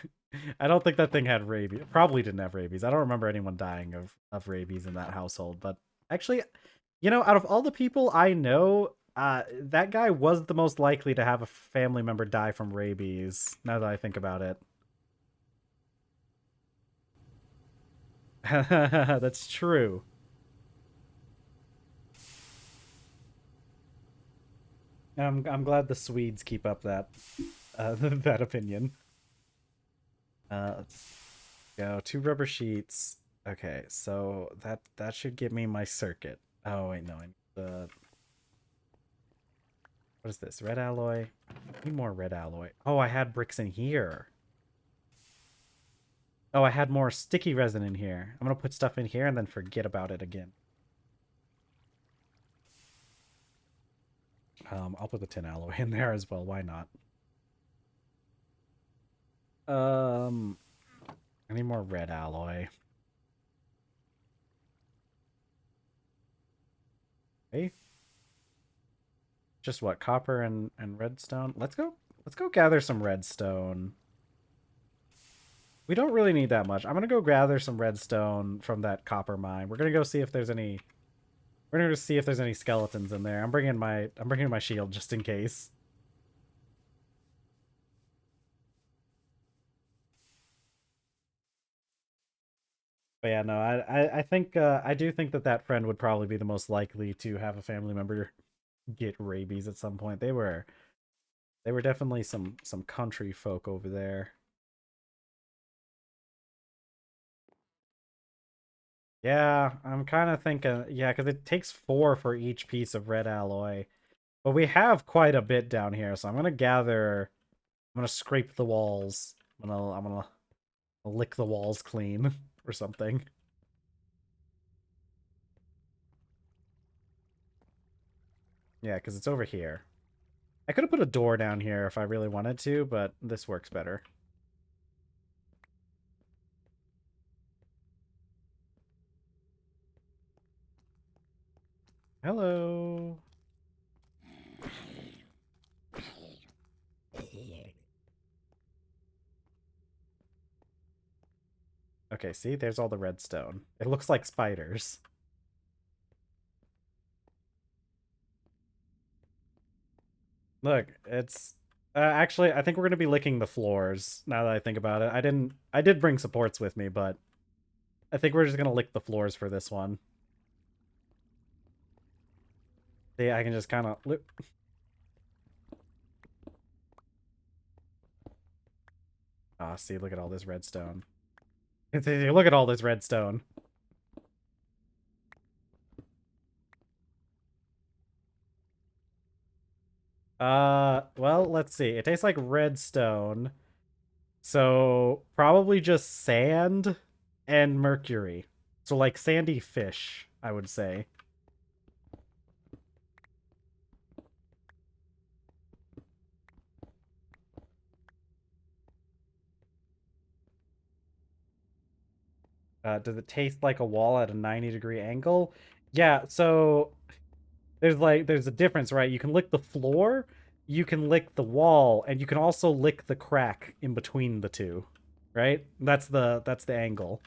S1: I don't think that thing had rabies. Probably didn't have rabies. I don't remember anyone dying of rabies in that household. But actually, out of all the people I know, that guy was the most likely to have a family member die from rabies. Now that I think about it, that's true. I'm glad the Swedes keep up that that opinion. Let's go 2 rubber sheets. Okay, so that should give me my circuit. Oh wait, no, I need the what is this? Red alloy. I need more red alloy. Oh, I had bricks in here. Oh, I had more sticky resin in here. I'm gonna put stuff in here and then forget about it again. I'll put the tin alloy in there as well. Why not? Um, I need more red alloy. Okay. Just what? Copper and redstone. Let's go gather some redstone. We don't really need that much. I'm gonna go gather some redstone from that copper mine. We're gonna go see if there's any. We're gonna see if there's any skeletons in there. I'm bringing my shield just in case. But yeah, no, I think I do think that friend would probably be the most likely to have a family member get rabies at some point. They were definitely some country folk over there. Yeah, I'm kind of thinking, yeah, because it takes 4 for each piece of red alloy. But we have quite a bit down here, so I'm gonna scrape the walls. I'm gonna lick the walls clean or something. Yeah, because it's over here. I could have put a door down here if I really wanted to, but this works better. Hello. Okay, see, there's all the redstone. It looks like spiders. Look, it's actually I think we're gonna be licking the floors now that I think about it. I did bring supports with me, but I think we're just gonna lick the floors for this one. See, I can just kind of look. Ah, see, look at all this redstone. Look at all this redstone. Well, let's see. It tastes like redstone. So probably just sand and mercury. So like sandy fish, I would say. Does it taste like a wall at a 90-degree angle? Yeah, so there's a difference, right? You can lick the floor, you can lick the wall, and you can also lick the crack in between the two. Right? That's the angle.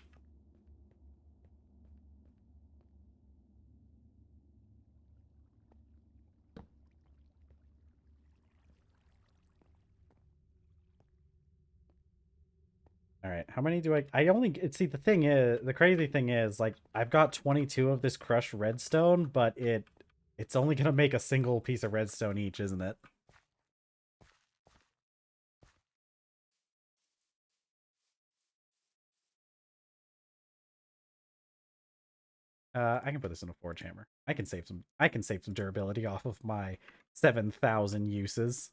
S1: All right, how many do I only see the crazy thing is like I've got 22 of this crushed redstone, but it's only going to make a single piece of redstone each, isn't it? I can put this in a forge hammer. I can save some durability off of my 7,000 uses.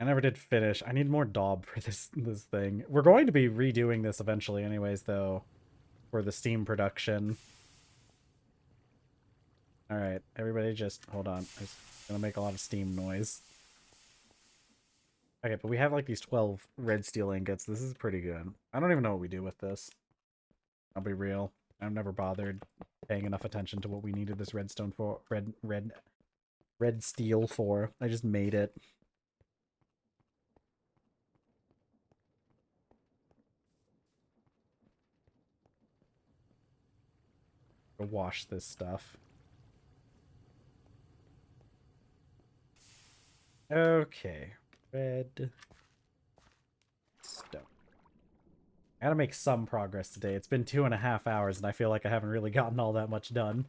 S1: I never did finish. I need more daub for this thing. We're going to be redoing this eventually anyways, though, for the Steam production. Alright, everybody just hold on. It's gonna make a lot of steam noise. Okay, but we have like these 12 red steel ingots. This is pretty good. I don't even know what we do with this. I'll be real. I've never bothered paying enough attention to what we needed this redstone for. Red steel for. I just made it. To wash this stuff. Okay. Red stone. I gotta make some progress today. It's been 2.5 hours and I feel like I haven't really gotten all that much done.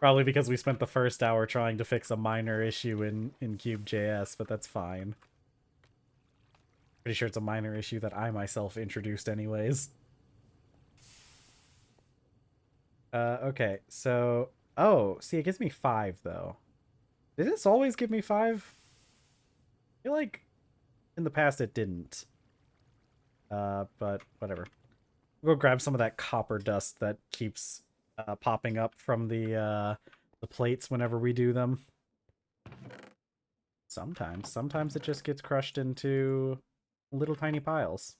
S1: Probably because we spent the first hour trying to fix a minor issue in Cube.js, but that's fine. Pretty sure it's a minor issue that I myself introduced anyways. Okay, so... Oh, see, it gives me 5, though. Did this always give me 5? I feel like in the past it didn't. But whatever. We'll go grab some of that copper dust that keeps popping up from the plates whenever we do them. Sometimes it just gets crushed into little tiny piles.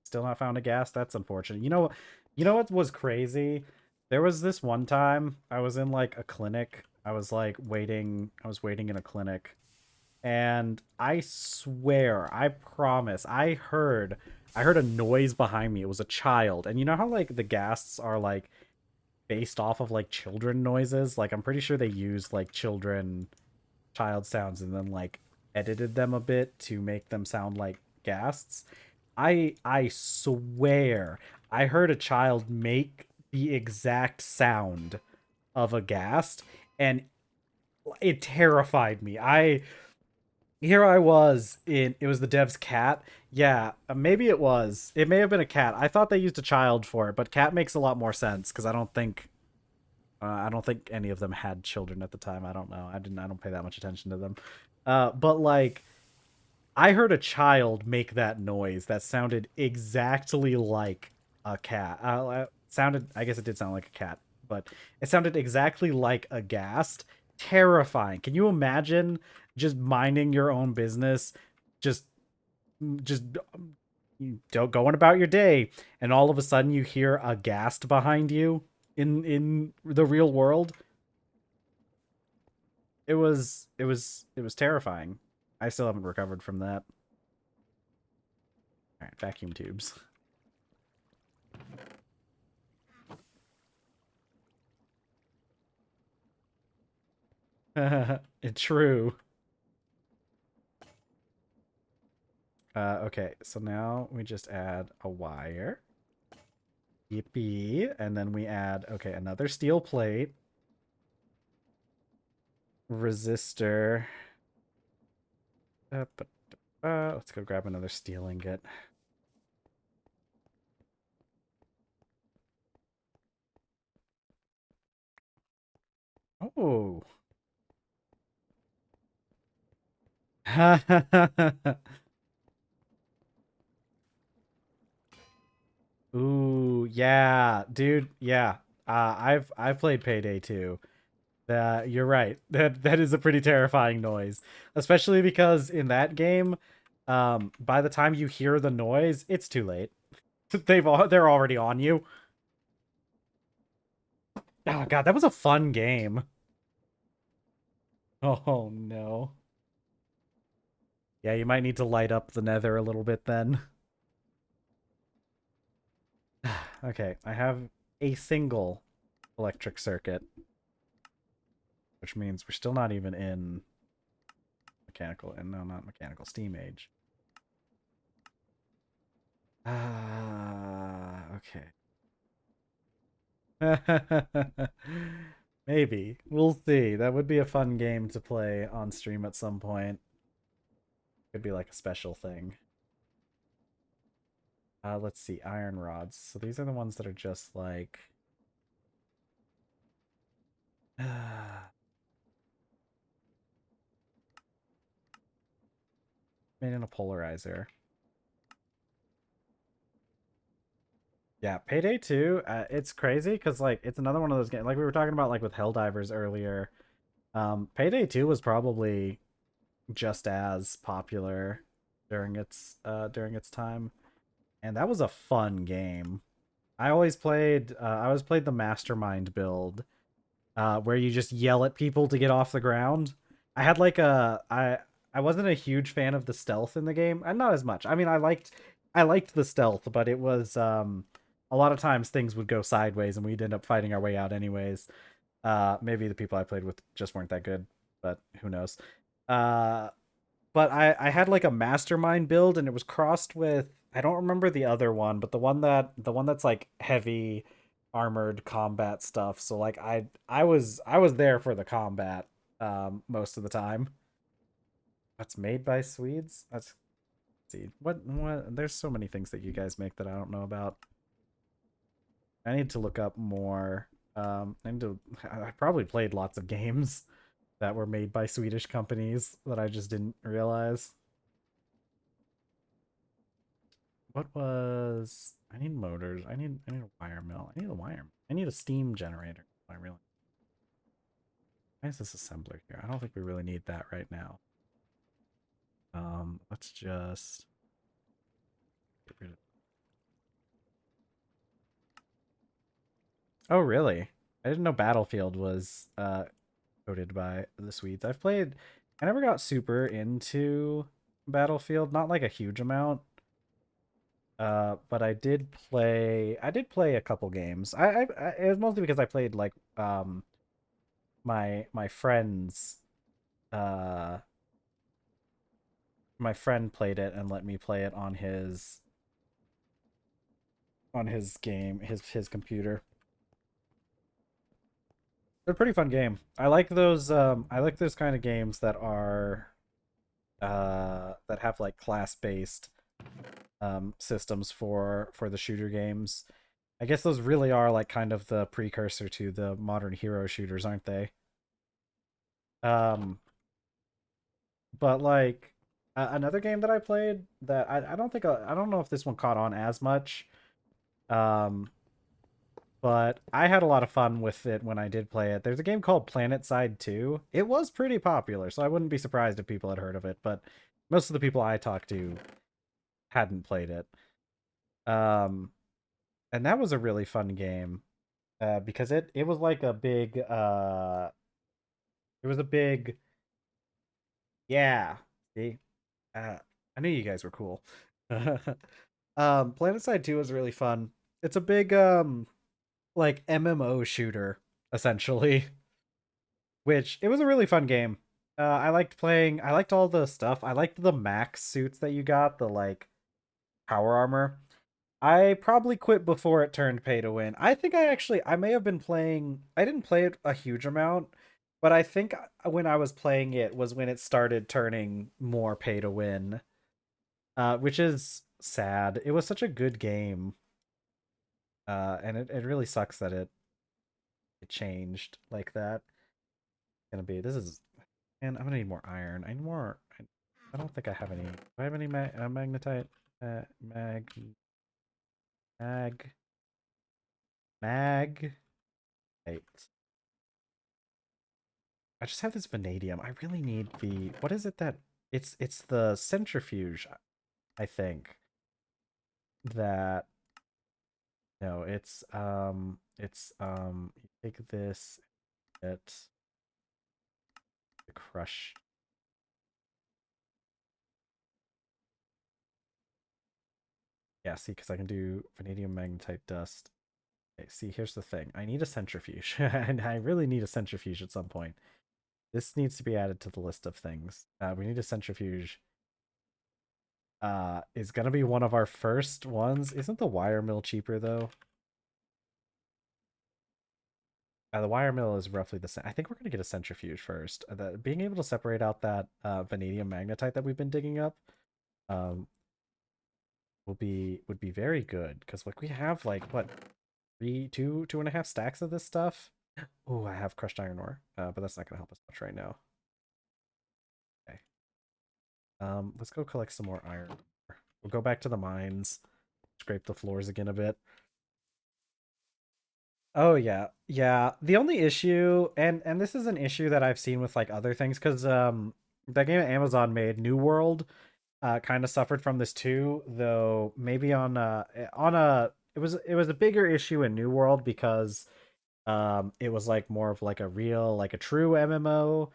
S1: Still not found a gas. That's unfortunate. You know what was crazy? There was this one time I was in like a clinic. I was waiting in a clinic. And I swear, I promise, I heard a noise behind me. It was a child. And you know how like the ghasts are like based off of like children noises? Like I'm pretty sure they used like child sounds and then like edited them a bit to make them sound like ghasts. I swear I heard a child make the exact sound of a ghast and it terrified me. Here I was in it was the dev's cat. Yeah, maybe it was. It may have been a cat. I thought they used a child for it, but cat makes a lot more sense because I don't think any of them had children at the time. I don't know. I don't pay that much attention to them. But like I heard a child make that noise that sounded exactly like a cat. Sounded, I guess it did sound like a cat, but it sounded exactly like a ghast. Terrifying. Can you imagine just minding your own business, just just don't going about your day, and all of a sudden you hear a ghast behind you in the real world? It was terrifying. I still haven't recovered from that. All right, vacuum tubes. It's true. Okay, so now we just add a wire. Yippee. And then we add, okay, another steel plate. Resistor. Let's go grab another steel ingot. Oh. Ooh, yeah, dude, yeah. I've played Payday 2. You're right. That is a pretty terrifying noise, especially because in that game, by the time you hear the noise, it's too late. They're already on you. Oh god, that was a fun game. Oh no. Yeah, you might need to light up the nether a little bit then. Okay, I have a single electric circuit, which means we're still not even in mechanical, and no, not mechanical, steam age. Okay. Maybe. We'll see. That would be a fun game to play on stream at some point. Could be like a special thing. Let's see. Iron rods. So these are the ones that are just like... Made in a polarizer. Yeah, Payday 2, it's crazy because like it's another one of those games like we were talking about like with Helldivers earlier. Payday 2 was probably just as popular during its time, and that was a fun game. I always played the mastermind build, where you just yell at people to get off the ground. I had like a I wasn't a huge fan of the stealth in the game, and not as much. I mean, I liked the stealth, but it was a lot of times things would go sideways and we'd end up fighting our way out anyways. Maybe the people I played with just weren't that good, but who knows. Uh, but I had like a mastermind build and it was crossed with, I don't remember the other one, but the one that's like heavy armored combat stuff. So like I was there for the combat most of the time. That's made by Swedes. Let's see. What there's so many things that you guys make that I don't know about. I need to look up more. I probably played lots of games that were made by Swedish companies that I just didn't realize. What was I need motors. I need a wire mill. I need a wire. I need a steam generator. I really Why is this assembler here? I don't think we really need that right now. Let's just get rid of. Oh really? I didn't know Battlefield was coded by the Swedes. I never got super into Battlefield, not like a huge amount. But I did play a couple games. It was mostly because I played like my friends uh my friend played it and let me play it on his game, his computer. It's a pretty fun game. I like those kind of games that have like class-based systems for the shooter games. I guess those really are like kind of the precursor to the modern hero shooters, aren't they? Um, but like another game that I played that I don't know if this one caught on as much. Um, but I had a lot of fun with it when I did play it. There's a game called PlanetSide 2. It was pretty popular, so I wouldn't be surprised if people had heard of it, but most of the people I talked to hadn't played it. Um, and that was a really fun game, because it was like a big it was a big yeah. See, I knew you guys were cool. PlanetSide 2 was really fun. It's a big like MMO shooter essentially, which it was a really fun game. I liked all the stuff. I liked the max suits that you got, the like power armor. I probably quit before it turned pay to win. I think I may have been playing, I didn't play it a huge amount, but I think when I was playing it was when it started turning more pay to win. Which is sad. It was such a good game. And it really sucks that it changed like that. Gonna be this is And I'm gonna need more iron. I need more. I don't think I have any. Do I have any magnetite? Mag, mag, mag. Eight. I just have this vanadium. I really need the. What is it that? It's the centrifuge. I think that. No, You take this. It's the crush. Yeah, see, because I can do vanadium magnetite dust. Okay, see, here's the thing. I need a centrifuge, and I really need a centrifuge at some point. This needs to be added to the list of things. We need a centrifuge. Is gonna be one of our first ones. Isn't the wire mill cheaper though? The wire mill is roughly the same. I think we're gonna get a centrifuge first. Being able to separate out that vanadium magnetite that we've been digging up, um, would be very good because like we have like what two and a half stacks of this stuff. Oh, I have crushed iron ore, but that's not gonna help us much right now. Okay. Let's go collect some more iron. We'll go back to the mines, scrape the floors again a bit. Oh yeah. Yeah. The only issue, and this is an issue that I've seen with like other things, because that game Amazon made, New World, kind of suffered from this too, though maybe on a it was a bigger issue in New World because it was like more of like a real, like a true MMO,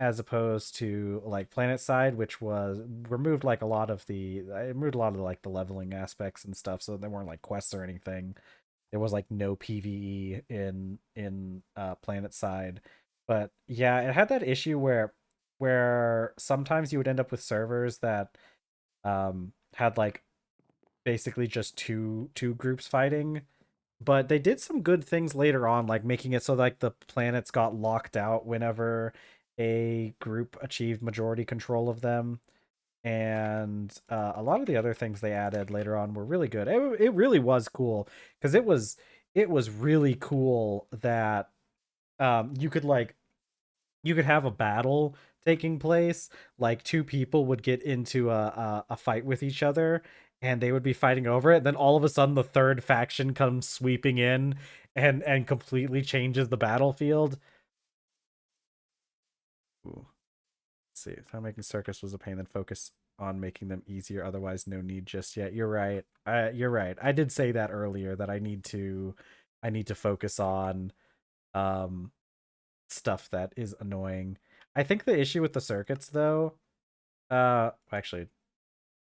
S1: as opposed to like Planet Side, which was removed like a lot of the it removed a lot of like the leveling aspects and stuff, so there weren't like quests or anything. There was like no PvE in Planet Side. But yeah, it had that issue where sometimes you would end up with servers that had like basically just two groups fighting. But they did some good things later on, like making it so like the planets got locked out whenever a group achieved majority control of them. And a lot of the other things they added later on were really good. It really was cool, because it was really cool that you could like you could have a battle taking place, like two people would get into a fight with each other, and they would be fighting over it, then all of a sudden the third faction comes sweeping in and completely changes the battlefield. Ooh. Let's see. How making circus was a pain, then focus on making them easier, otherwise no need just yet. You're right. You're right. I did say that earlier, that I need to focus on um stuff that is annoying. I think the issue with the circuits though, actually,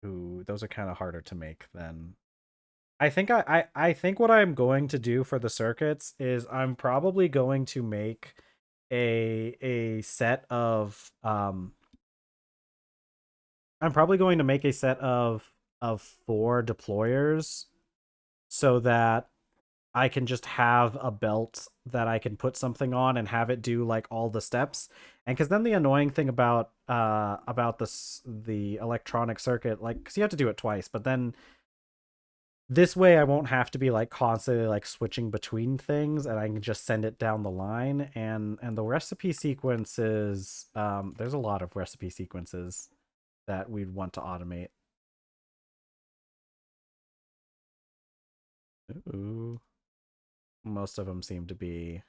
S1: ooh, those are kind of harder to make than I think what I'm going to do for the circuits is I'm probably going to make a set of I'm probably going to make a set of 4 deployers, so that I can just have a belt that I can put something on and have it do like all the steps. And because then the annoying thing about the electronic circuit, like, because you have to do it twice, but then this way I won't have to be like constantly like switching between things, and I can just send it down the line. And the recipe sequences, there's a lot of recipe sequences that we'd want to automate. Ooh. Most of them seem to be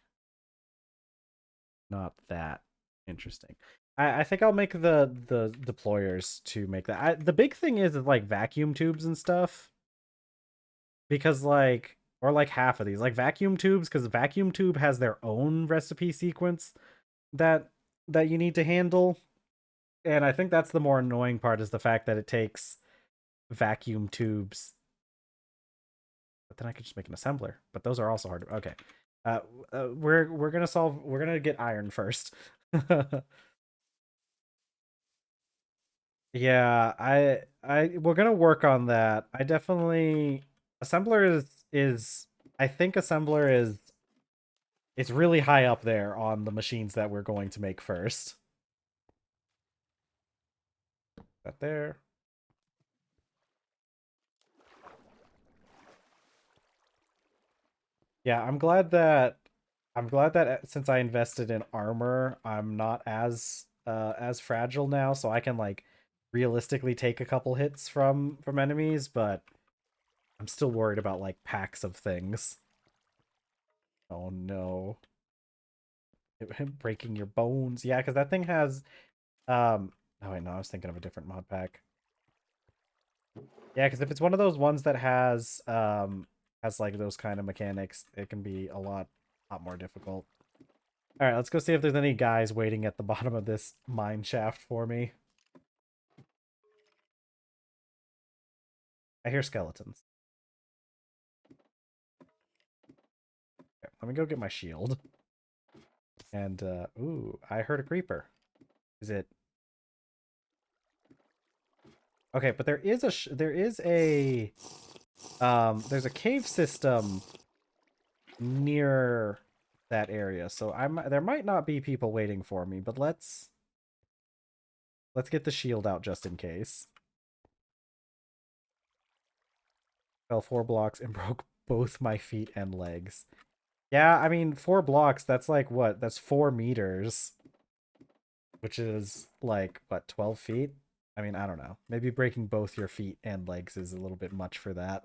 S1: not that interesting. I think I'll make the deployers to make that. The big thing is like vacuum tubes and stuff, because like, or like half of these like vacuum tubes, because vacuum tube has their own recipe sequence that you need to handle. And I think that's the more annoying part, is the fact that it takes vacuum tubes. But then I could just make an assembler. But those are also hard to, okay. We're gonna get iron first. Yeah, we're gonna work on that. I definitely, assembler is I think assembler is it's really high up there on the machines that we're going to make first. That there. Yeah, I'm glad that since I invested in armor, I'm not as fragile now, so I can like realistically take a couple hits from enemies, but I'm still worried about like packs of things. Oh no. Breaking your bones. Yeah, because that thing has oh wait, no, I was thinking of a different mod pack. Yeah, because if it's one of those ones that has like those kind of mechanics, it can be a lot more difficult. All right, let's go see if there's any guys waiting at the bottom of this mine shaft for me. I hear skeletons. Okay, let me go get my shield. And ooh, I heard a creeper. Is it okay? But there's a cave system near that area, so there might not be people waiting for me, but let's get the shield out just in case. Fell 4 blocks and broke both my feet and legs. Yeah, I mean, 4 blocks, that's like what? That's 4 meters, which is like what, 12 feet? I mean, I don't know. Maybe breaking both your feet and legs is a little bit much for that.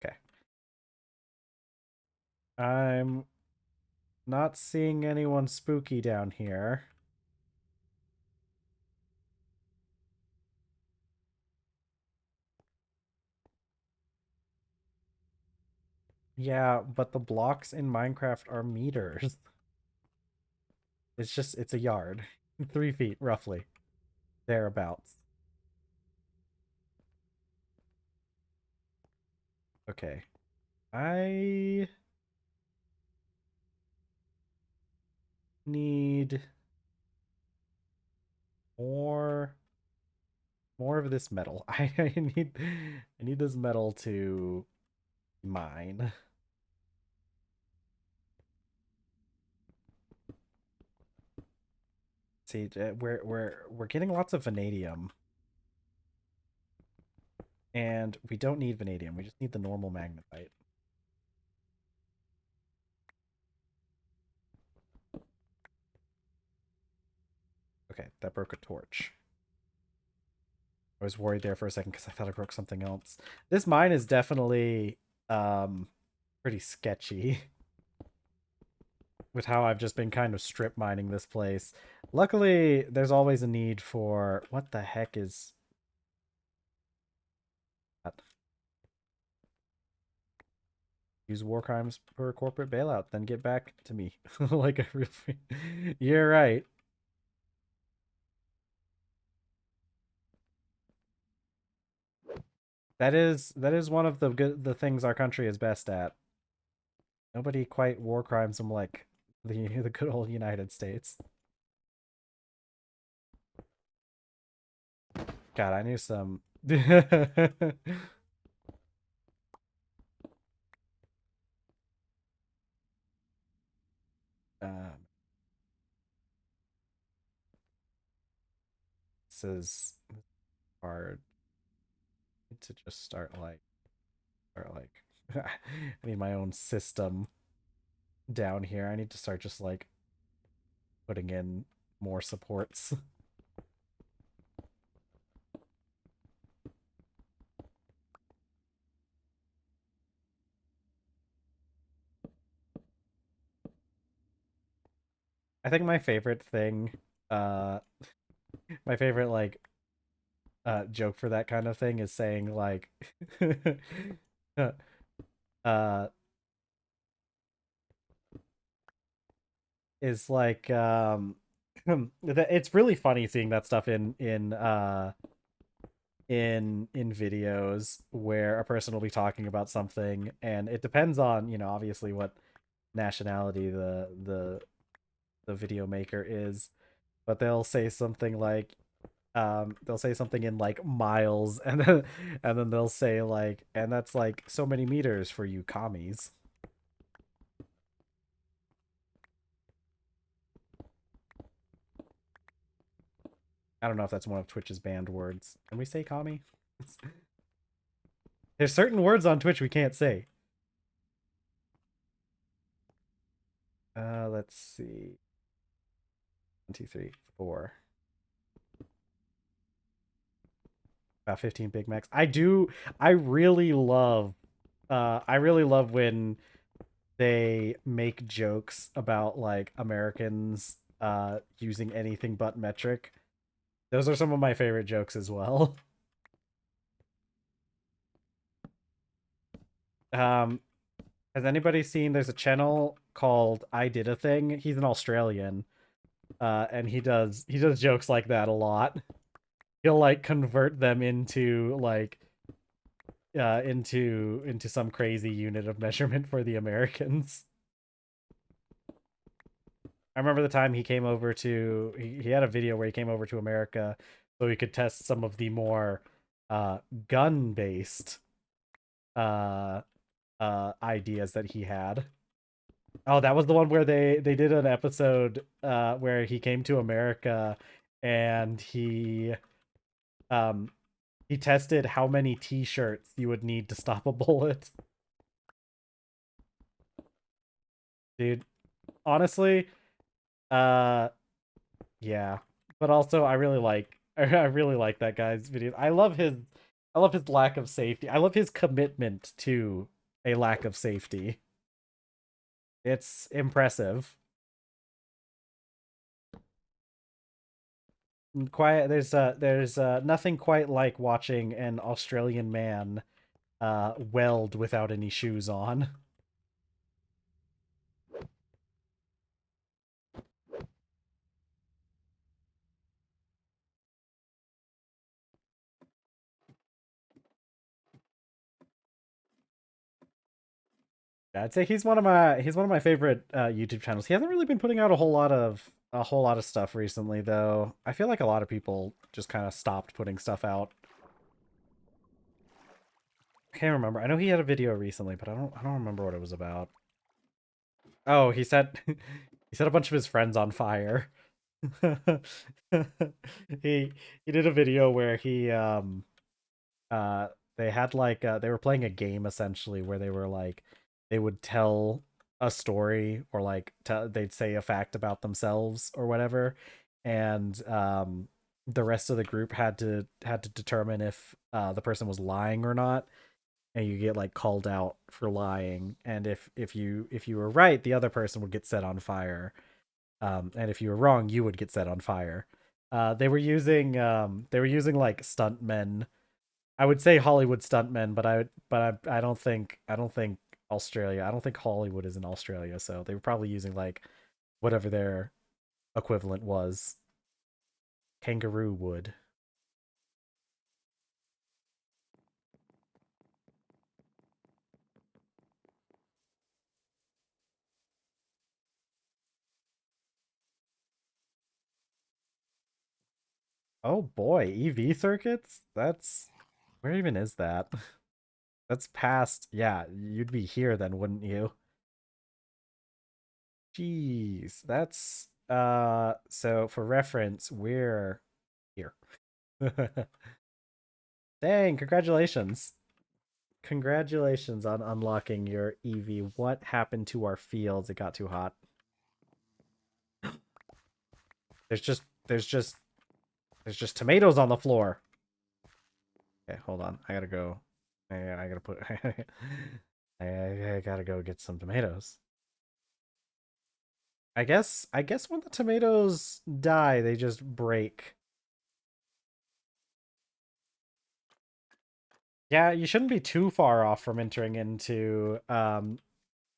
S1: Okay. I'm not seeing anyone spooky down here. Yeah, but the blocks in Minecraft are meters. It's a yard. 3 feet, roughly. Thereabouts. Okay. I need more more of this metal. I need this metal to mine. See, we're getting lots of vanadium, and we don't need vanadium. We just need the normal magnetite. Okay, that broke a torch. I was worried there for a second because I thought I broke something else. This mine is definitely pretty sketchy with how I've just been kind of strip mining this place. Luckily, there's always a need for what the heck is that? Use war crimes for corporate bailout, then get back to me. Like a real You're right. That is one of the things our country is best at. Nobody quite war crimes them like the good old United States. God, I knew some. um, this is hard to just start like I need my own system down here. I need to start just like putting in more supports. I think my favorite thing, uh, my favorite like joke for that kind of thing is saying like, uh, is like it's really funny seeing that stuff in videos where a person will be talking about something and it depends on, obviously what nationality the video maker is, but they'll say something in like miles and then they'll say like, and that's like so many meters for you commies. I don't know if that's one of Twitch's banned words. Can we say commie? There's certain words on Twitch we can't say. Let's see. 1, 2, 3, 4. About 15 Big Macs. I really love when they make jokes about like Americans using anything but metric. Those are some of my favorite jokes as well. Um has anybody seen there's a channel called I Did a Thing? He's an Australian. And he does jokes like that a lot. He'll like convert them into like into some crazy unit of measurement for the Americans. I remember the time he came over to he had a video where he came over to America so he could test some of the more gun based uh ideas that he had. Oh, that was the one where they did an episode where he came to America and um he tested how many t-shirts you would need to stop a bullet. Dude, honestly, uh yeah. But also I really like I really like that guy's videos. I love his lack of safety. I love his commitment to a lack of safety. It's impressive. Quiet there's nothing quite like watching an Australian man weld without any shoes on. I'd say he's one of my favorite YouTube channels. He hasn't really been putting out a whole lot of stuff recently though. I feel like a lot of people just kind of stopped putting stuff out. I can't remember. I know he had a video recently, but I don't remember what it was about. Oh, he set he set a bunch of his friends on fire. he he did a video where he they had like they were playing a game essentially where they were like they would tell a story or like they'd say a fact about themselves or whatever, and the rest of the group had to determine if the person was lying or not, and you get like called out for lying, and if you were right, the other person would get set on fire, and if you were wrong, you would get set on fire. They were using like stuntmen. I would say Hollywood stuntmen, I I don't think Australia. I don't think Hollywood is in Australia, so they were probably using like whatever their equivalent was. Kangaroo wood. Oh boy, EV circuits? That's where even is that? That's past. Yeah, you'd be here then, wouldn't you? Jeez, that's so for reference, we're here. Dang, congratulations. Congratulations on unlocking your EV. What happened to our fields? It got too hot. There's just there's just there's just tomatoes on the floor. Okay, hold on. I gotta go. I gotta put I gotta go get some tomatoes. I guess when the tomatoes die, they just break. Yeah, you shouldn't be too far off from entering into EV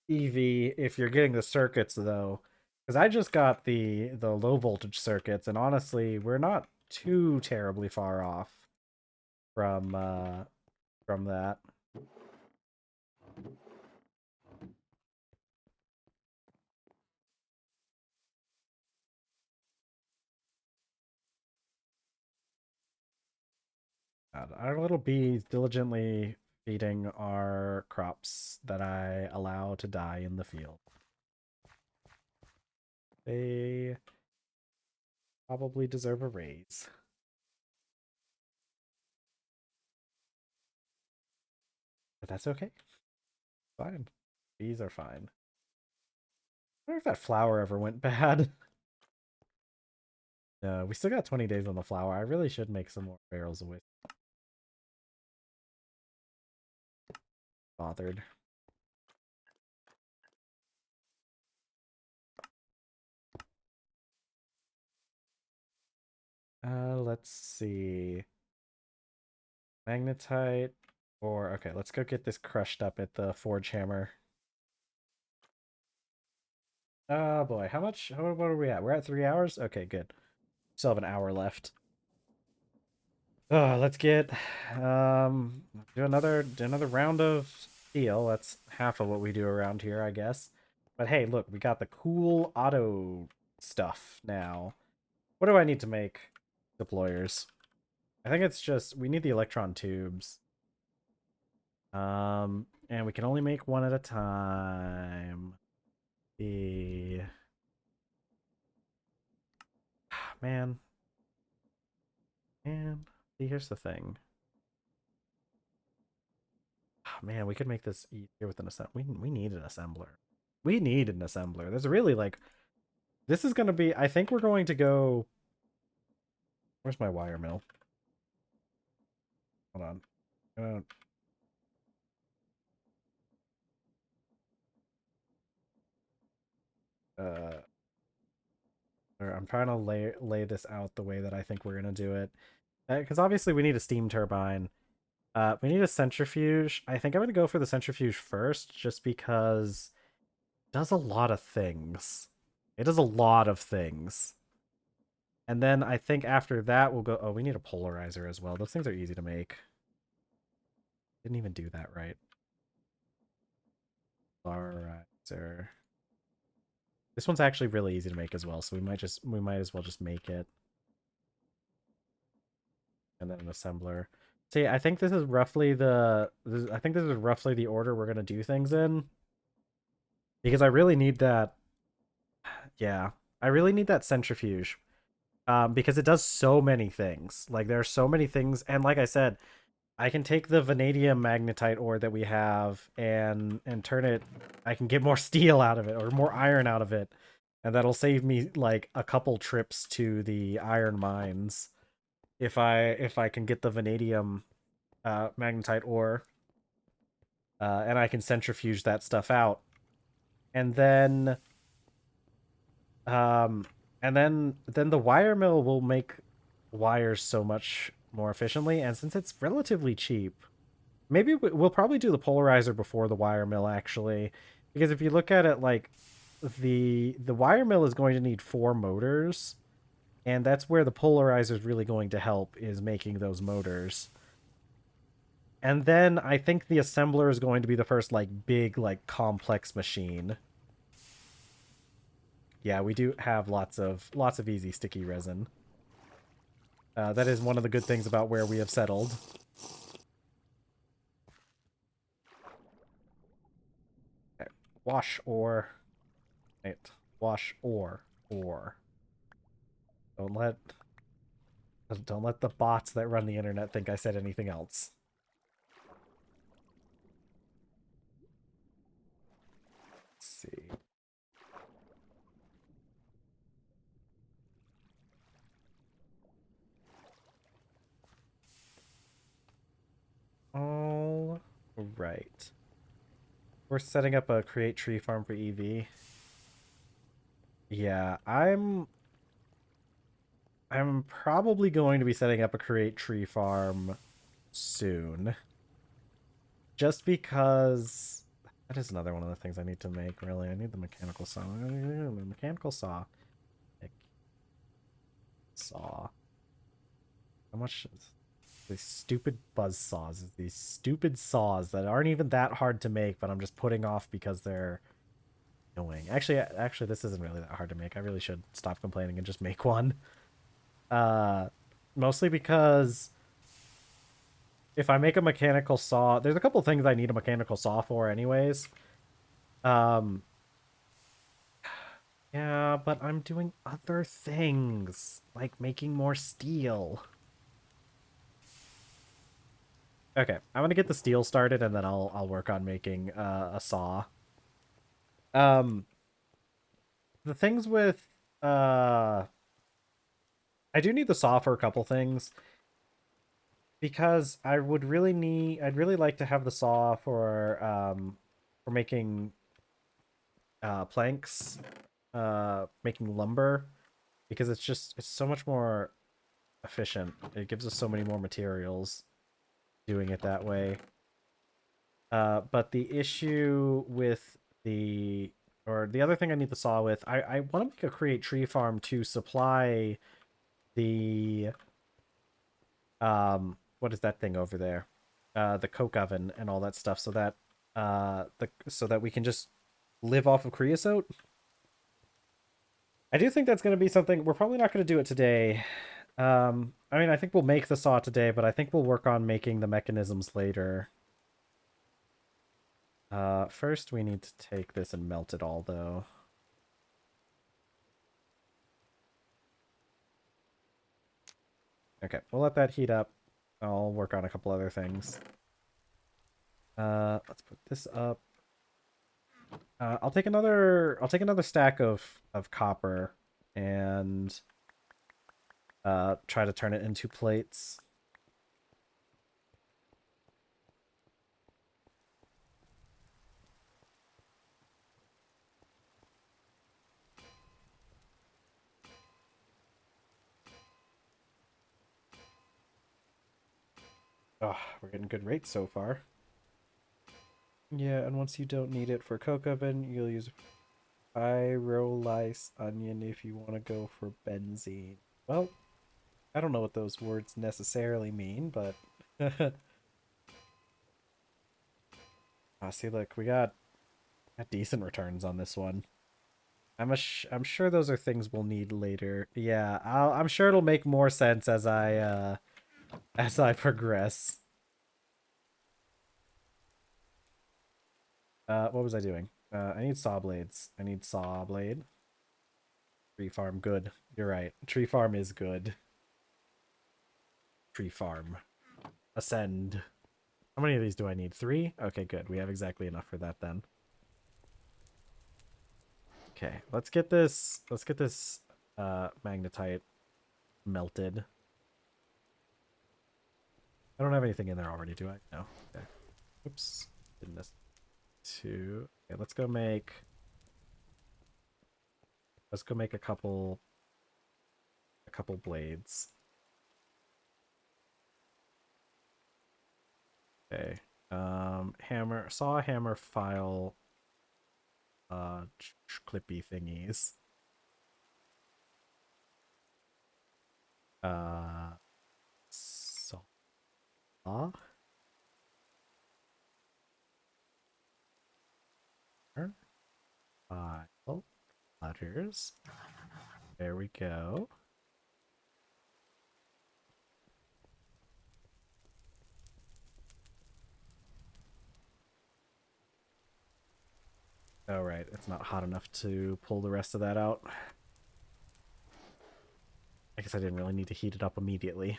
S1: if you're getting the circuits though. Because I just got the low voltage circuits, and honestly, we're not too terribly far off from from that. Our little bees diligently feeding our crops that I allow to die in the field. They probably deserve a raise, but that's okay. Fine. Bees are fine. I wonder if that flower ever went bad. No, we still got 20 days on the flower. I really should make some more barrels of whiskey. Bothered. Let's see. Magnetite or okay, let's go get this crushed up at the forge hammer. Oh boy, how much? What are we at? We're at 3 hours. Okay, good. Still have an hour left. Let's get do another round of steel. That's half of what we do around here, I guess. But hey, look, we got the cool auto stuff now. What do I need to make deployers? I think it's just we need the electron tubes. And we can only make one at a time. The man, man. See, here's the thing. Man, we could make this easier with an assembler. We need an assembler. we need an assembler. There's really like, this is going to be, I think we're going to go, where's my wire mill? Hold on. Uh, I'm trying to lay this out the way that I think we're going to do it. Because obviously we need a steam turbine. We need a centrifuge. I think I'm going to go for the centrifuge first, just because it does a lot of things. It does a lot of things. And then I think after that we'll go... Oh, we need a polarizer as well. Those things are easy to make. Didn't even do that right. Polarizer. This one's actually really easy to make as well, so we might as well just make it. And then an assembler. See, I think this is roughly I think this is roughly the order we're gonna do things in. Because I really need that. Yeah, I really need that centrifuge. Because it does so many things. Like there are so many things, and like I said, I can take the vanadium magnetite ore that we have and turn it. I can get more steel out of it or more iron out of it, and that'll save me like a couple trips to the iron mines if I can get the vanadium magnetite ore, and I can centrifuge that stuff out, and then um then the wire mill will make wires so much more efficiently, and since it's relatively cheap, maybe we'll probably do the polarizer before the wire mill actually, because if you look at it, like the wire mill is going to need 4 motors, and that's where the polarizer is really going to help, is making those motors. And then I think the assembler is going to be the first like big like complex machine. Yeah, we do have lots of easy sticky resin. That is one of the good things about where we have settled. Okay. Wash ore. Right. Wash ore. Ore. Don't let the bots that run the internet think I said anything else. Let's see. All right. We're setting up a create tree farm for EV. Yeah, I'm probably going to be setting up a create tree farm soon. Just because that is another one of the things I need to make, really. I need the mechanical saw. The mechanical saw. Saw. How much is these stupid buzz saws? These stupid saws that aren't even that hard to make, but I'm just putting off because they're annoying. Actually, this isn't really that hard to make. I really should stop complaining and just make one. Uh, Mostly because if I make a mechanical saw, there's a couple things I need a mechanical saw for anyways. Um, yeah, but I'm doing other things, like making more steel. Okay, I'm gonna get the steel started, and then I'll work on making a saw. Um, the things with uh, I do need the saw for a couple things, because I'd really like to have the saw for making planks, making lumber, because it's so much more efficient. It gives us so many more materials doing it that way. But the issue with the other thing I need the saw with, I want to make a create tree farm to supply the what is that thing over there? The coke oven and all that stuff, so that so that we can just live off of creosote. I do think that's going to be something. We're probably not going to do it today. I mean, I think we'll make the saw today, but I think we'll work on making the mechanisms later. First we need to take this and melt it all, though. Okay, we'll let that heat up. I'll work on a couple other things. Let's put this up. I'll take another stack of copper and try to turn it into plates. Oh, we're getting good rates so far. Yeah, and once you don't need it for coke oven, you'll use pyrolyse onion if you want to go for benzene. Well, I don't know what those words necessarily mean, but see, look, we got decent returns on this one. I'm sure those are things we'll need later. Yeah, I'm sure it'll make more sense as I progress. What was I doing? I need saw blades. I need saw blade. Tree farm, good. You're right. Tree farm is good. Tree farm. Ascend. How many of these do I need? 3? Okay, good. We have exactly enough for that then. Okay, let's get this magnetite melted. I don't have anything in there already, do I? No. Okay. Oops. Didn't miss 2. Okay, let's go make a couple blades. Okay. Hammer, saw, hammer, file, clippy thingies. Saw, file, letters. There we go. Oh, right. It's not hot enough to pull the rest of that out. I guess I didn't really need to heat it up immediately.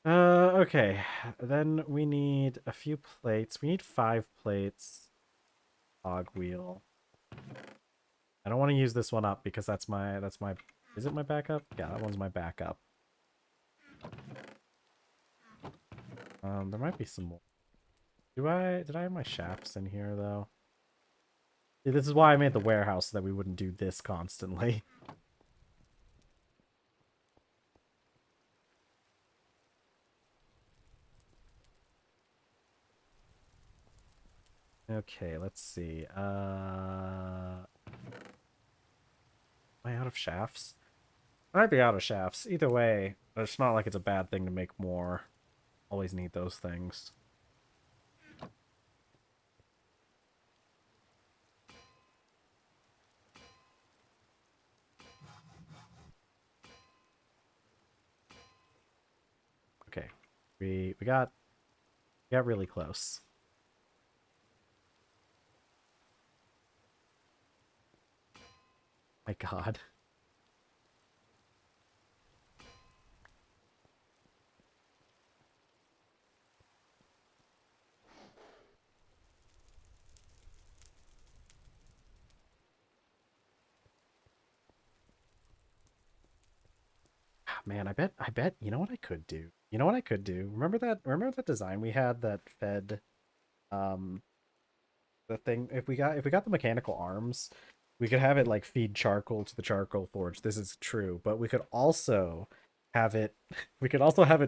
S1: Okay. Then we need a few plates. We need 5 plates. Cog wheel. I don't want to use this one up because that's my is it my backup? Yeah, that one's my backup. There might be some more. Did I have my shafts in here though? See, this is why I made the warehouse so that we wouldn't do this constantly. Okay, let's see. Am I out of shafts? I might be out of shafts. Either way, it's not like it's a bad thing to make more. Always need those things. Okay. We got really close. My god. Man, I bet, you know what I could do? You know what I could do? Remember that design we had that fed um the thing if we got the mechanical arms, we could have it like feed charcoal to the charcoal forge. This is true, but we could also have it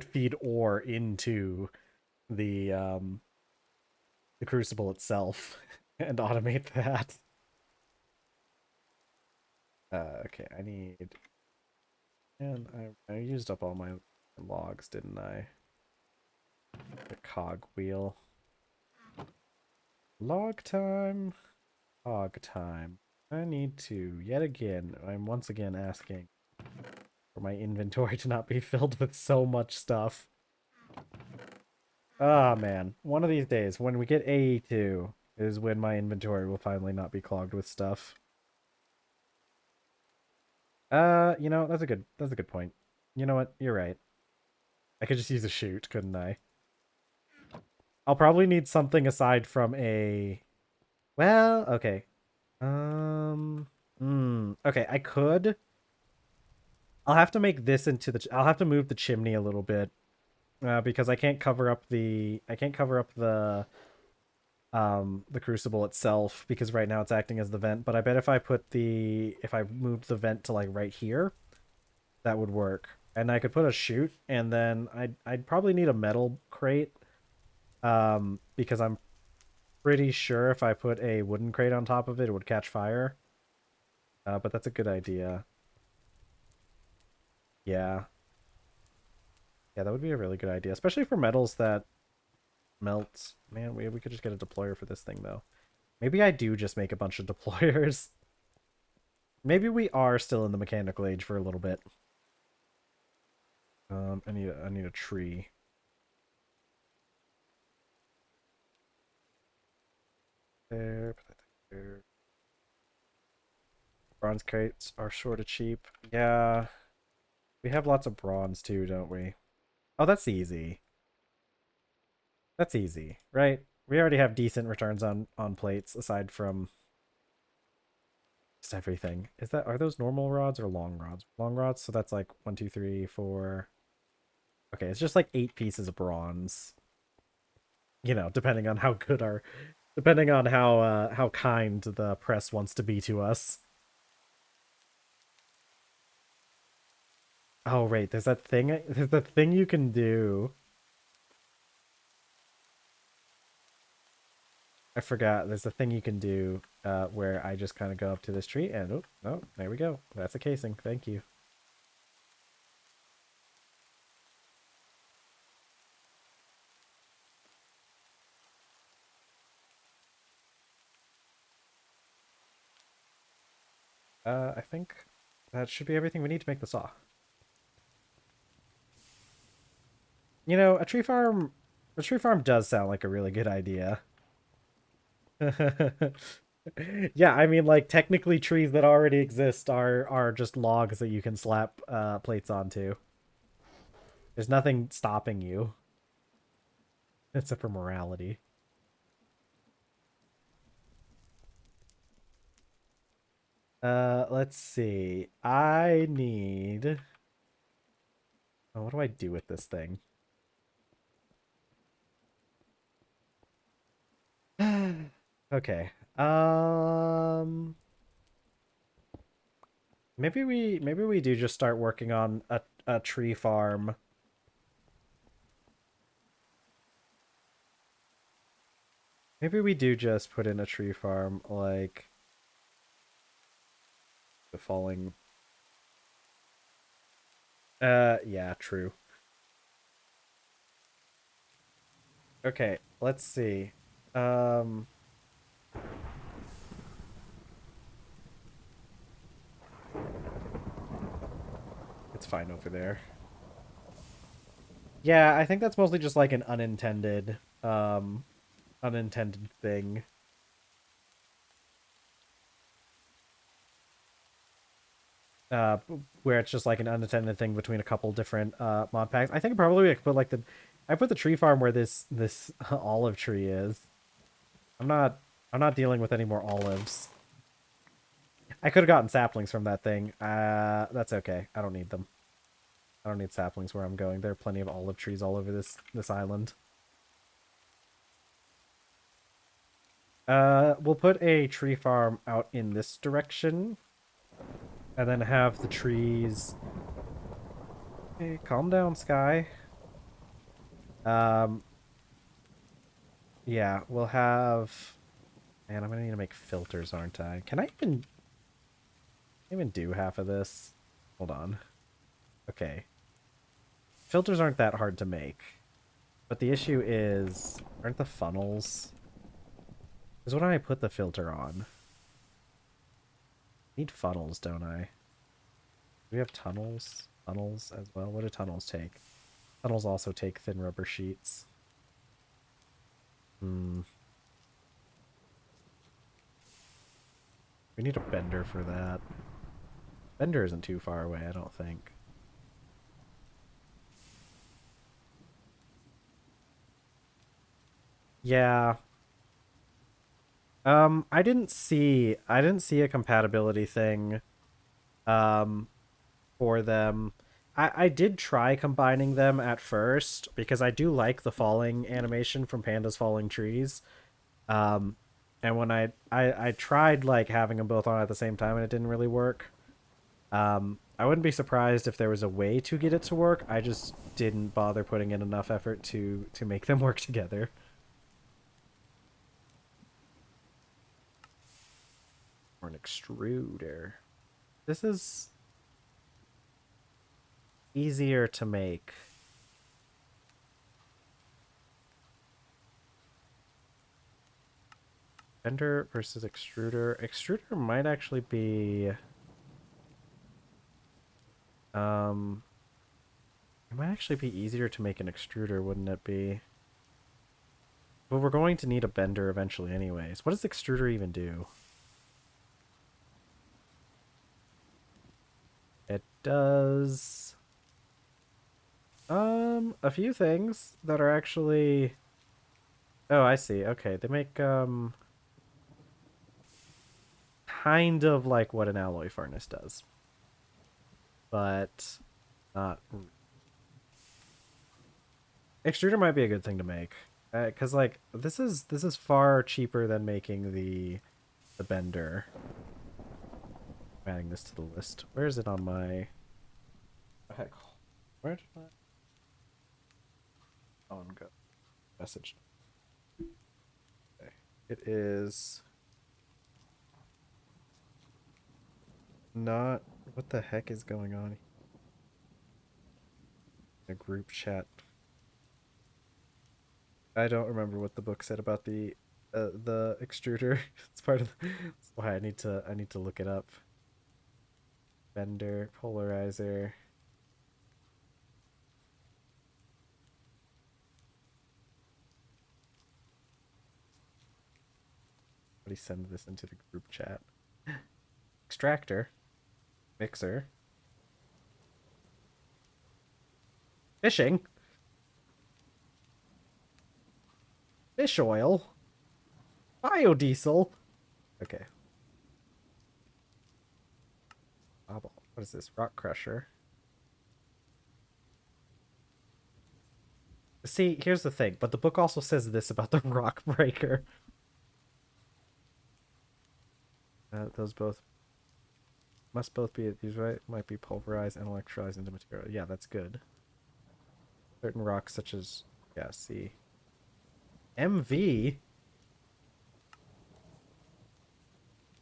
S1: feed ore into the crucible itself and automate that. Okay, I need and I used up all my logs, didn't I? The cog wheel. Log time. Log time. I need to, yet again, I'm once again asking for my inventory to not be filled with so much stuff. Ah, man. One of these days, when we get AE2, is when my inventory will finally not be clogged with stuff. You know, that's a good point. You know what? You're right. I could just use a chute, couldn't I? I'll probably need something aside from a... Well, okay. Okay, I could... I'll have to make this into the... I'll have to move the chimney a little bit. Because I can't cover up the... I can't cover up the crucible itself, because right now it's acting as the vent, but I bet if I put the... If I moved the vent to, like, right here, that would work. And I could put a chute, and then I'd probably need a metal crate. Because I'm pretty sure if I put a wooden crate on top of it, it would catch fire. But that's a good idea. Yeah. Yeah, that would be a really good idea, especially for metals that melt. Man, we could just get a deployer for this thing, though. Maybe I do just make a bunch of deployers. Maybe we are still in the mechanical age for a little bit. I need a tree. There, put that there. Bronze crates are sort of cheap. Yeah, we have lots of bronze too, don't we? Oh, that's easy. That's easy, right? We already have decent returns on plates aside from just everything. Are those normal rods or long rods? Long rods, so that's like 1, 2, 3, 4. Okay, it's just like 8 pieces of bronze. You know, depending on how good our depending on how kind the press wants to be to us. Oh, right, there's that thing you can do. I forgot. There's a thing you can do where I just kind of go up to this tree and oh, there we go. That's a casing. Thank you. I think that should be everything we need to make the saw. You know, a tree farm does sound like a really good idea. Yeah, I mean, like, technically trees that already exist are just logs that you can slap plates onto. There's nothing stopping you except for morality. Let's see. I need... Oh, what do I do with this thing? Okay. Maybe we do just start working on a tree farm. Maybe we do just put in a tree farm, like the falling. Yeah, true. Okay, let's see. Um, it's fine over there. Yeah, I think that's mostly just like an unintended thing. Where it's just like an unintended thing between a couple different mod packs. I think probably I could put like I put the tree farm where this olive tree is. I'm not I'm not dealing with any more olives. I could have gotten saplings from that thing. That's okay. I don't need them. I don't need saplings where I'm going. There are plenty of olive trees all over this island. We'll put a tree farm out in this direction. And then have the trees... Hey, calm down, Sky. Um, yeah, we'll have... Man, I'm gonna need to make filters, aren't I? Can I even do half of this? Hold on. Okay. Filters aren't that hard to make. But the issue is... Aren't the funnels... Because what do I put the filter on? I need funnels, don't I? Do we have tunnels? Tunnels as well? What do tunnels take? Tunnels also take thin rubber sheets. Hmm. We need a bender for that. Bender isn't too far away, I don't think. Yeah. I didn't see a compatibility thing um for them. I did try combining them at first because I do like the falling animation from Panda's Falling Trees. Um and when I tried like having them both on at the same time and it didn't really work. I wouldn't be surprised if there was a way to get it to work. I just didn't bother putting in enough effort to make them work together. Or an extruder. This is easier to make. Bender versus extruder. Extruder might actually be um it might actually be easier to make an extruder, wouldn't it be? But we're going to need a bender eventually anyways. What does extruder even do? It does a few things that are actually. Oh, I see. Okay, they make kind of like what an alloy furnace does, but not. Extruder might be a good thing to make, because like this is far cheaper than making the bender. I'm adding this to the list. Where is it on my? Heck, where did my phone go? Message. Okay. It is not. What the heck is going on? A group chat. I don't remember what the book said about the extruder. It's part of. That's why I need to look it up. Bender, polarizer. Somebody send this into the group chat. Extractor, mixer, fishing, fish oil, biodiesel. Okay. What is this? Rock crusher. See, here's the thing, but the book also says this about the rock breaker. Those both must both be these, right? Might be pulverized and electrolyzed into material. Yeah, that's good. Certain rocks such as, yeah, see. MV?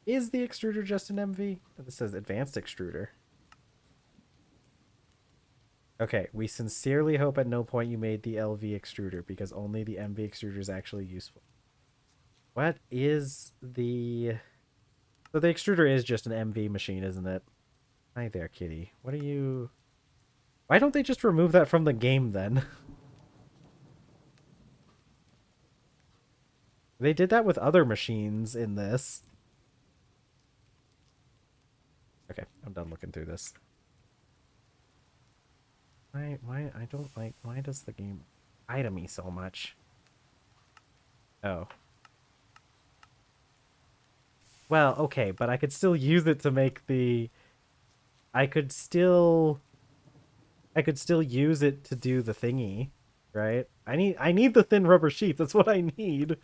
S1: Is the extruder just an MV? This says advanced extruder. Okay, we sincerely hope at no point you made the LV extruder because only the MV extruder is actually useful. What is the... So the extruder is just an MV machine, isn't it? Hi there, kitty. What are you... Why don't they just remove that from the game then? They did that with other machines in this. Okay, I'm done looking through this. Why I don't like, why does the game lie to me so much? Oh. Well, okay, but I could still use it to make the... I could still use it to do the thingy, right? I need the thin rubber sheets. That's what I need.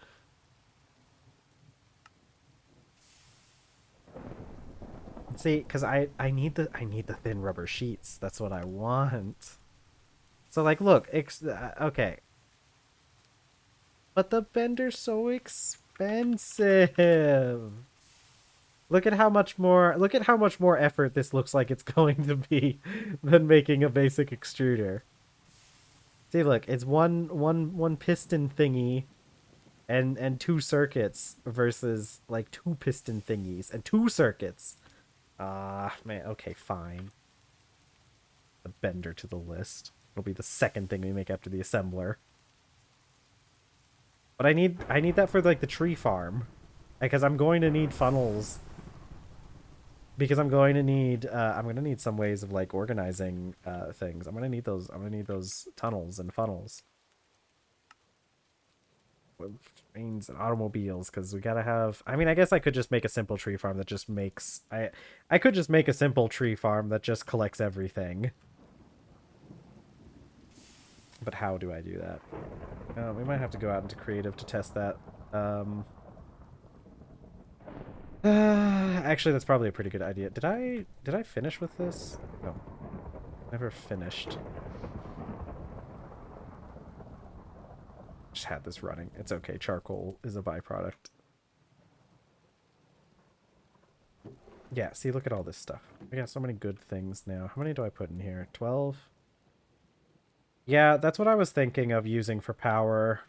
S1: See, because I need the thin rubber sheets. That's what I want. So like, look, okay, but the bender's so expensive. Look at how much more effort this looks like it's going to be than making a basic extruder. See, look, it's one piston thingy and two circuits versus like two piston thingies and two circuits. Ah, man, okay, fine. The bender to the list. It'll be the second thing we make after the assembler. But I need that for like the tree farm. Because I'm going to need funnels. Because I'm gonna need some ways of like organizing things. I'm gonna need those tunnels and funnels. trains and automobiles because we gotta have. I mean, I guess I could just make a simple tree farm that just makes. I could just make a simple tree farm that just collects everything. But how do I do that? We might have to go out into creative to test that. Actually, that's probably a pretty good idea. Did I finish with this? No, never finished. Just had this running. It's okay. Charcoal is a byproduct. Yeah, see, look at all this stuff. We got so many good things now. How many do I put in here? 12? Yeah, that's what I was thinking of using for power.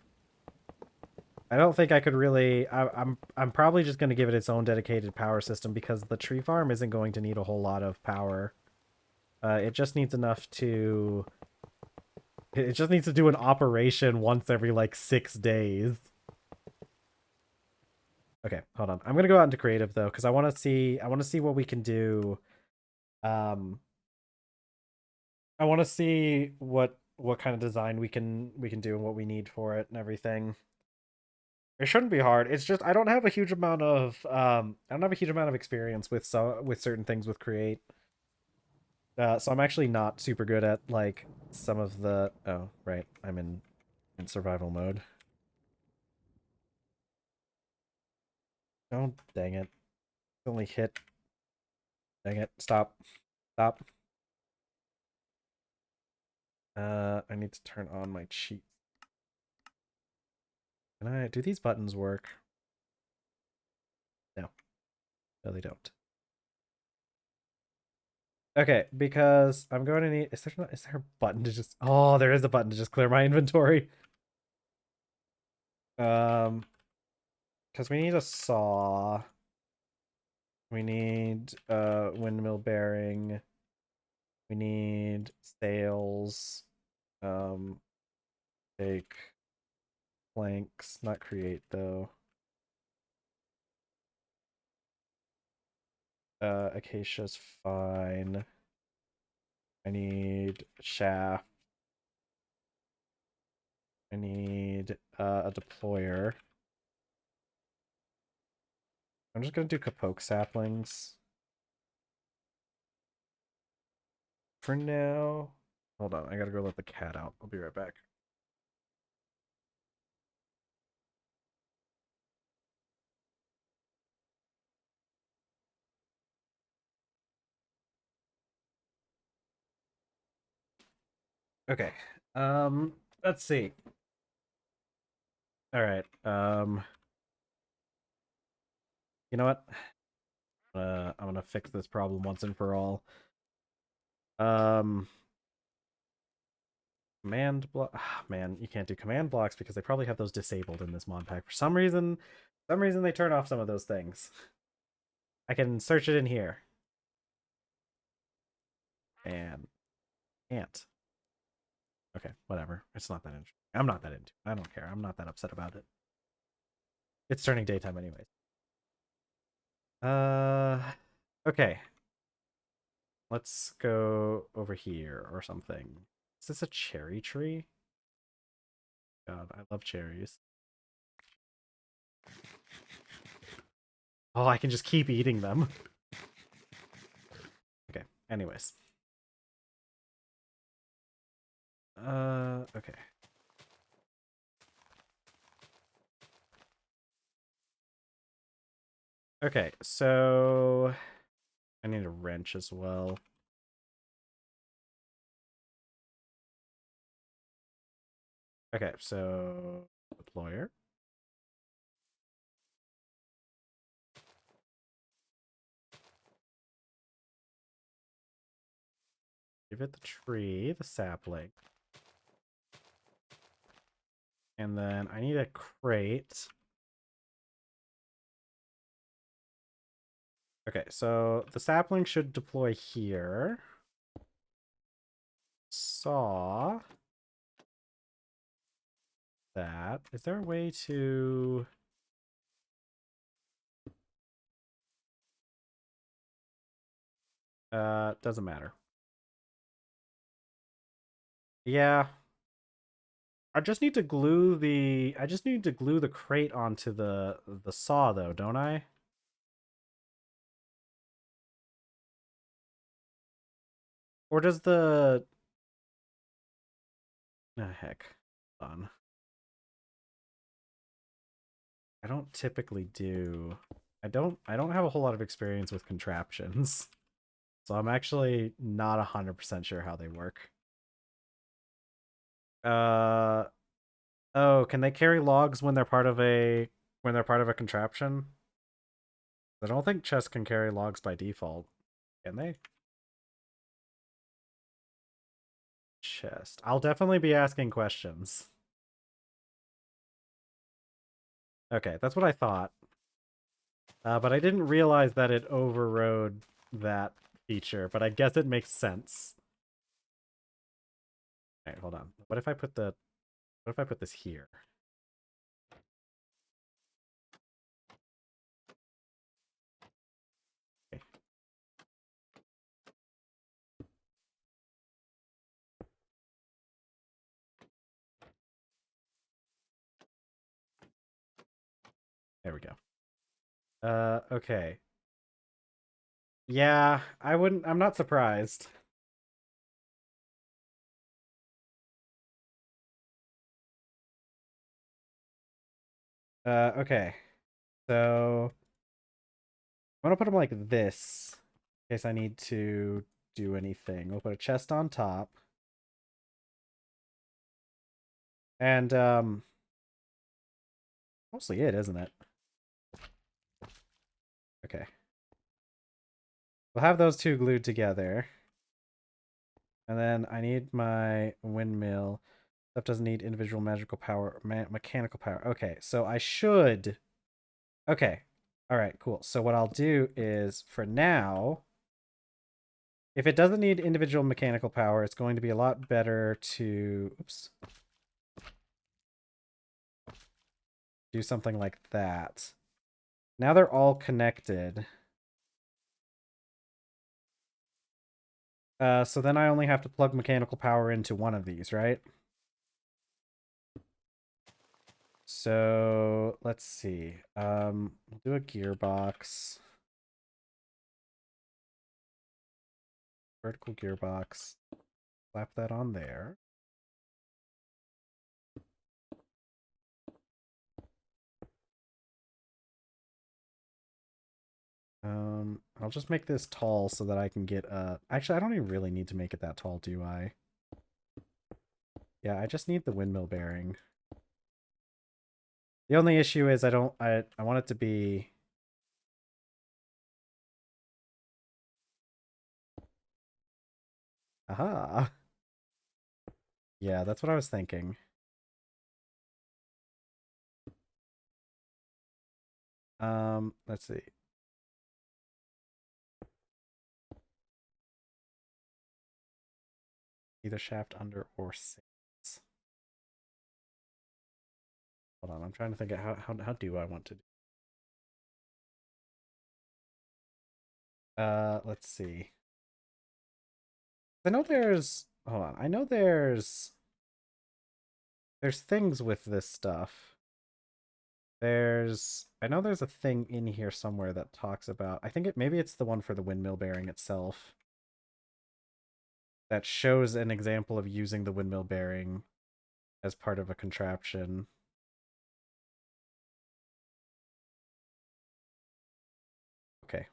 S1: I don't think I could really... I'm probably just going to give it its own dedicated power system because the tree farm isn't going to need a whole lot of power. It just needs enough to... It just needs to do an operation once every, like, 6 days. Okay, hold on. I'm gonna go out into creative though, because I want to see what we can do. I want to see what kind of design we can do and what we need for it and everything. It shouldn't be hard. It's just I don't have a huge amount of experience with with certain things with create. So I'm actually not super good at like some of the. Oh right, I'm in survival mode. Oh dang it! Only hit. Dang it! Stop! Stop! I need to turn on my cheat. Do these buttons work? No. No, they don't. Okay, because I'm going to need, is there a button to just, oh, there is a button to just clear my inventory. Because we need a saw. We need windmill bearing. We need sails. Take planks, not create though. Acacia's fine. I need shaft. I need a deployer. I'm just gonna do kapoke saplings for now. Hold on, I gotta go let the cat out. I'll be right back. Okay. Let's see. All right. You know what? I'm gonna fix this problem once and for all. Um, command block. Man, you can't do command blocks because they probably have those disabled in this mod pack for some reason. Some reason they turn off some of those things. I can search it in here. And can't. Okay, whatever. It's not that interesting. I'm not that into it. I don't care. I'm not that upset about it. It's turning daytime anyways. Okay. Let's go over here or something. Is this a cherry tree? God, I love cherries. Oh, I can just keep eating them. Okay, anyways. Okay. Okay, so I need a wrench as well. Okay, so deployer. Give it the tree, the sapling. And then I need a crate. Okay, so the sapling should deploy here. Saw that. Is there a way to... doesn't matter. Yeah. I just need to glue the crate onto the saw though, don't I? Or does the heck on. I don't typically do. I don't have a whole lot of experience with contraptions. So I'm actually not 100% sure how they work. Uh oh, can they carry logs when they're part of a contraption? I don't think chests can carry logs by default. Can they? Chest. I'll definitely be asking questions. Okay, that's what I thought. But I didn't realize that it overrode that feature, but I guess it makes sense. Alright, hold on. What if I put this here? Okay. There we go. Okay. Yeah, I'm not surprised. Okay. So I'm gonna put them like this in case I need to do anything. We'll put a chest on top. And mostly it, isn't it? Okay. We'll have those two glued together. And then I need my windmill. Stuff doesn't need individual magical power, mechanical power. Okay, so I should. Okay. All right, cool. So what I'll do is for now, if it doesn't need individual mechanical power, it's going to be a lot better to, oops, do something like that. Now they're all connected. So then I only have to plug mechanical power into one of these, right? So let's see. We'll do a gearbox. Vertical gearbox. Slap that on there. I'll just make this tall so that I can get actually I don't even really need to make it that tall, do I? Yeah, I just need the windmill bearing. The only issue is I want it to be aha. Yeah, that's what I was thinking. Let's see. Either shaft under or six. Hold on, I'm trying to think of how do I want to do. Let's see. I know there's hold on. I know there's things with this stuff. I know there's a thing in here somewhere that talks about, I think maybe it's the one for the windmill bearing itself that shows an example of using the windmill bearing as part of a contraption. Okay.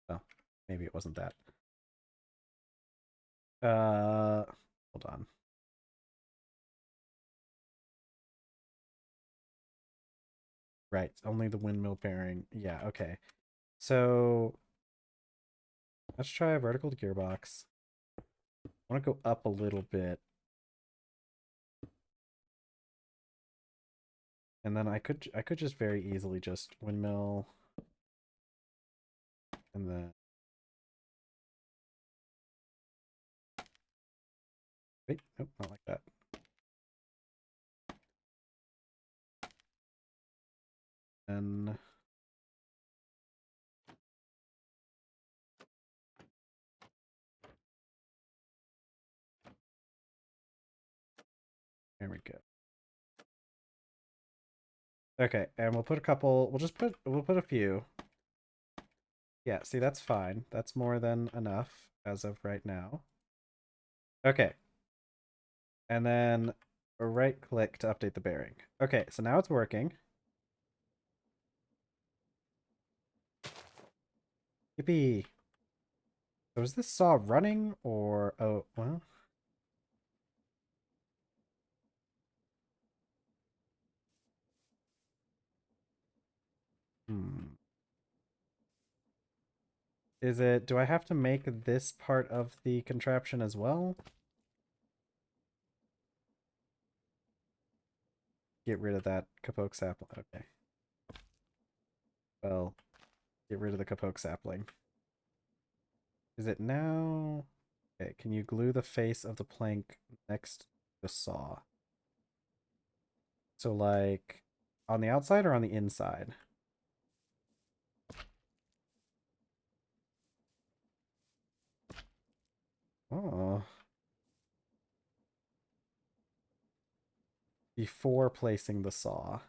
S1: Well, maybe it wasn't that. Hold on. Right, only the windmill bearing. Yeah, okay. So let's try a vertical gearbox. I want to go up a little bit. And then I could just very easily just windmill and then wait, nope, not like that. And there we go. Okay, and we'll put a couple. We'll put a few. Yeah, see, that's fine. That's more than enough as of right now. Okay, and then right click to update the bearing. Okay, so now it's working. Yippee! So is this saw running or oh well? Hmm. Is it? Do I have to make this part of the contraption as well? Get rid of that kapoke sapling. Okay. Well, get rid of the kapoke sapling. Is it now? Okay, can you glue the face of the plank next to the saw? So like on the outside or on the inside? Oh, before placing the saw.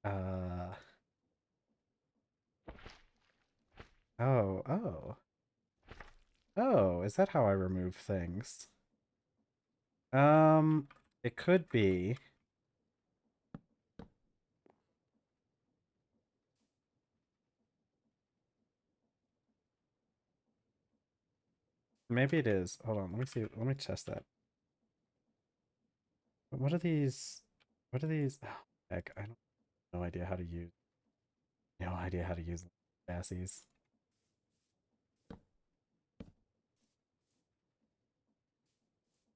S1: Uh oh, oh. Oh, is that how I remove things? It could be. Maybe it is. Hold on, let me see. Let me test that. What are these? What are these? Oh, heck, I don't no idea how to use. No idea how to use chassis.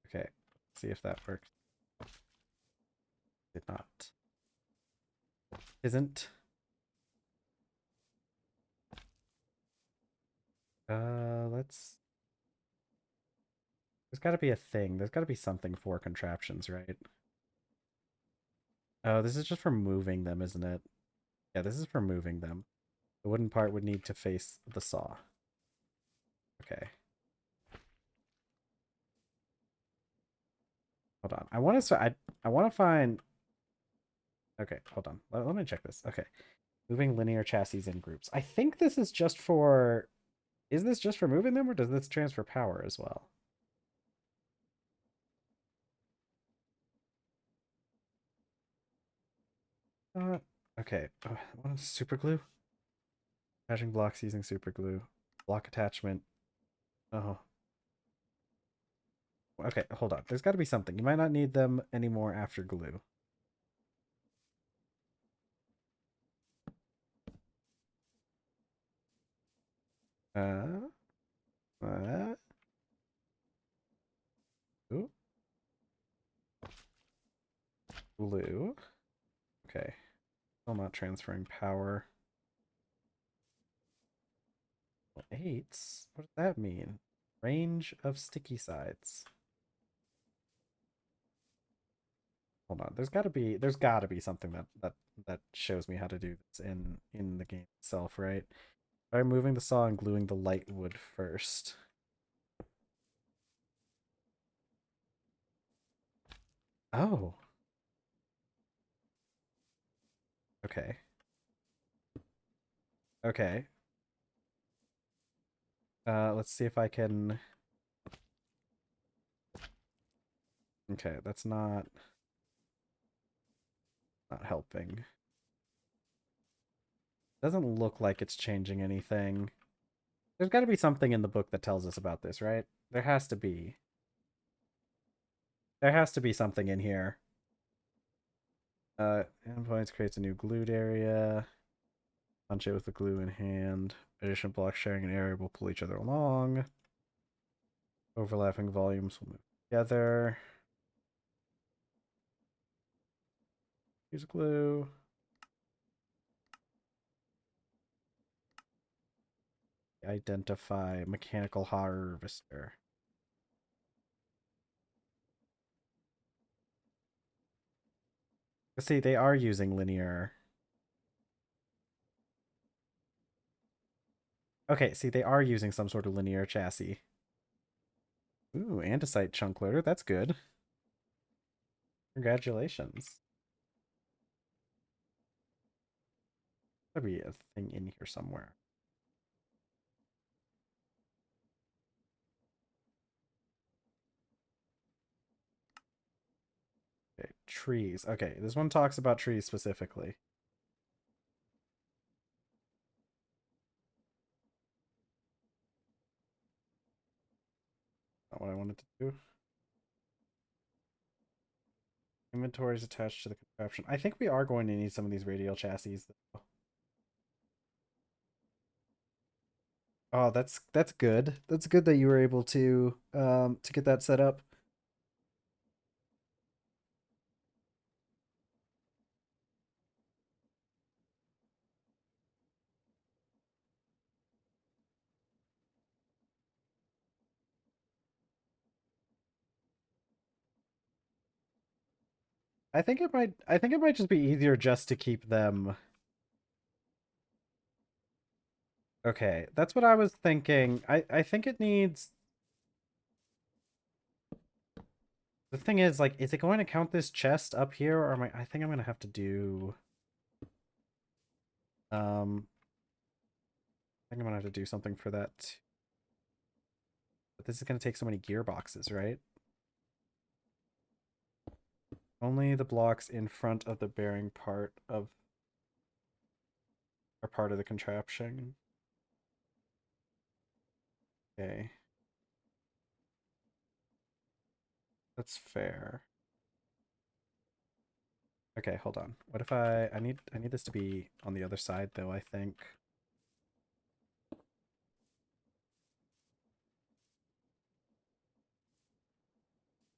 S1: Okay, let's see if that works. Did not. Isn't. Let's. There's got to be a thing. There's got to be something for contraptions, right? Oh, this is just for moving them, isn't it? Yeah, this is for moving them. The wooden part would need to face the saw. Okay. Hold on. I want to. I want to find. Okay, hold on. Let me check this. Okay. Moving linear chassis in groups. I think this is just for. Is this just for moving them, or does this transfer power as well? Uh, okay. What is super glue? Attaching blocks using super glue. Block attachment. Oh. Okay, hold on. There's got to be something. You might not need them anymore after glue. Uh, uh, ooh, glue. Okay. Still not transferring power. Well, eights? What does that mean? Range of sticky sides. Hold on. There's gotta be something that shows me how to do this in the game itself, right? By moving the saw and gluing the light wood first. Oh. Okay. Okay. Let's see if I can. Okay, that's not helping. Doesn't look like it's changing anything. There's got to be something in the book that tells us about this, right? There has to be. There has to be something in here. Endpoints creates a new glued area. Punch it with the glue in hand. Additional blocks sharing an area will pull each other along. Overlapping volumes will move together. Use glue. Identify mechanical harvester. See, they are using linear. Okay, see, they are using some sort of linear chassis. Ooh, andesite chunk loader. That's good. Congratulations. There'll be a thing in here somewhere. Okay, trees. Okay, this one talks about trees specifically. Not what I wanted to do. Inventory is attached to the contraption. I think we are going to need some of these radial chassis, though. Oh, that's good. That's good that you were able to get that set up. I think it might just be easier just to keep them. Okay, that's what I was thinking. I think it needs. The thing is, like, is it going to count this chest up here, or am I think I'm gonna have to do. I think I'm gonna have to do something for that. But this is gonna take so many gearboxes, right? Only the blocks in front of the bearing part of are part of the contraption. Okay. That's fair. Okay, hold on. What if I need this to be on the other side though, I think.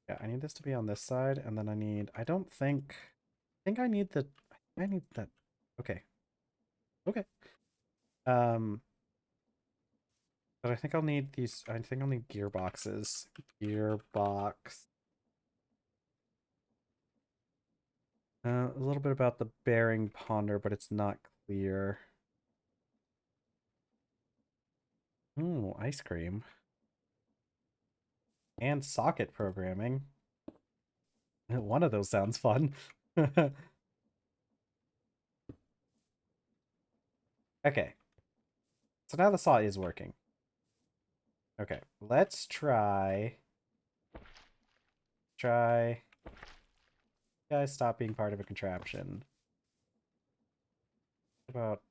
S1: Yeah, I need this to be on this side, and then I think I need I need that. Okay. Okay. Um, but I think I'll need gearboxes. Gearbox. A little bit about the bearing ponder, but it's not clear. Ooh, ice cream. And socket programming. One of those sounds fun. Okay. So now the saw is working. Okay. Let's try guys stop being part of a contraption. What about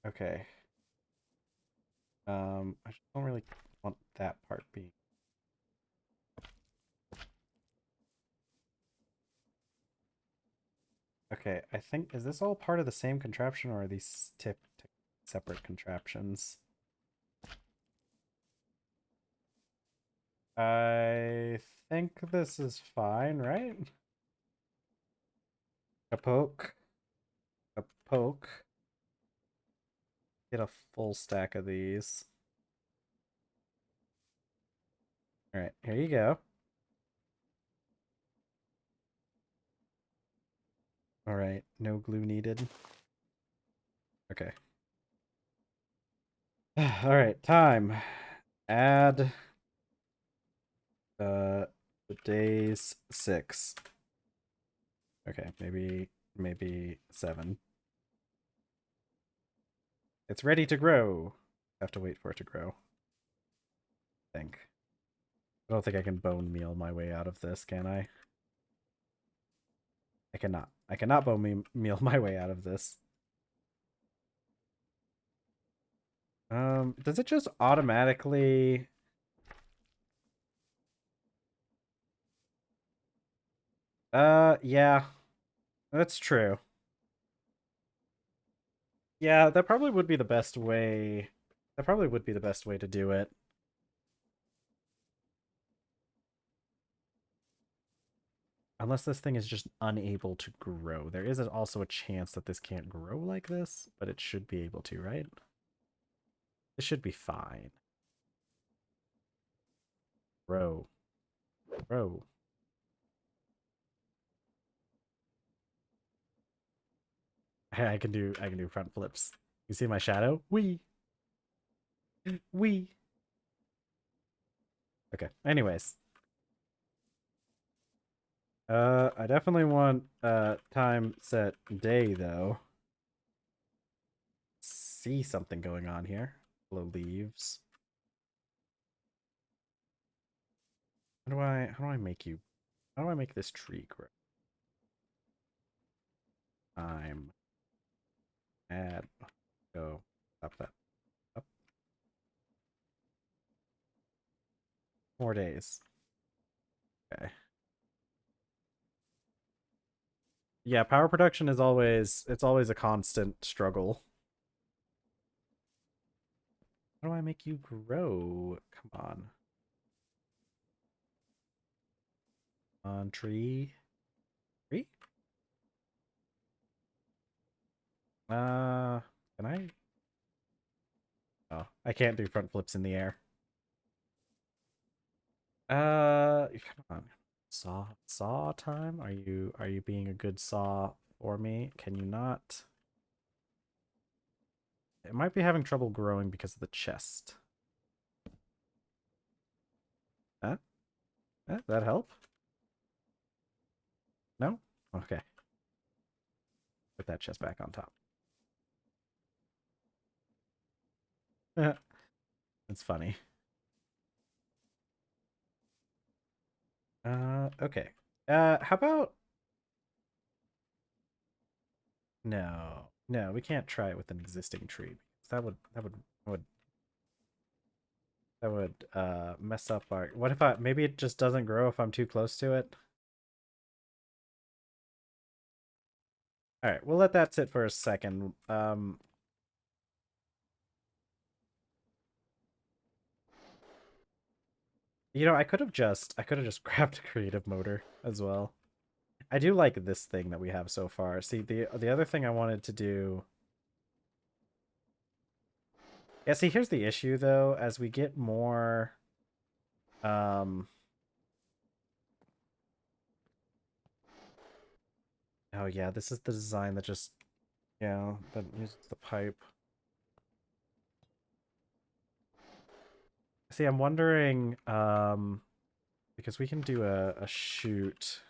S1: okay. I just don't really want that part being. Okay, I think is this all part of the same contraption or are these separate contraptions? I think this is fine, right? A poke. A poke. Get a full stack of these. Alright, here you go. Alright, no glue needed. Okay. Alright, time. Add the days 6. Okay, maybe 7. It's ready to grow. Have to wait for it to grow. I think. I don't think I can bone meal my way out of this, can I? I cannot. I cannot bone meal my way out of this. Does it just automatically? Yeah, that's true. Yeah, that probably would be the best way. That probably would be the best way to do it. Unless this thing is just unable to grow. There is also a chance that this can't grow like this, but it should be able to, right? It should be fine. Grow. Grow. I can do front flips. You see my shadow? Wee. Wee. Okay. Anyways. I definitely want time set day though. See something going on here. Hello leaves. How do I make you how do I make this tree grow? Time. Add. Go. Stop that. Up. More days. Okay. Yeah, power production is always a constant struggle. How do I make you grow? Come on. On tree. Tree? Can I? Oh, I can't do front flips in the air. Come on. Saw time? Are you being a good saw for me? Can you not? It might be having trouble growing because of the chest. Huh? That help? No? Okay. Put that chest back on top. It's funny. Okay. How about no. No, we can't try it with an existing tree. That would mess up our what if I maybe it just doesn't grow if I'm too close to it? Alright, we'll let that sit for a second. I could have just grabbed a creative motor as well. I do like this thing that we have so far. See, the other thing I wanted to do. Yeah, see, here's the issue though. As we get more, um, oh yeah, this is the design that just, yeah, that uses the pipe. See, I'm wondering, because we can do a shoot.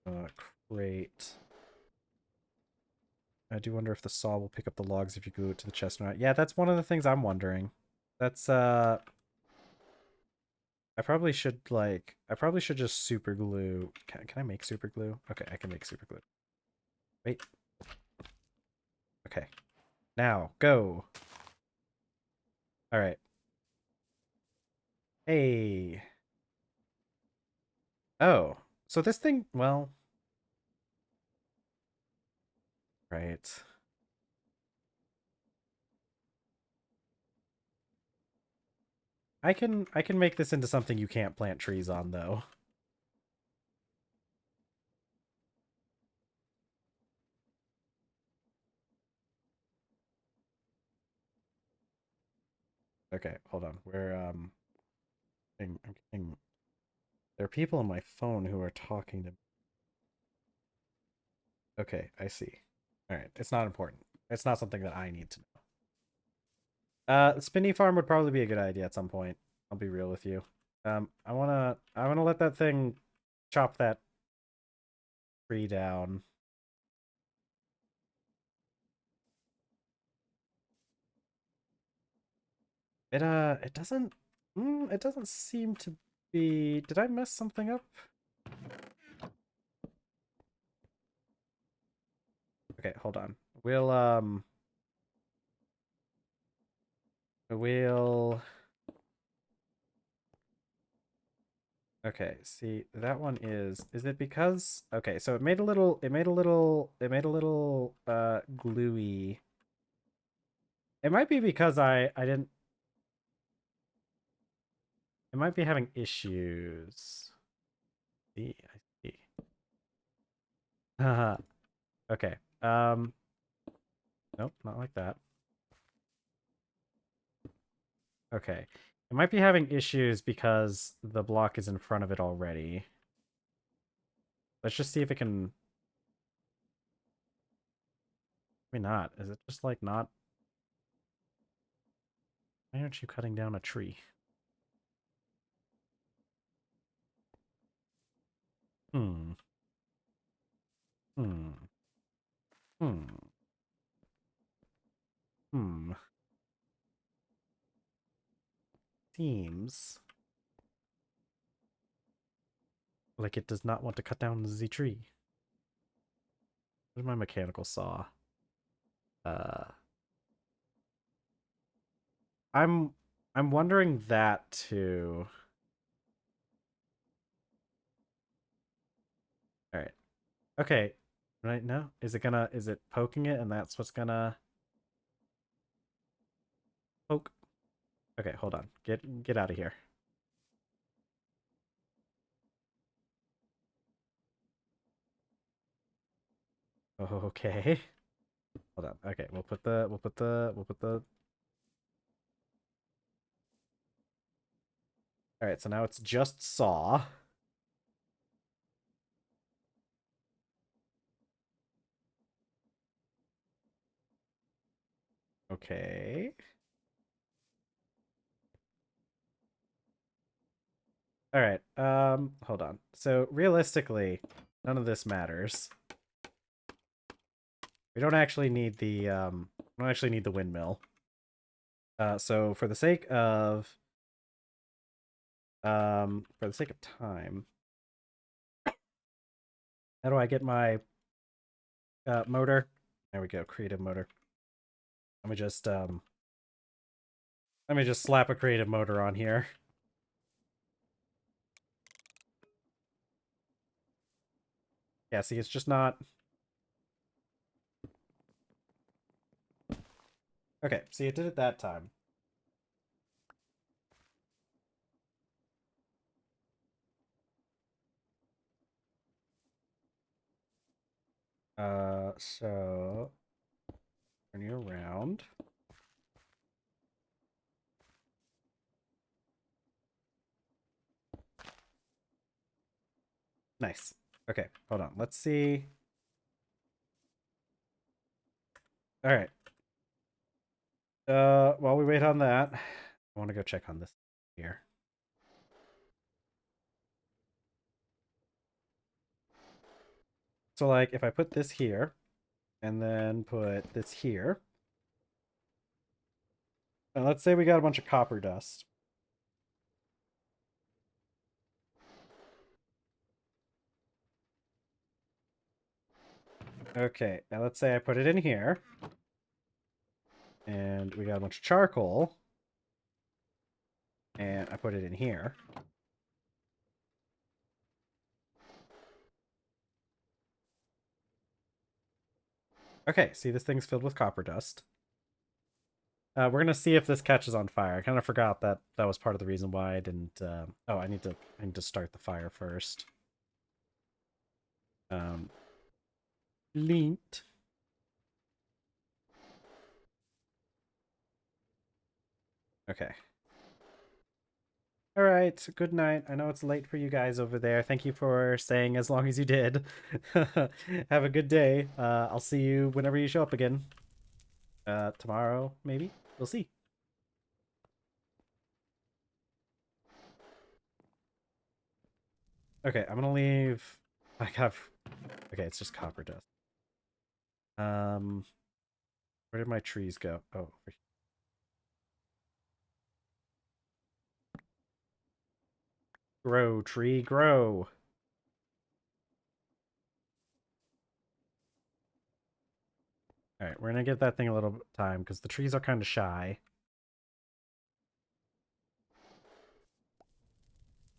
S1: Uh, Crate. I do wonder if the saw will pick up the logs if you glue it to the chest or not. Yeah, that's one of the things I'm wondering. That's I probably should just super glue. Can I make super glue? Okay, I can make super glue. Wait. Okay. Now, go. All right. Hey. Oh. So this thing, well, right. I can make this into something you can't plant trees on though. Okay, hold on. I'm getting there are people on my phone who are talking to me. Okay, I see. All right, it's not important. It's not something that I need to know. Spinny farm would probably be a good idea at some point. I'll be real with you. I wanna let that thing chop that tree down. It doesn't seem to be. Did I mess something up? Okay, hold on. We'll okay, see, that one is it because okay, so it made a little gluey. It might be because I didn't it might be having issues. See, I see. Haha. Okay. Nope, not like that. Okay. It might be having issues because the block is in front of it already. Let's just see if it can... Maybe not. Is it just like not... Why aren't you cutting down a tree? Hmm. Hmm. Hmm. Hmm. Seems like it does not want to cut down the tree. Where's my mechanical saw? Uh, I'm I'm wondering that too. All right. Okay. Right now, is it poking it and that's what's gonna poke? Okay, hold on. Get out of here. Okay. Hold on. Okay, we'll put the All right, so now it's just saw. Okay. All right. Hold on. So realistically, none of this matters. We don't actually need we don't actually need the windmill. So for the sake of time, how do I get my motor? There we go, creative motor. Let me just slap a creative motor on here. Yeah, see, it's just not. Okay, see, it did it that time. So turn you around. Nice. Okay, hold on. Let's see. All right. While we wait on that, I want to go check on this here. So like if I put this here and then put this here, and let's say we got a bunch of copper dust. Okay, now let's say I put it in here and we got a bunch of charcoal and I put it in here. Okay, see, this thing's filled with copper dust. We're gonna see if this catches on fire. I kind of forgot that that was part of the reason why I didn't. Oh, I need to start the fire first. Lint. Okay. All right. Good night. I know it's late for you guys over there. Thank you for staying as long as you did. Have a good day. I'll see you whenever you show up again. Tomorrow, maybe. We'll see. Okay, I'm gonna leave. I have. Okay, it's just copper dust. Where did my trees go? Oh, over here. Grow, tree, grow. All right, we're gonna give that thing a little bit of time because the trees are kind of shy.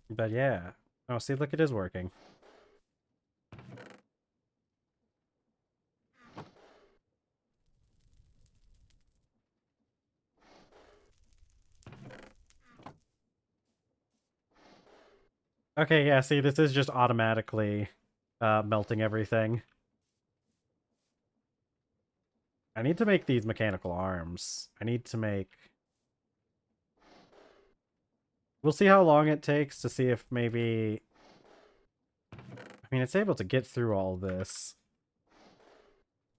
S1: But yeah. Oh, see, look, it is working. Okay, yeah, see, this is just automatically melting everything. I need to make these mechanical arms. I need to make... We'll see how long it takes to see if maybe... I mean, it's able to get through all this.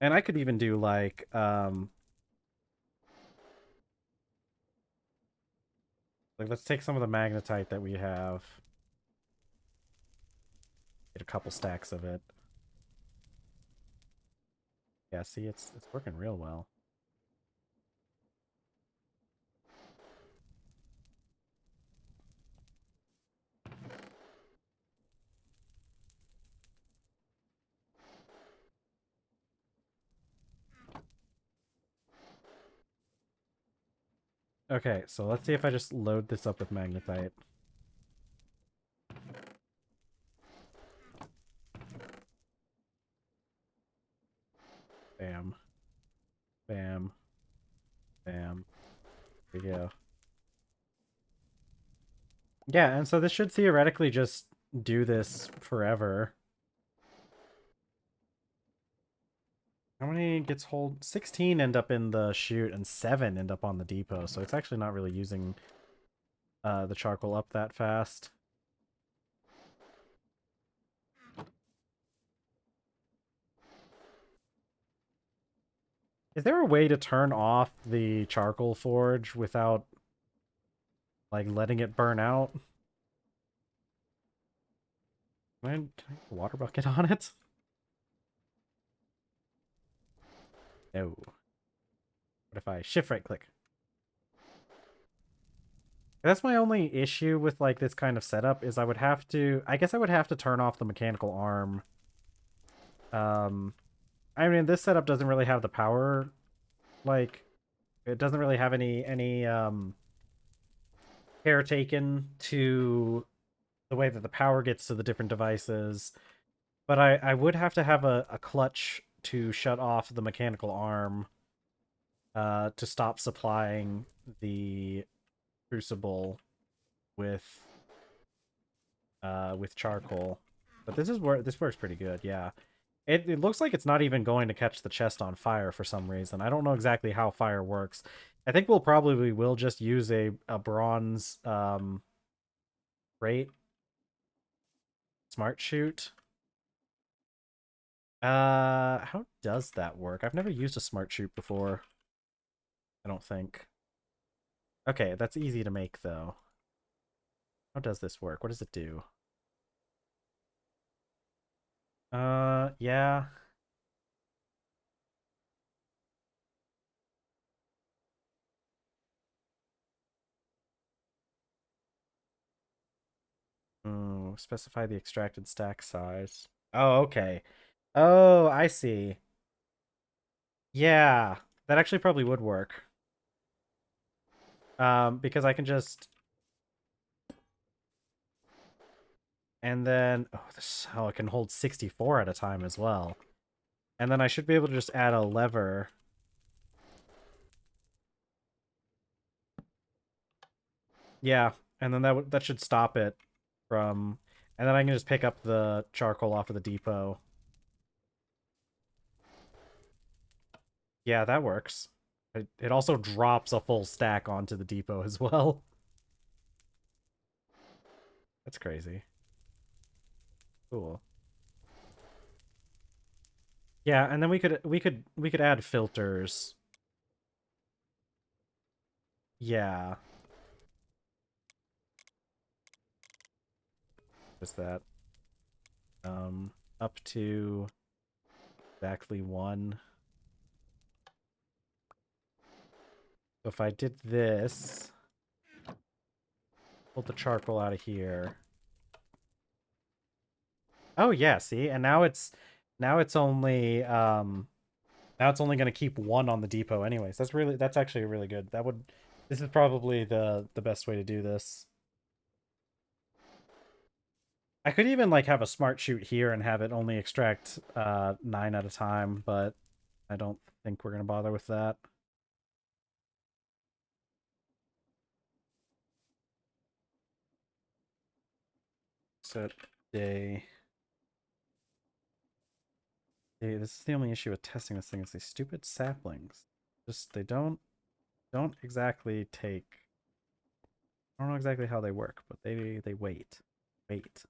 S1: And I could even do like let's take some of the magnetite that we have. Get a couple stacks of it. Yeah, see, it's working real well. Okay, so let's see if I just load this up with magnetite. Bam. Bam. Bam. There we go. Yeah, and so this should theoretically just do this forever. How many gets hold? 16 end up in the chute and 7 end up on the depot, so it's actually not really using the charcoal up that fast. Is there a way to turn off the charcoal forge without like letting it burn out? Can I put a water bucket on it? No. What if I shift right click? That's my only issue with like this kind of setup is I guess I would have to turn off the mechanical arm. I mean this setup doesn't really have the power, like it doesn't really have any care taken to the way that the power gets to the different devices. But I would have to have a clutch to shut off the mechanical arm to stop supplying the crucible with charcoal. But this works pretty good, yeah. It looks like it's not even going to catch the chest on fire for some reason. I don't know exactly how fire works. I think we will just use a bronze rate smart shoot. How does that work? I've never used a smart shoot before. I don't think. Okay, that's easy to make though. How does this work? What does it do? Yeah. Specify the extracted stack size. Oh, okay. Oh, I see. Yeah, that actually probably would work. Because I can just and then oh, it can hold 64 at a time as well. And then I should be able to just add a lever. Yeah, and then that should stop it from and then I can just pick up the charcoal off of the depot. Yeah, that works. It also drops a full stack onto the depot as well. That's crazy. Cool. Yeah, and then we could add filters. Yeah. Just that. Up to exactly 1. So if I did this, pull the charcoal out of here. Oh yeah, see? And now it's only going to keep 1 on the depot anyways. That's actually really good. This is probably the best way to do this. I could even like have a smart shoot here and have it only extract 9 at a time, but I don't think we're going to bother with that. Set day. Hey, this is the only issue with testing this thing is these stupid saplings. Just they don't exactly take. I don't know exactly how they work, but they wait. Wait.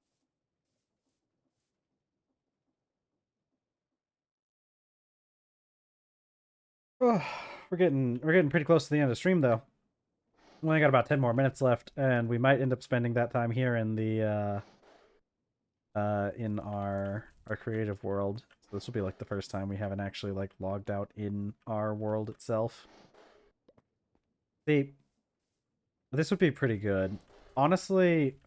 S1: Oh, we're getting pretty close to the end of the stream though. We only got about 10 more minutes left, and we might end up spending that time here in the in our creative world. So this will be like the first time we haven't actually like logged out in our world itself. See, this would be pretty good. Honestly, it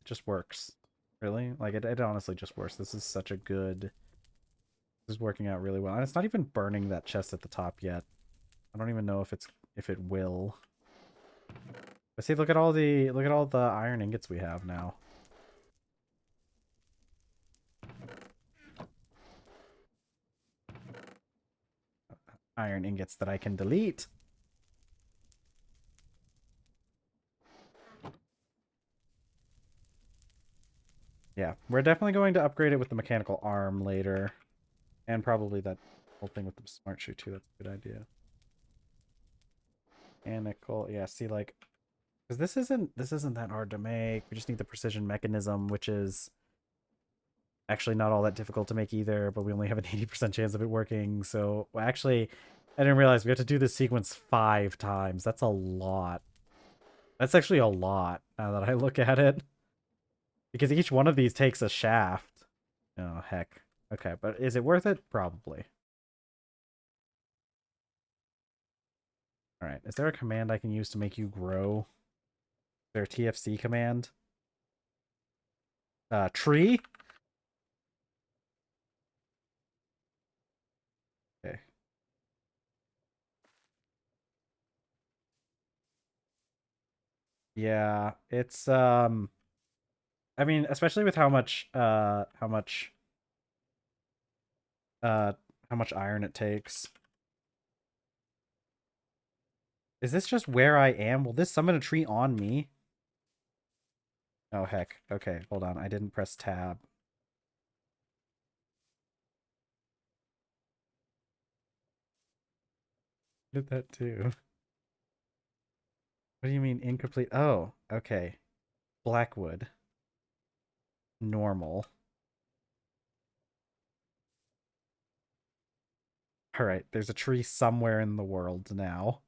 S1: just works. Really? Like it honestly just works. This is such a good, this is working out really well. And it's not even burning that chest at the top yet. I don't even know if it will. But see, look at all the iron ingots we have now. Iron ingots that I can delete. Yeah, we're definitely going to upgrade it with the mechanical arm later. And probably that whole thing with the smart shoe too. That's a good idea. Mechanical, yeah, see like, because this isn't that hard to make. We just need the precision mechanism, which is actually not all that difficult to make either, but we only have an 80% chance of it working. So well, actually, I didn't realize we have to do this sequence 5 times. That's a lot. That's actually a lot now that I look at it. Because each one of these takes a shaft. Oh, heck. Okay, but is it worth it? Probably. Alright, is there a command I can use to make you grow? Is there a TFC command? Tree? Okay. Yeah, it's, I mean, especially with uh, how much iron it takes. Is this just where I am? Will this summon a tree on me? Oh, heck. Okay, hold on. I didn't press tab. Did that too. What do you mean incomplete? Oh, okay. Blackwood. Normal. Alright, there's a tree somewhere in the world now.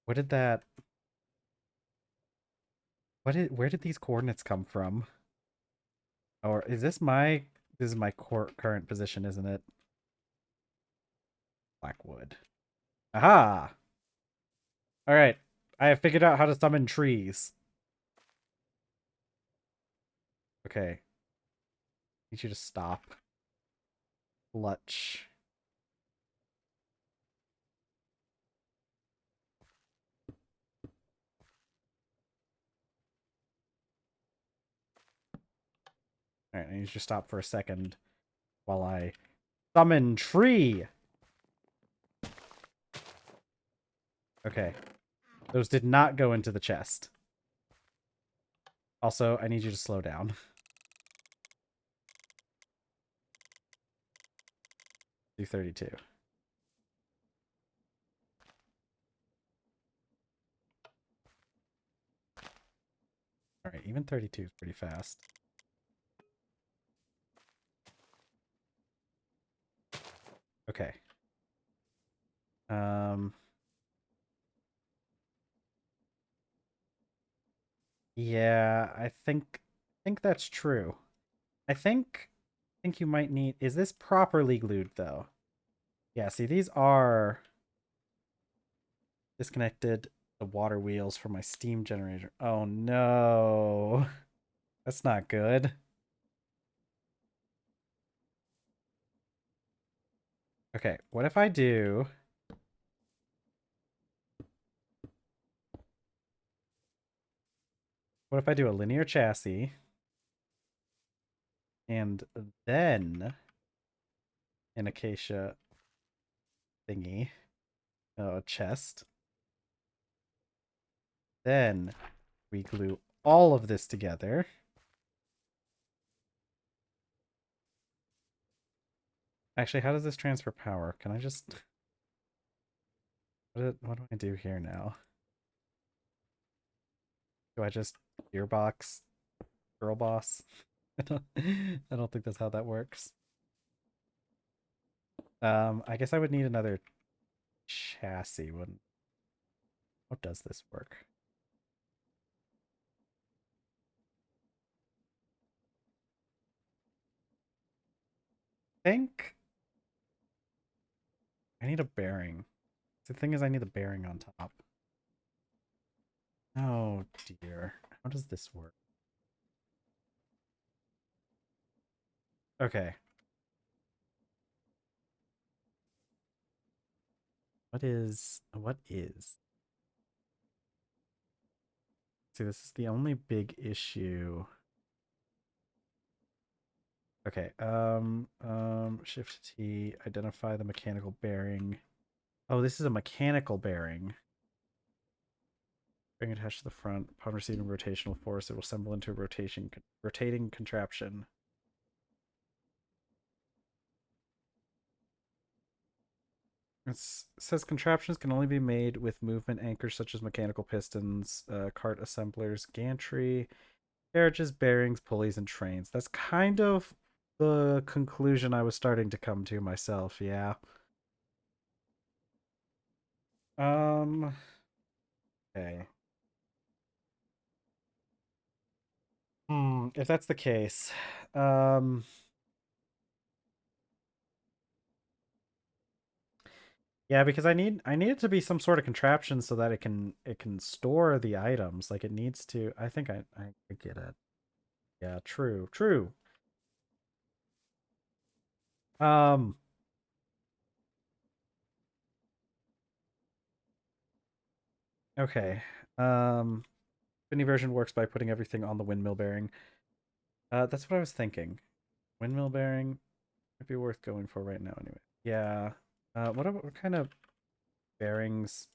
S1: What did that... Where did these coordinates come from? Or is this my... This is my current position, isn't it? Blackwood. Aha! Alright, I have figured out how to summon trees. Okay. Need you to stop. Clutch. Alright, I need you to stop for a second while I summon tree. Okay. Those did not go into the chest. Also, I need you to slow down. Do 32. Alright, even 32 is pretty fast. Okay. Yeah, I think that's true. I think you might need, is this properly glued though? Yeah, see these are disconnected the water wheels from my steam generator. Oh no. That's not good. Okay, what if I do a linear chassis and then an acacia thingy, chest. Then we glue all of this together. Actually, how does this transfer power? Can I just... What do I do here now? Do I just gearbox girl boss? I don't think that's how that works. I guess I would need another chassis. Wouldn't? How does this work? I think I need a bearing. The thing is, I need the bearing on top. Oh dear. How does this work? Okay. What is? See, this is the only big issue. Okay. Shift T, identify the mechanical bearing. Oh, this is a mechanical bearing. Bearing attached to the front. Upon receiving rotational force, it will assemble into a rotating contraption. It says contraptions can only be made with movement anchors such as mechanical pistons, cart assemblers, gantry, carriages, bearings, pulleys, and trains. That's kind of the conclusion I was starting to come to myself. Yeah. Um. Okay. If that's the case, um, yeah, because I need it to be some sort of contraption so that it can store the items. Like it needs to. I think I get it. Yeah. True. True. Um. Okay. Um. Mini version works by putting everything on the windmill bearing. That's what I was thinking. Windmill bearing might be worth going for right now anyway. Yeah. What kind of bearings?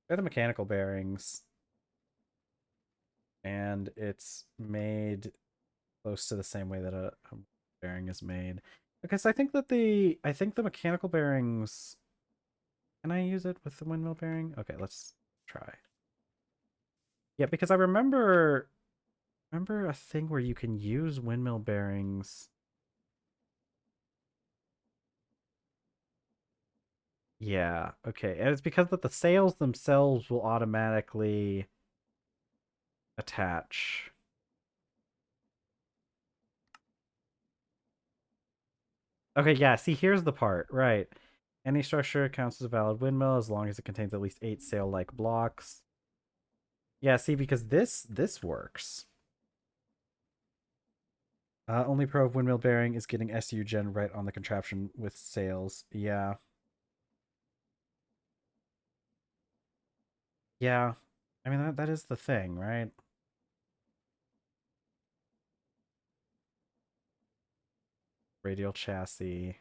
S1: They're the mechanical bearings, and it's made close to the same way that a bearing is made. Because I think the mechanical bearings. Can I use it with the windmill bearing? Okay, let's try. Yeah, because I remember a thing where you can use windmill bearings. Yeah, okay. And it's because that the sails themselves will automatically attach. Okay, yeah, see, here's the part, right. Any structure counts as a valid windmill as long as it contains at least 8 sail-like blocks. Yeah, see, because this works. Only pro of windmill bearing is getting SU gen right on the contraption with sails. Yeah. Yeah. I mean, that is the thing, right? Radial chassis.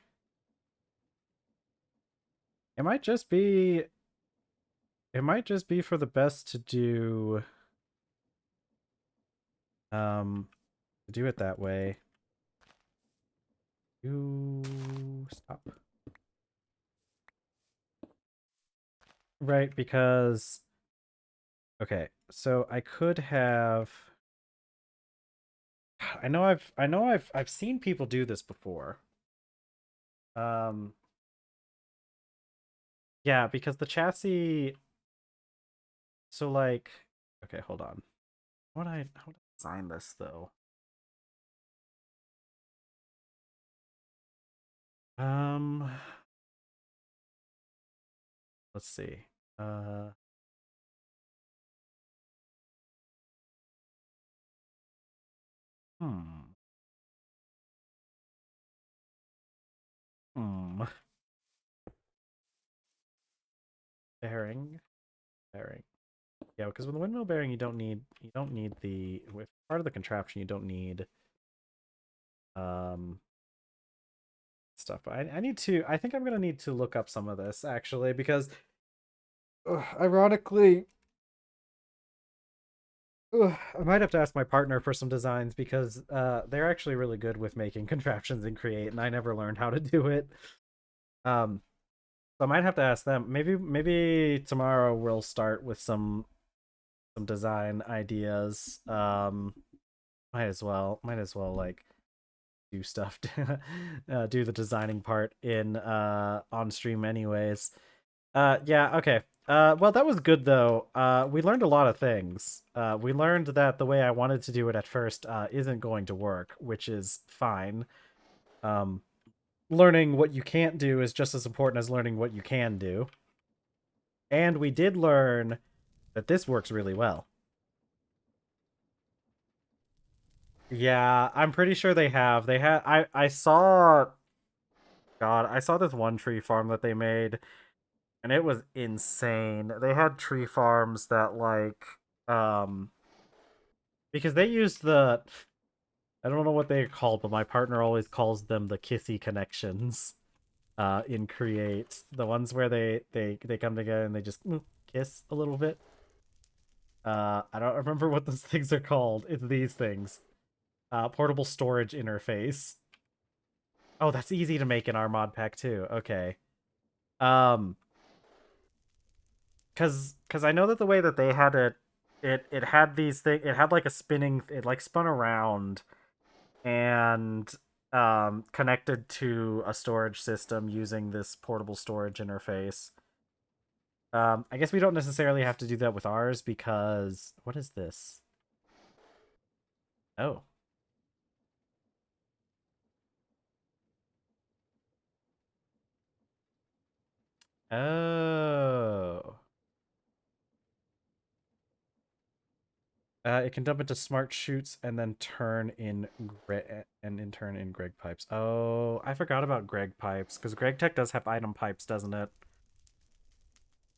S1: It might just be it might just be for the best to do it that way. You stop. Right, because okay, so I could have I know I've seen people do this before. Um yeah, because the chassis so like okay, hold on. How would I design this though? Um let's see. Uh hmm. Hmm. Bearing. Bearing. Yeah, because with the windmill bearing you don't need the with part of the contraption you don't need um stuff. But I need to I think I'm gonna need to look up some of this actually because ironically I might have to ask my partner for some designs because they're actually really good with making contraptions and create and I never learned how to do it. Um so I might have to ask them. Maybe tomorrow we'll start with some design ideas. Might as well like do stuff, do the designing part in on stream anyways. Yeah, okay. Well, that was good though. We learned a lot of things. We learned that the way I wanted to do it at first isn't going to work, which is fine. Um, Learning what you can't do is just as important as learning what you can do. And we did learn that this works really well. Yeah, I'm pretty sure they have. They had I saw God, I saw this one tree farm that they made and it was insane. They had tree farms that like because they used the I don't know what they're called, but my partner always calls them the kissy connections in Create. The ones where they come together and they just kiss a little bit. I don't remember what those things are called. It's these things. Portable storage interface. Oh, that's easy to make in our mod pack too. Okay. Um, cause I know that the way that they had it, it had these things. It had like a spinning. It like spun around and connected to a storage system using this portable storage interface. I guess we don't necessarily have to do that with ours because what is this? Oh. Oh. It can dump into smart chutes and then turn in and in turn in Greg pipes. Oh, I forgot about Greg pipes because Greg Tech does have item pipes, doesn't it?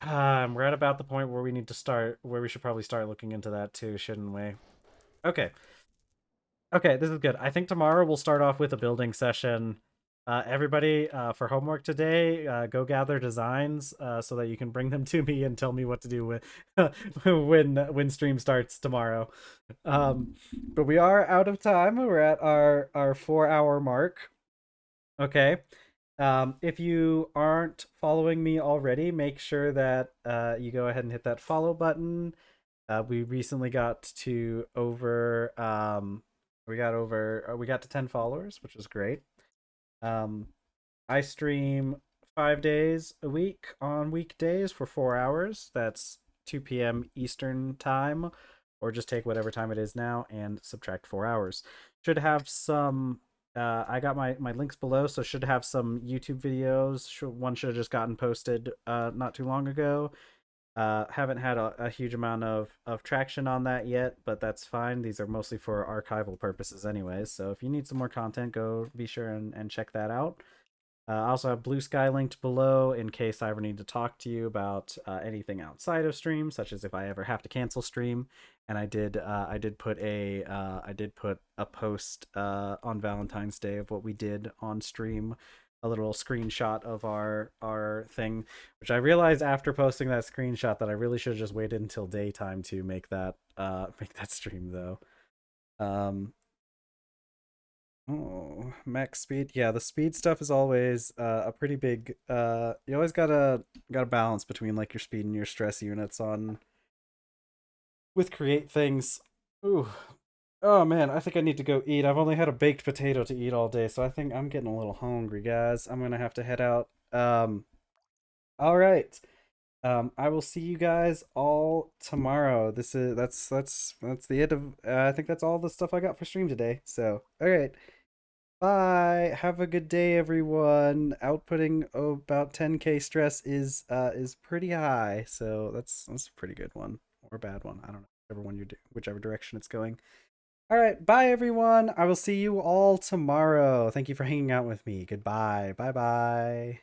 S1: We're at about the point where we need to start, where we should probably start looking into that too, shouldn't we? Okay. Okay, this is good. I think tomorrow we'll start off with a building session. Everybody, for homework today, go gather designs so that you can bring them to me and tell me what to do with when stream starts tomorrow. But we are out of time. We're at our 4 hour mark. Okay. If you aren't following me already, make sure that you go ahead and hit that follow button. We recently got to over we got to 10 followers, which was great. Um, I stream 5 days a week on weekdays for 4 hours. That's 2 p.m. Eastern time, or just take whatever time it is now and subtract 4 hours. Should have some. I got my links below, so should have some YouTube videos. One should have just gotten posted not too long ago. Haven't had a huge amount of traction on that yet, but that's fine. These are mostly for archival purposes anyways. So if you need some more content, go be sure and check that out. I also have Blue Sky linked below in case I ever need to talk to you about anything outside of stream, such as if I ever have to cancel stream. And I did put a post on Valentine's Day of what we did on stream, a little screenshot of our thing, which I realized after posting that screenshot that I really should have just waited until daytime to make that stream though. Oh, max speed. Yeah, the speed stuff is always a pretty big you always gotta balance between like your speed and your stress units on with create things. Ooh. Oh man, I think I need to go eat. I've only had a baked potato to eat all day, so I think I'm getting a little hungry, guys. I'm gonna have to head out. All right. I will see you guys all tomorrow. This is that's the end of I think that's all the stuff I got for stream today. So, all right. Bye. Have a good day, everyone. Outputting about 10k stress is pretty high, so that's a pretty good one or a bad one. I don't know, whichever one you do, whichever direction it's going. All right, bye everyone. I will see you all tomorrow. Thank you for hanging out with me. Goodbye. Bye bye.